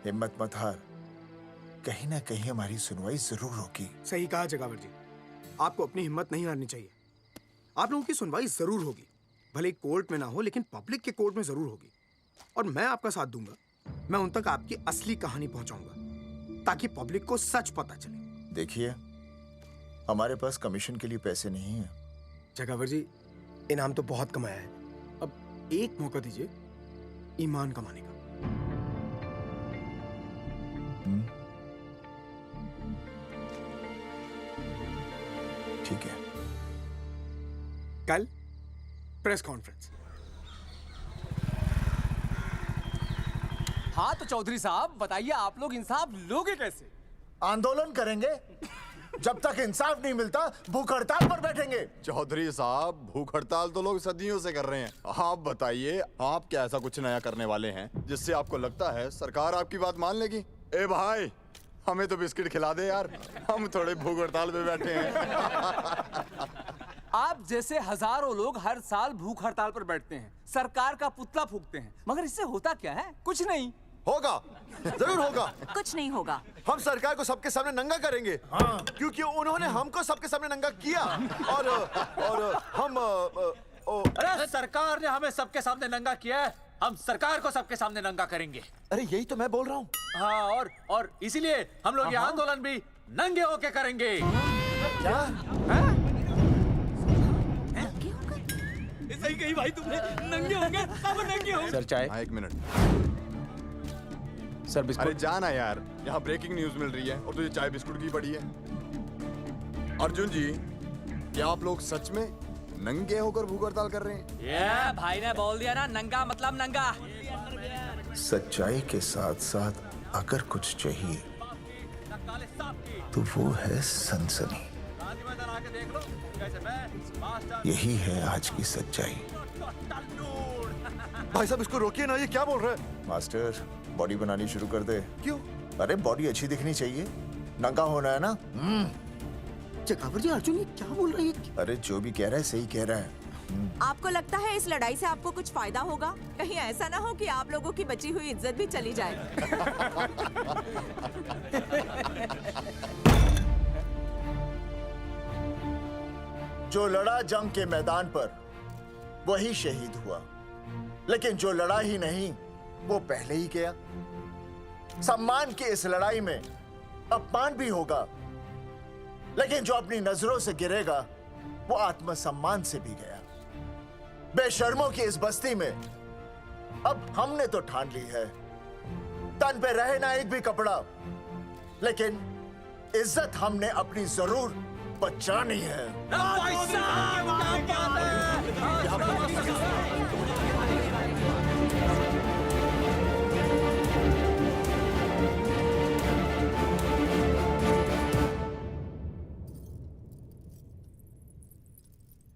हिम्मत मत हार, कहीं ना कहीं हमारी सुनवाई जरूर होगी। सही कहा जगावर जी, आपको अपनी हिम्मत नहीं हारनी चाहिए। आप लोगों की सुनवाई जरूर होगी, भले कोर्ट में ना हो लेकिन पब्लिक के कोर्ट में जरूर होगी। और मैं आपका साथ दूंगा। मैं उन तक आपकी असली कहानी पहुंचाऊंगा ताकि पब्लिक को सच पता चले। देखिए, हमारे पास कमीशन के लिए पैसे नहीं है। जगावर जी, इनाम तो बहुत कमाया है, अब एक मौका दीजिए ईमान कमाने का। ठीक है। कल प्रेस कॉन्फ्रेंस। हाँ तो चौधरी साहब बताइए, आप लोग इंसाफ लोगे कैसे? आंदोलन करेंगे, जब तक इंसाफ नहीं मिलता भूख हड़ताल पर बैठेंगे। चौधरी साहब, भूख हड़ताल तो लोग सदियों से कर रहे हैं। आप बताइए, आप क्या ऐसा कुछ नया करने वाले हैं जिससे आपको लगता है सरकार आपकी बात मान लेगी? ए भाई, हमें तो बिस्किट खिला दे यार, हम थोड़े भूख हड़ताल पे बैठे हैं। आप जैसे हजारों लोग हर साल भूख हड़ताल पर बैठते हैं, सरकार का पुतला फूंकते हैं, मगर इससे होता क्या है? कुछ नहीं होगा, जरूर होगा। कुछ नहीं होगा। हम सरकार को सबके सामने नंगा करेंगे। हाँ। क्योंकि उन्होंने हमको सबके सामने नंगा किया और हम अरे सरकार ने हमें सबके सामने नंगा किया है, हम सरकार को सबके सामने नंगा करेंगे। अरे यही तो मैं बोल रहा हूँ। हाँ, और इसीलिए हम लोग ये आंदोलन भी नंगे होके करेंगे। क्या? सही कही भाई तुमने, नंगे होंगे, सब नंगे होंगे। सर चाय? हाँ, 1 मिनट। Sir biscuit. अरे जाना यार, यहाँ ब्रेकिंग न्यूज मिल रही है और तुझे चाय बिस्कुट की पड़ी है। अर्जुन जी, क्या आप लोग सच में नंगे होकर भूख हड़ताल कर रहे हैं? ये भाई ने बोल दिया ना, नंगा मतलब नंगा। सच्चाई के साथ साथ अगर कुछ चाहिए तो वो है सनसनी। यही है आज की सच्चाई। भाई साहब इसको रोकिए ना, ये क्या बोल रहा है? मास्टर, बॉडी बनानी शुरू कर दे। क्यों? अरे बॉडी अच्छी दिखनी चाहिए, नंगा होना है ना। जगावर जी, अर्जुन ये क्या बोल रही है? अरे जो भी कह रहा है सही कह रहा है। आपको लगता है इस लड़ाई से आपको कुछ फायदा होगा? कहीं ऐसा ना हो कि आप लोगों की बची हुई इज्जत भी चली जाए। जो लड़ा जंग के मैदान पर वही शहीद हुआ, लेकिन जो लड़ा ही नहीं वो पहले ही गया। सम्मान की इस लड़ाई में अपमान भी होगा, लेकिन जो अपनी नजरों से गिरेगा वो आत्मसम्मान से भी गया। बेशर्मों की इस बस्ती में अब हमने तो ठान ली है, तन पे रहे ना एक भी कपड़ा, लेकिन इज्जत हमने अपनी जरूर बचानी है।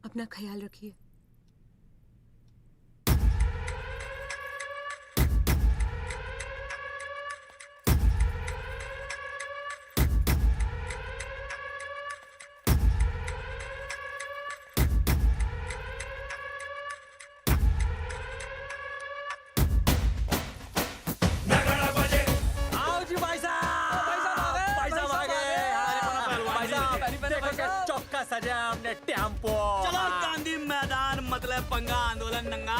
अपना ख्याल रखिए। सजा हमने टेम्पो। चलो गांधी मैदान, मतलब पंगा आंदोलन नंगा।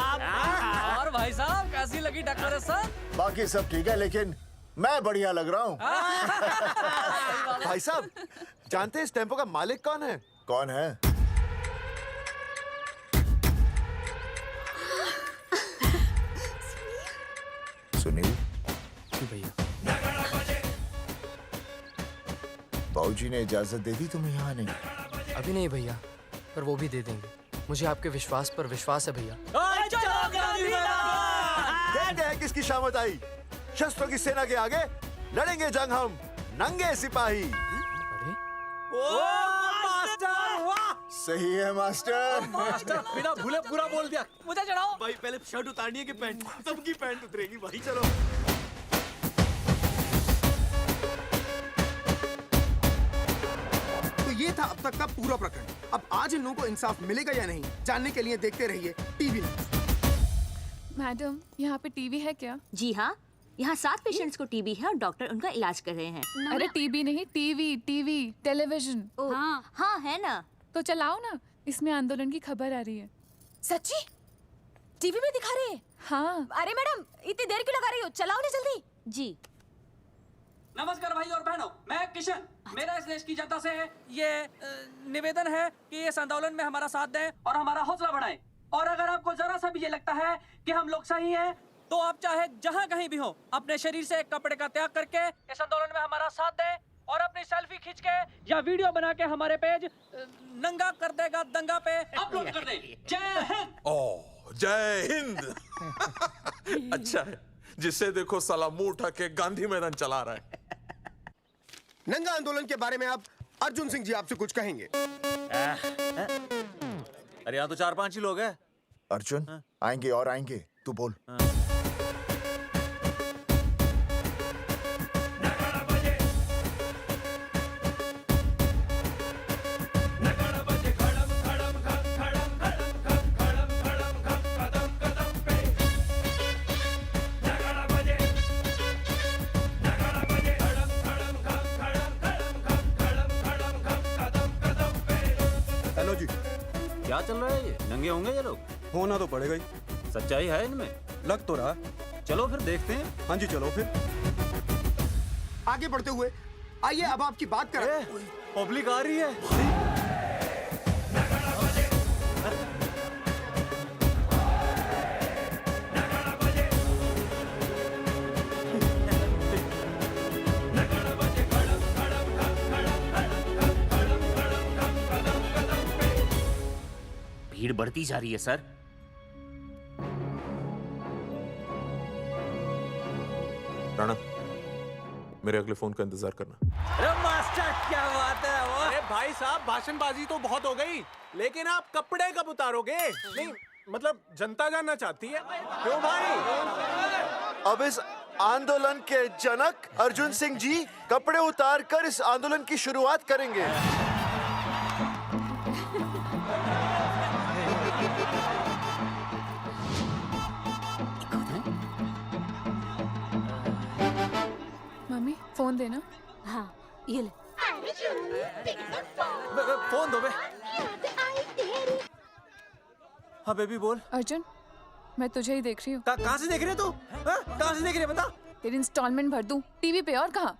और भाई साहब कैसी लगी डेकोरेशन? बाकी सब ठीक है, लेकिन मैं बढ़िया लग रहा हूँ। भाई साहब, जानते हैं इस टेम्पो का मालिक कौन है? कौन है? सुनील। भैया। बाबूजी ने इजाजत दे दी तुम्हें यहाँ आने? अभी नहीं भैया, पर वो भी दे देंगे। मुझे आपके विश्वास पर विश्वास है भैया। कहते हैं किसकी शामत आई, शस्त्रों की सेना के आगे लड़ेंगे जंग हम नंगे सिपाही। सही है मास्टर। मास्टर बिना भूले पूरा बोल दिया। मुझे चढ़ाओ भाई, पहले शर्ट उतारनी है कि पैंट? सबकी पैंट उतरेगी भाई। चलो ये था अब तक का पूरा प्रकरण। अब आज इन लोगों को इंसाफ मिलेगा या नहीं, जानने के लिए देखते रहिए टीवी न्यूज़। मैडम, यहाँ पे टीवी है क्या? जी हाँ, यहाँ 7 पेशेंट्स को टीबी है और डॉक्टर उनका इलाज कर रहे हैं। अरे टीबी नहीं, टीवी, टेलीविजन। हाँ हाँ है ना। तो चलाओ ना, इसमें आंदोलन की खबर आ रही है। सच्ची? टीवी में दिखा रहे हैं? हाँ। अरे मैडम, इतनी देर क्यों लगा रही हो? चलाओ ना जल्दी। जी। नमस्कार भाई और बहनों, मैं किशन। मेरा इस देश की जनता से ये निवेदन है कि इस आंदोलन में हमारा साथ दें और हमारा हौसला बढ़ाएं। और अगर आपको जरा सा भी ये लगता है कि हम लोग सही हैं, तो आप चाहे जहाँ कहीं भी हो, अपने शरीर से एक कपड़े का त्याग करके इस आंदोलन में हमारा साथ दें और अपनी सेल्फी खींच के या वीडियो बना के हमारे पेज नंगा कर देगा दंगा पे अपलोड कर दें। जय हिंद। ओह, जय हिंद। अच्छा है, जिससे देखो साला मुंह उठा के गांधी मैदान चला रहा है। नंगा आंदोलन के बारे में आप अर्जुन सिंह जी आपसे कुछ कहेंगे। अरे यहाँ तो 4-5 ही लोग हैं। अर्जुन आएंगे और आएंगे, तू बोल। हेलो जी। क्या चल रहा है ये? नंगे होंगे ये लोग? होना तो पड़ेगा ही। सच्चाई है इनमें? लग तो रहा। चलो फिर देखते हैं। हाँ जी चलो फिर। आगे बढ़ते हुए आइए अब आपकी बात करें। पब्लिक आ रही है। भीड़ बढ़ती जा रही है सर। राणा, मेरे अगले फोन का इंतजार करना। अरे मास्टर क्या बात है वो? अरे भाई साहब, भाषणबाजी तो बहुत हो गई, लेकिन आप कपड़े कब उतारोगे? नहीं मतलब जनता जानना चाहती है। क्यों भाई? अब इस आंदोलन के जनक अर्जुन सिंह जी कपड़े उतार कर इस आंदोलन की शुरुआत करेंगे। मम्मी फोन देना। हाँ ये ले। फोन दो बे। हाँ बेबी बोल। अर्जुन, मैं तुझे ही देख रही हूँ। कहाँ से देख रही है तू? कहाँ से देख रही है बता? तेरी इंस्टॉलमेंट भर दूं टीवी पे और कहाँ?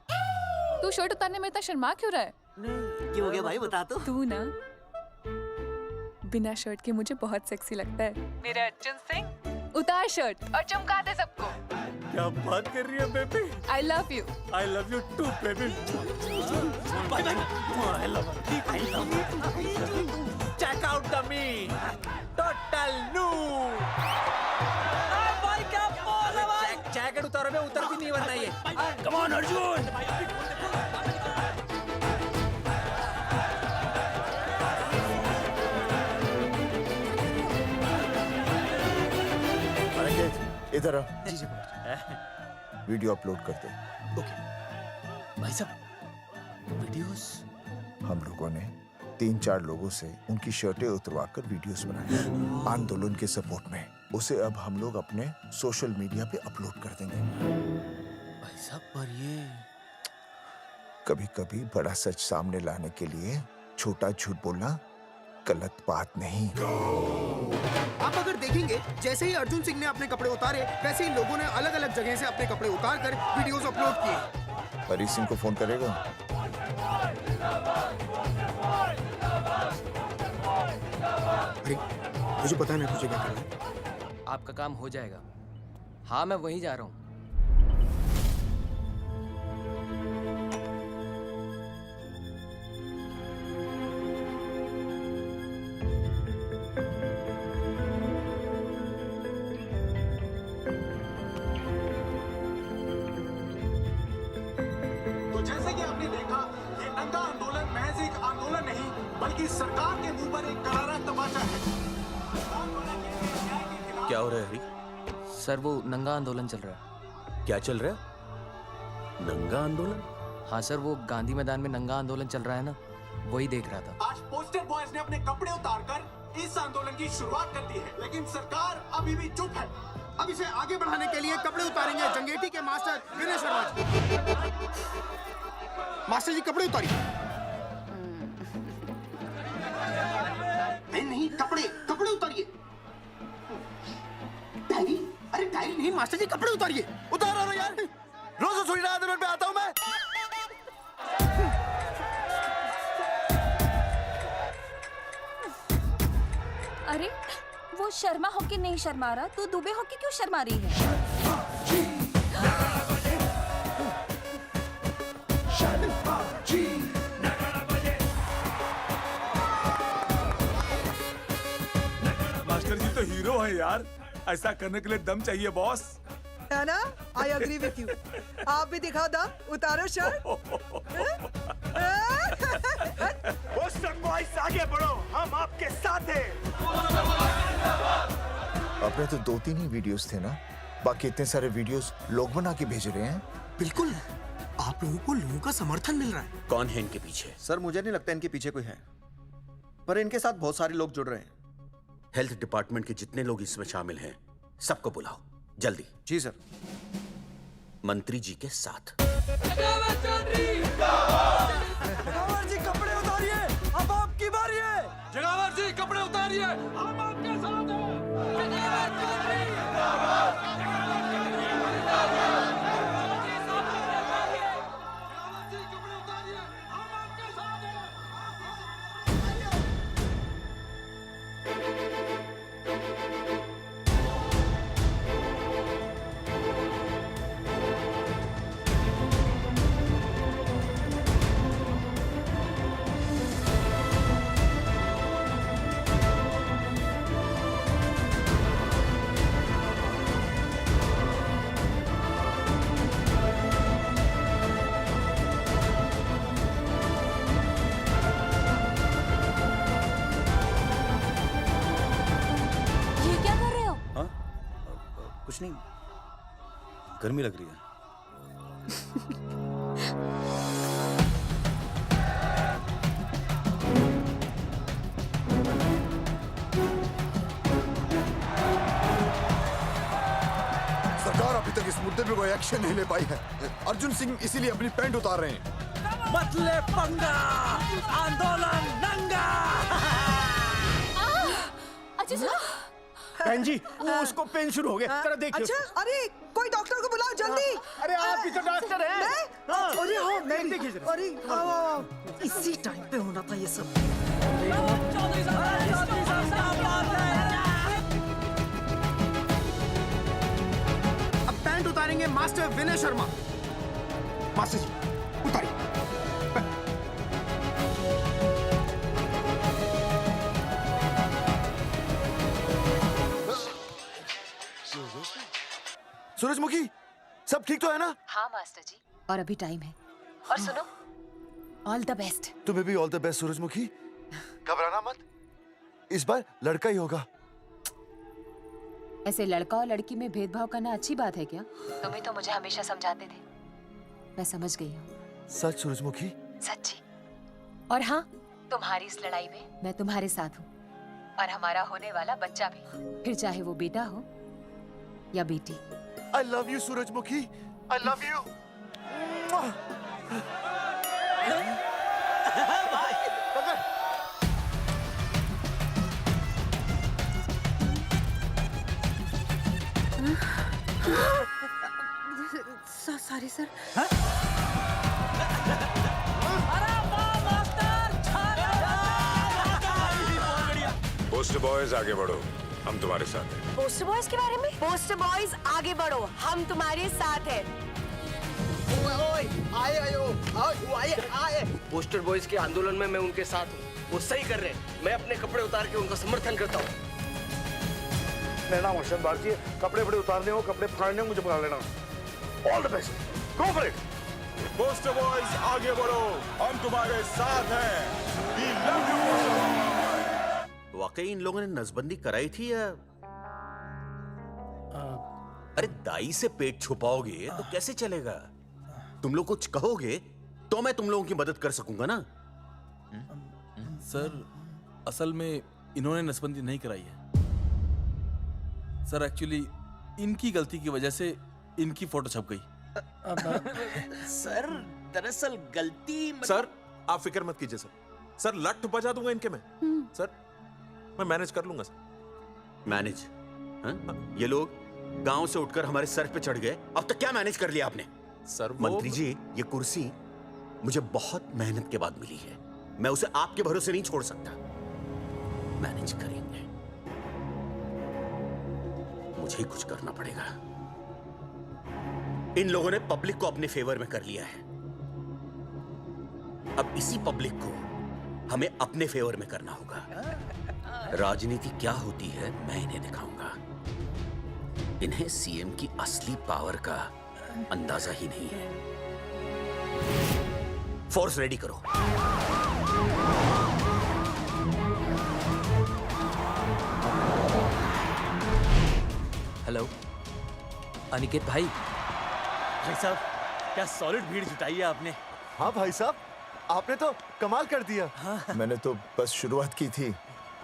तू शर्ट उतारने में इतना शर्मा क्यों रहा है? क्यों हो गया भाई, बता तो। तू ना बिना शर्ट के मुझे बहुत सेक्सी लगता है। मेरे अर्जुन सिंह, उतार शर्ट और चमका दे सबको। क्या बात कर रही है baby? I love you. I love you too baby. Bye bye. I love you. I love you. Check out the me. Total new. भाई क्या बोल है भाई? जैकेट उतारो बे, उतर भी नहीं वरना ये। Come on Arjun. इधर आ। वीडियो अपलोड करते। भाई साहब, वीडियोस? हम लोगों ने 3-4 लोगों से उनकी शर्टें उतरवाकर वीडियोस बनाए आंदोलन के सपोर्ट में। उसे अब हम लोग अपने सोशल मीडिया पे अपलोड कर देंगे। भाई साहब पर ये कभी-कभी बड़ा सच सामने लाने के लिए छोटा झूठ बोलना गलत बात नहीं। आप अगर देखेंगे, जैसे ही अर्जुन सिंह ने अपने कपड़े उतारे, वैसे ही लोगों ने अलग अलग जगह से अपने कपड़े उतार कर वीडियोस अपलोड किए। हरी सिंह को फोन करेगा? अरे मुझे पता नहीं तुझे क्या करना है। आपका काम हो जाएगा। हाँ मैं वहीं जा रहा हूँ। तो जैसे कि आपने देखा, ये नंगा आंदोलन महज एक आंदोलन नहीं, बल्कि सरकार के मुंह पर एक करारा तमाचा है। क्या हो रहा है हरी? सर वो नंगा आंदोलन चल रहा है। क्या चल रहा है? नंगा आंदोलन? हाँ सर, वो गांधी मैदान में नंगा आंदोलन चल रहा है ना, वही देख रहा था। आज पोस्टर बॉयज ने अपने कपड़े उतारकर इस आंदोलन की शुरुआत कर दी है, लेकिन सरकार अभी भी चुप है। अब इसे आगे बढ़ाने के लिए कपड़े उतारेंगे जंगेठी के मास्टर विनय शर्मा जी। मास्टर जी कपड़े उतारिए। नहीं कपड़े उतारिए। नहीं मास्टर जी कपड़े उतारिए। उतारो ना यार, रोज थोड़ी ना आंदोलन पे आता हूँ मैं। अरे वो शर्मा होके नहीं शर्मा रहा, तू दुबे होके क्यों शर्मा रही है? मास्टर जी तो हीरो है यार, ऐसा करने के लिए दम चाहिए बॉस। है ना? I agree with you. आप भी दिखाओ दम, उतारो शर्ट। बॉयज आगे बढ़ो, हम आपके साथ हैं। अपने तो 2-3 ही वीडियोस थे ना, बाकी इतने सारे वीडियोस लोग बना के भेज रहे हैं। बिल्कुल, आप लोगों को लोगों का समर्थन मिल रहा है। कौन है इनके पीछे? सर मुझे नहीं लगता इनके पीछे कोई है, पर इनके साथ बहुत सारे लोग जुड़ रहे हैं। हेल्थ डिपार्टमेंट के जितने लोग इसमें शामिल हैं, सबको बुलाओ जल्दी। जी सर। मंत्री जी के साथ। जगावर जी कपड़े उतारिए, अब आपकी बारी है। जगावर जी कपड़े उतारिए, हम आपके साथ हैं। कुछ नहीं, गर्मी लग रही है। सरकार अभी तक इस मुद्दे पे कोई एक्शन नहीं ले पाई है। अर्जुन सिंह इसीलिए अपनी पैंट उतार रहे हैं। मतले पंगा, आंदोलन नंगा। अच्छा सुनो। बहन जी, वो उसको पेन शुरू हो गया, जरा देखिए। अच्छा, अरे कोई डॉक्टर को बुलाओ जल्दी। अरे आप भी तो डॉक्टर हैं। मैं? अरे हाँ, मैं भी। देखिए जरा। अरे आओ, इसी टाइम पे होना था ये सब। अब पैंट उतारेंगे मास्टर विनय शर्मा। मास्टर जी उतारिए। सूरजमुखी, सब ठीक तो है ना? हाँ मास्टर जी, और अभी टाइम है। और सुनो, ऑल द बेस्ट। तुम्हें भी ऑल द बेस्ट सूरजमुखी। घबराना मत, इस बार लड़का ही होगा। ऐसे लड़का और लड़की में भेदभाव करना अच्छी बात है क्या? तुम्हें तो मुझे हमेशा समझाते थे। मैं समझ गई हूँ। सच सूरजमुखी? सच्ची। और हाँ, तुम्हारी इस लड़ाई में मैं तुम्हारे साथ हूँ, और हमारा होने वाला बच्चा भी, फिर चाहे वो बेटा हो या बेटी। I love you, सूरजमुखी। I love you. Sorry sir. Post boys आगे बढ़ो, हम तुम्हारे साथ हैं। पोस्टर बॉयज के बारे में? पोस्टर बॉयज आगे बढ़ो, हम तुम्हारे साथ हैं। आए। पोस्टर बॉयज के आंदोलन में मैं उनके साथ हूँ, वो सही कर रहे हैं। मैं अपने कपड़े उतार के उनका समर्थन करता हूँ। मेरा नाम अर्शद भारती है। कपड़े उतारने हो, कपड़े फाड़ने हो, मुझे बुला लेना। All the best, go for it. Post boys आगे बढ़ो, हम तुम्हारे साथ हैं। We love you, poster boys। वाकई इन लोगों ने नसबंदी कराई थी या? अरे दाई से पेट छुपाओगे तो कैसे चलेगा? तुम लोग कुछ कहोगे तो मैं तुम लोगों की मदद कर सकूंगा ना। सर, असल में इन्होंने नसबंदी नहीं कराई है सर। एक्चुअली इनकी गलती की वजह से इनकी फोटो छप गई। सर दरअसल गलती सर आप फिक्र मत कीजिए सर। सर लट बजा दूंगा इनके में। सर मैं मैनेज कर लूंगा सर। मैनेज? हाँ? ये लोग गांव से उठकर हमारे सर पे चढ़ गए। अब तक क्या मैनेज कर लिया आपने? सर मंत्री जी, ये कुर्सी मुझे बहुत मेहनत के बाद मिली है, मैं उसे आपके भरोसे नहीं छोड़ सकता। मैनेज करेंगे, मुझे ही कुछ करना पड़ेगा। इन लोगों ने पब्लिक को अपने फेवर में कर लिया है, अब इसी पब्लिक को हमें अपने फेवर में करना होगा। राजनीति क्या होती है मैं इन्हें दिखाऊंगा। इन्हें सीएम की असली पावर का अंदाजा ही नहीं है। फोर्स रेडी करो। हेलो अनिकेत भाई। भाई साहब, क्या सॉलिड भीड़ जुटाई है आपने। हाँ भाई साहब, आपने तो कमाल कर दिया। मैंने तो बस शुरुआत की थी,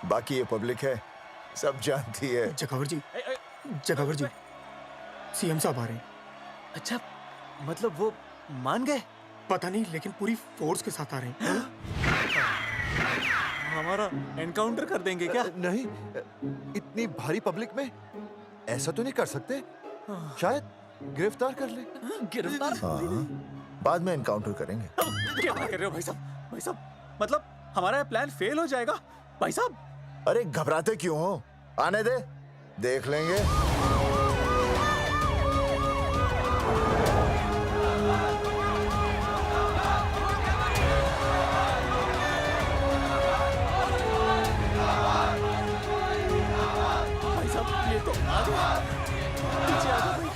बाकी ये पब्लिक है, सब जानती है। जगावर जी, जगावर जी, सीएम साहब आ रहे हैं। अच्छा, मतलब वो मान गए? पता नहीं, लेकिन पूरी फोर्स के साथ आ रहे हैं। हमारा एनकाउंटर कर देंगे क्या? नहीं, इतनी भारी पब्लिक में ऐसा तो नहीं कर सकते। शायद गिरफ्तार कर ले। गिरफ्तार? हाँ, बाद में एनकाउंटर करेंगे। क्या कर रहे हो भाई साहब? भाई साहब, मतलब हमारा प्लान फेल हो जाएगा भाई साहब? अरे घबराते क्यों हो, आने दे, देख लेंगे। भाई साहब, ये तो आ गया। पीछे आ जाओ भाई।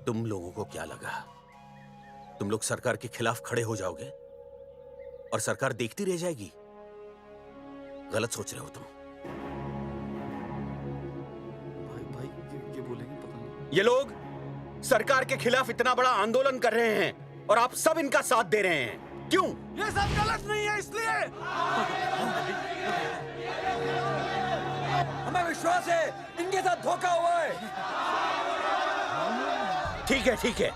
तुम लोगों को क्या लगा तुम लोग सरकार के खिलाफ खड़े हो जाओगे और सरकार देखती रह जाएगी? गलत सोच रहे हो तुम। भाई ये बोलेंगे पता नहीं। ये लोग सरकार के खिलाफ इतना बड़ा आंदोलन कर रहे हैं और आप सब इनका साथ दे रहे हैं, क्यों? ये सब गलत नहीं है, इसलिए हमें विश्वास है इनके साथ धोखा हुआ है। ठीक है, ठीक है।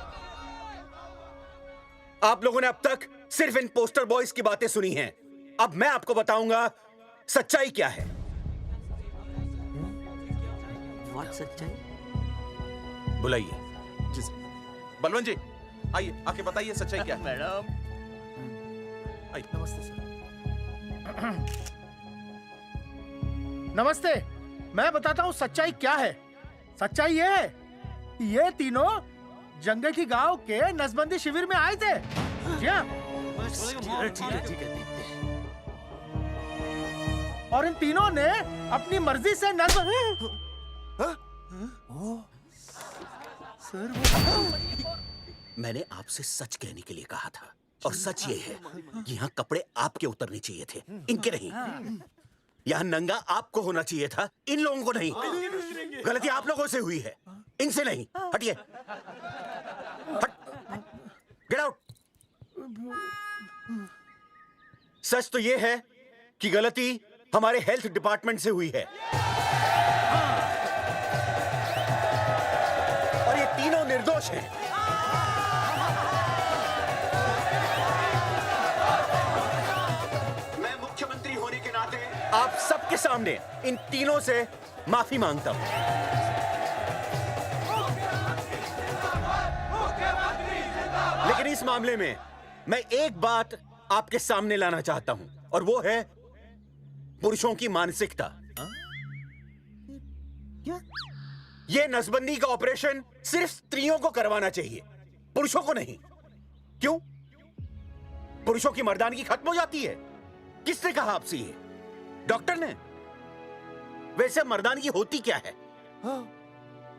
आप लोगों ने अब तक सिर्फ इन पोस्टर बॉयज की बातें सुनी हैं। अब मैं आपको बताऊंगा सच्चाई क्या है। सच्चाई? बुलाइए। बलवंत जी, आइए, आके बताइए सच्चाई क्या है। मैडम, आइए। नमस्ते सर। नमस्ते, मैं बताता हूँ सच्चाई क्या है। सच्चाई ये है, ये तीनों जंगेठी गांव के नसबंदी शिविर में आए थे। जी हाँ। ठीक है। और इन तीनों ने अपनी मर्जी से मैंने आपसे सच कहने के लिए कहा था और सच ये है कि यहाँ कपड़े आपके उतरने चाहिए थे, इनके नहीं। यहाँ नंगा आपको होना चाहिए था, इन लोगों को नहीं। गलती आप लोगों से हुई है, इनसे नहीं। हटिए, गेट आउट। सच तो ये है कि गलती हमारे हेल्थ डिपार्टमेंट से हुई है और ये तीनों निर्दोष हैं। मैं मुख्यमंत्री होने के नाते आप सबके सामने इन तीनों से माफी मांगता हूं। लेकिन इस मामले में मैं एक बात आपके सामने लाना चाहता हूं और वो है पुरुषों की मानसिकता। ये नसबंदी का ऑपरेशन सिर्फ स्त्रियों को करवाना चाहिए, पुरुषों को नहीं। क्यों? पुरुषों की मर्दानगी खत्म हो जाती है? किसने कहा आपसे ये? डॉक्टर ने? वैसे मर्दानगी होती क्या है?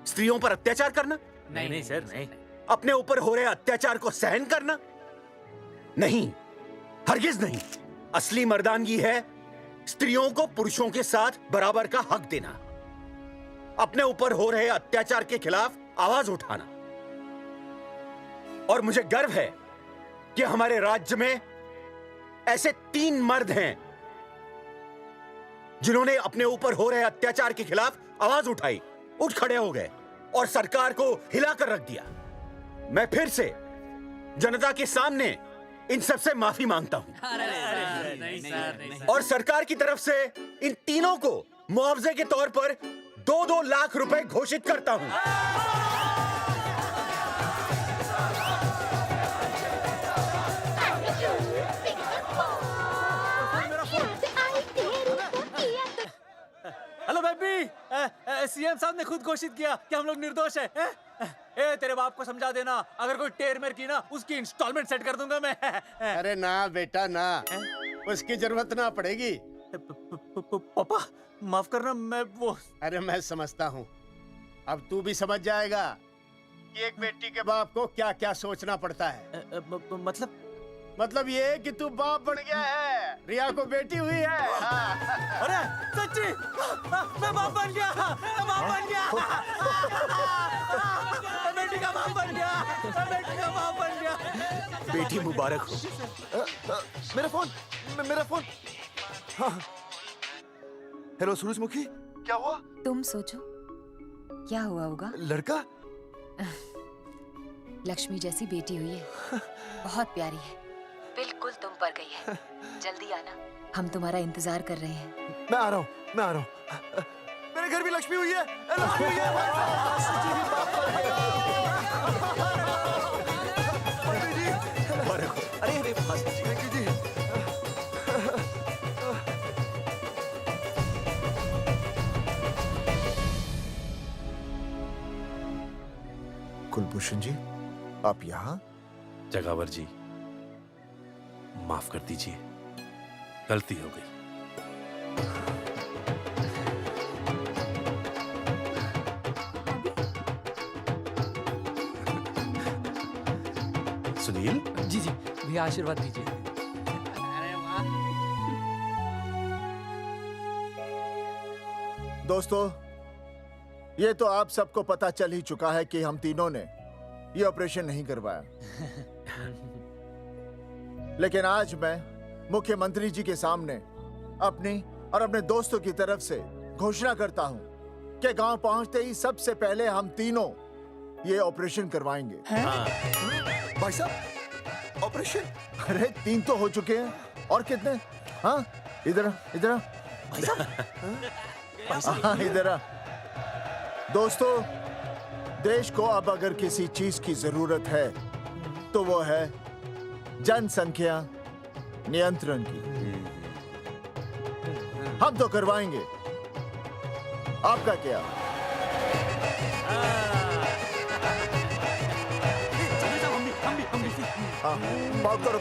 स्त्रियों पर अत्याचार करना, नहीं सर नहीं। अपने ऊपर हो रहे अत्याचार को सहन करना? नहीं, हरगिज नहीं। असली मर्दानगी है स्त्रियों को पुरुषों के साथ बराबर का हक देना, अपने ऊपर हो रहे अत्याचार के खिलाफ आवाज उठाना। और मुझे गर्व है कि हमारे राज्य में ऐसे 3 मर्द हैं जिन्होंने अपने ऊपर हो रहे अत्याचार के खिलाफ आवाज उठाई, उठ खड़े हो गए और सरकार को हिलाकर रख दिया। मैं फिर से जनता के सामने इन सबसे माफी मांगता हूं और सरकार की तरफ से इन तीनों को मुआवजे के तौर पर 2-2 लाख रुपए घोषित करता हूं। हेलो बेबी, सीएम साहब ने खुद घोषित किया कि हम लोग निर्दोष हैं। ए तेरे बाप को समझा देना, अगर कोई टेर मेर की ना उसकी इंस्टॉलमेंट सेट कर दूंगा मैं। अरे ना बेटा ना, उसकी जरूरत ना पड़ेगी। पापा माफ करना, मैं वो। अरे मैं समझता हूँ, अब तू भी समझ जाएगा कि एक बेटी के बाप को क्या क्या सोचना पड़ता है। मतलब ये कि तू बाप बन गया है, रिया को बेटी हुई है। अरे सच्ची, मैं बाप बन गया, मैं बाप बन गया, बेटी का बाप बन गया, बेटी का बाप बन गया। बेटी मुबारक हो। मेरा फोन। हाँ। हेलो सूरजमुखी, क्या हुआ? तुम सोचो क्या हुआ होगा। लड़का? लक्ष्मी जैसी बेटी हुई है, बहुत प्यारी है, बिल्कुल तुम पर गई है। जल्दी आना, हम तुम्हारा इंतजार कर रहे हैं। मैं आ रहा हूँ। मेरे घर भी लक्ष्मी हुई है, लक्ष्मी हुई है। अरे कुलभूषण जी, आप यहाँ? जगावर जी, माफ कर दीजिए, गलती हो गई। सुनील जी भैया आशीर्वाद दीजिए। दोस्तों, ये तो आप सबको पता चल ही चुका है कि हम तीनों ने ये ऑपरेशन नहीं करवाया। लेकिन आज मैं मुख्यमंत्री जी के सामने अपनी और अपने दोस्तों की तरफ से घोषणा करता हूं कि गांव पहुंचते ही सबसे पहले हम तीनों ये ऑपरेशन करवाएंगे। भाई साहब, ऑपरेशन? अरे 3 तो हो चुके हैं, और कितने? हाँ, इधर हाँ, इधर। दोस्तों, देश को अब अगर किसी चीज की जरूरत है तो वो है जनसंख्या नियंत्रण की। हम तो करवाएंगे, आपका क्या? हाँ, पाउट करो।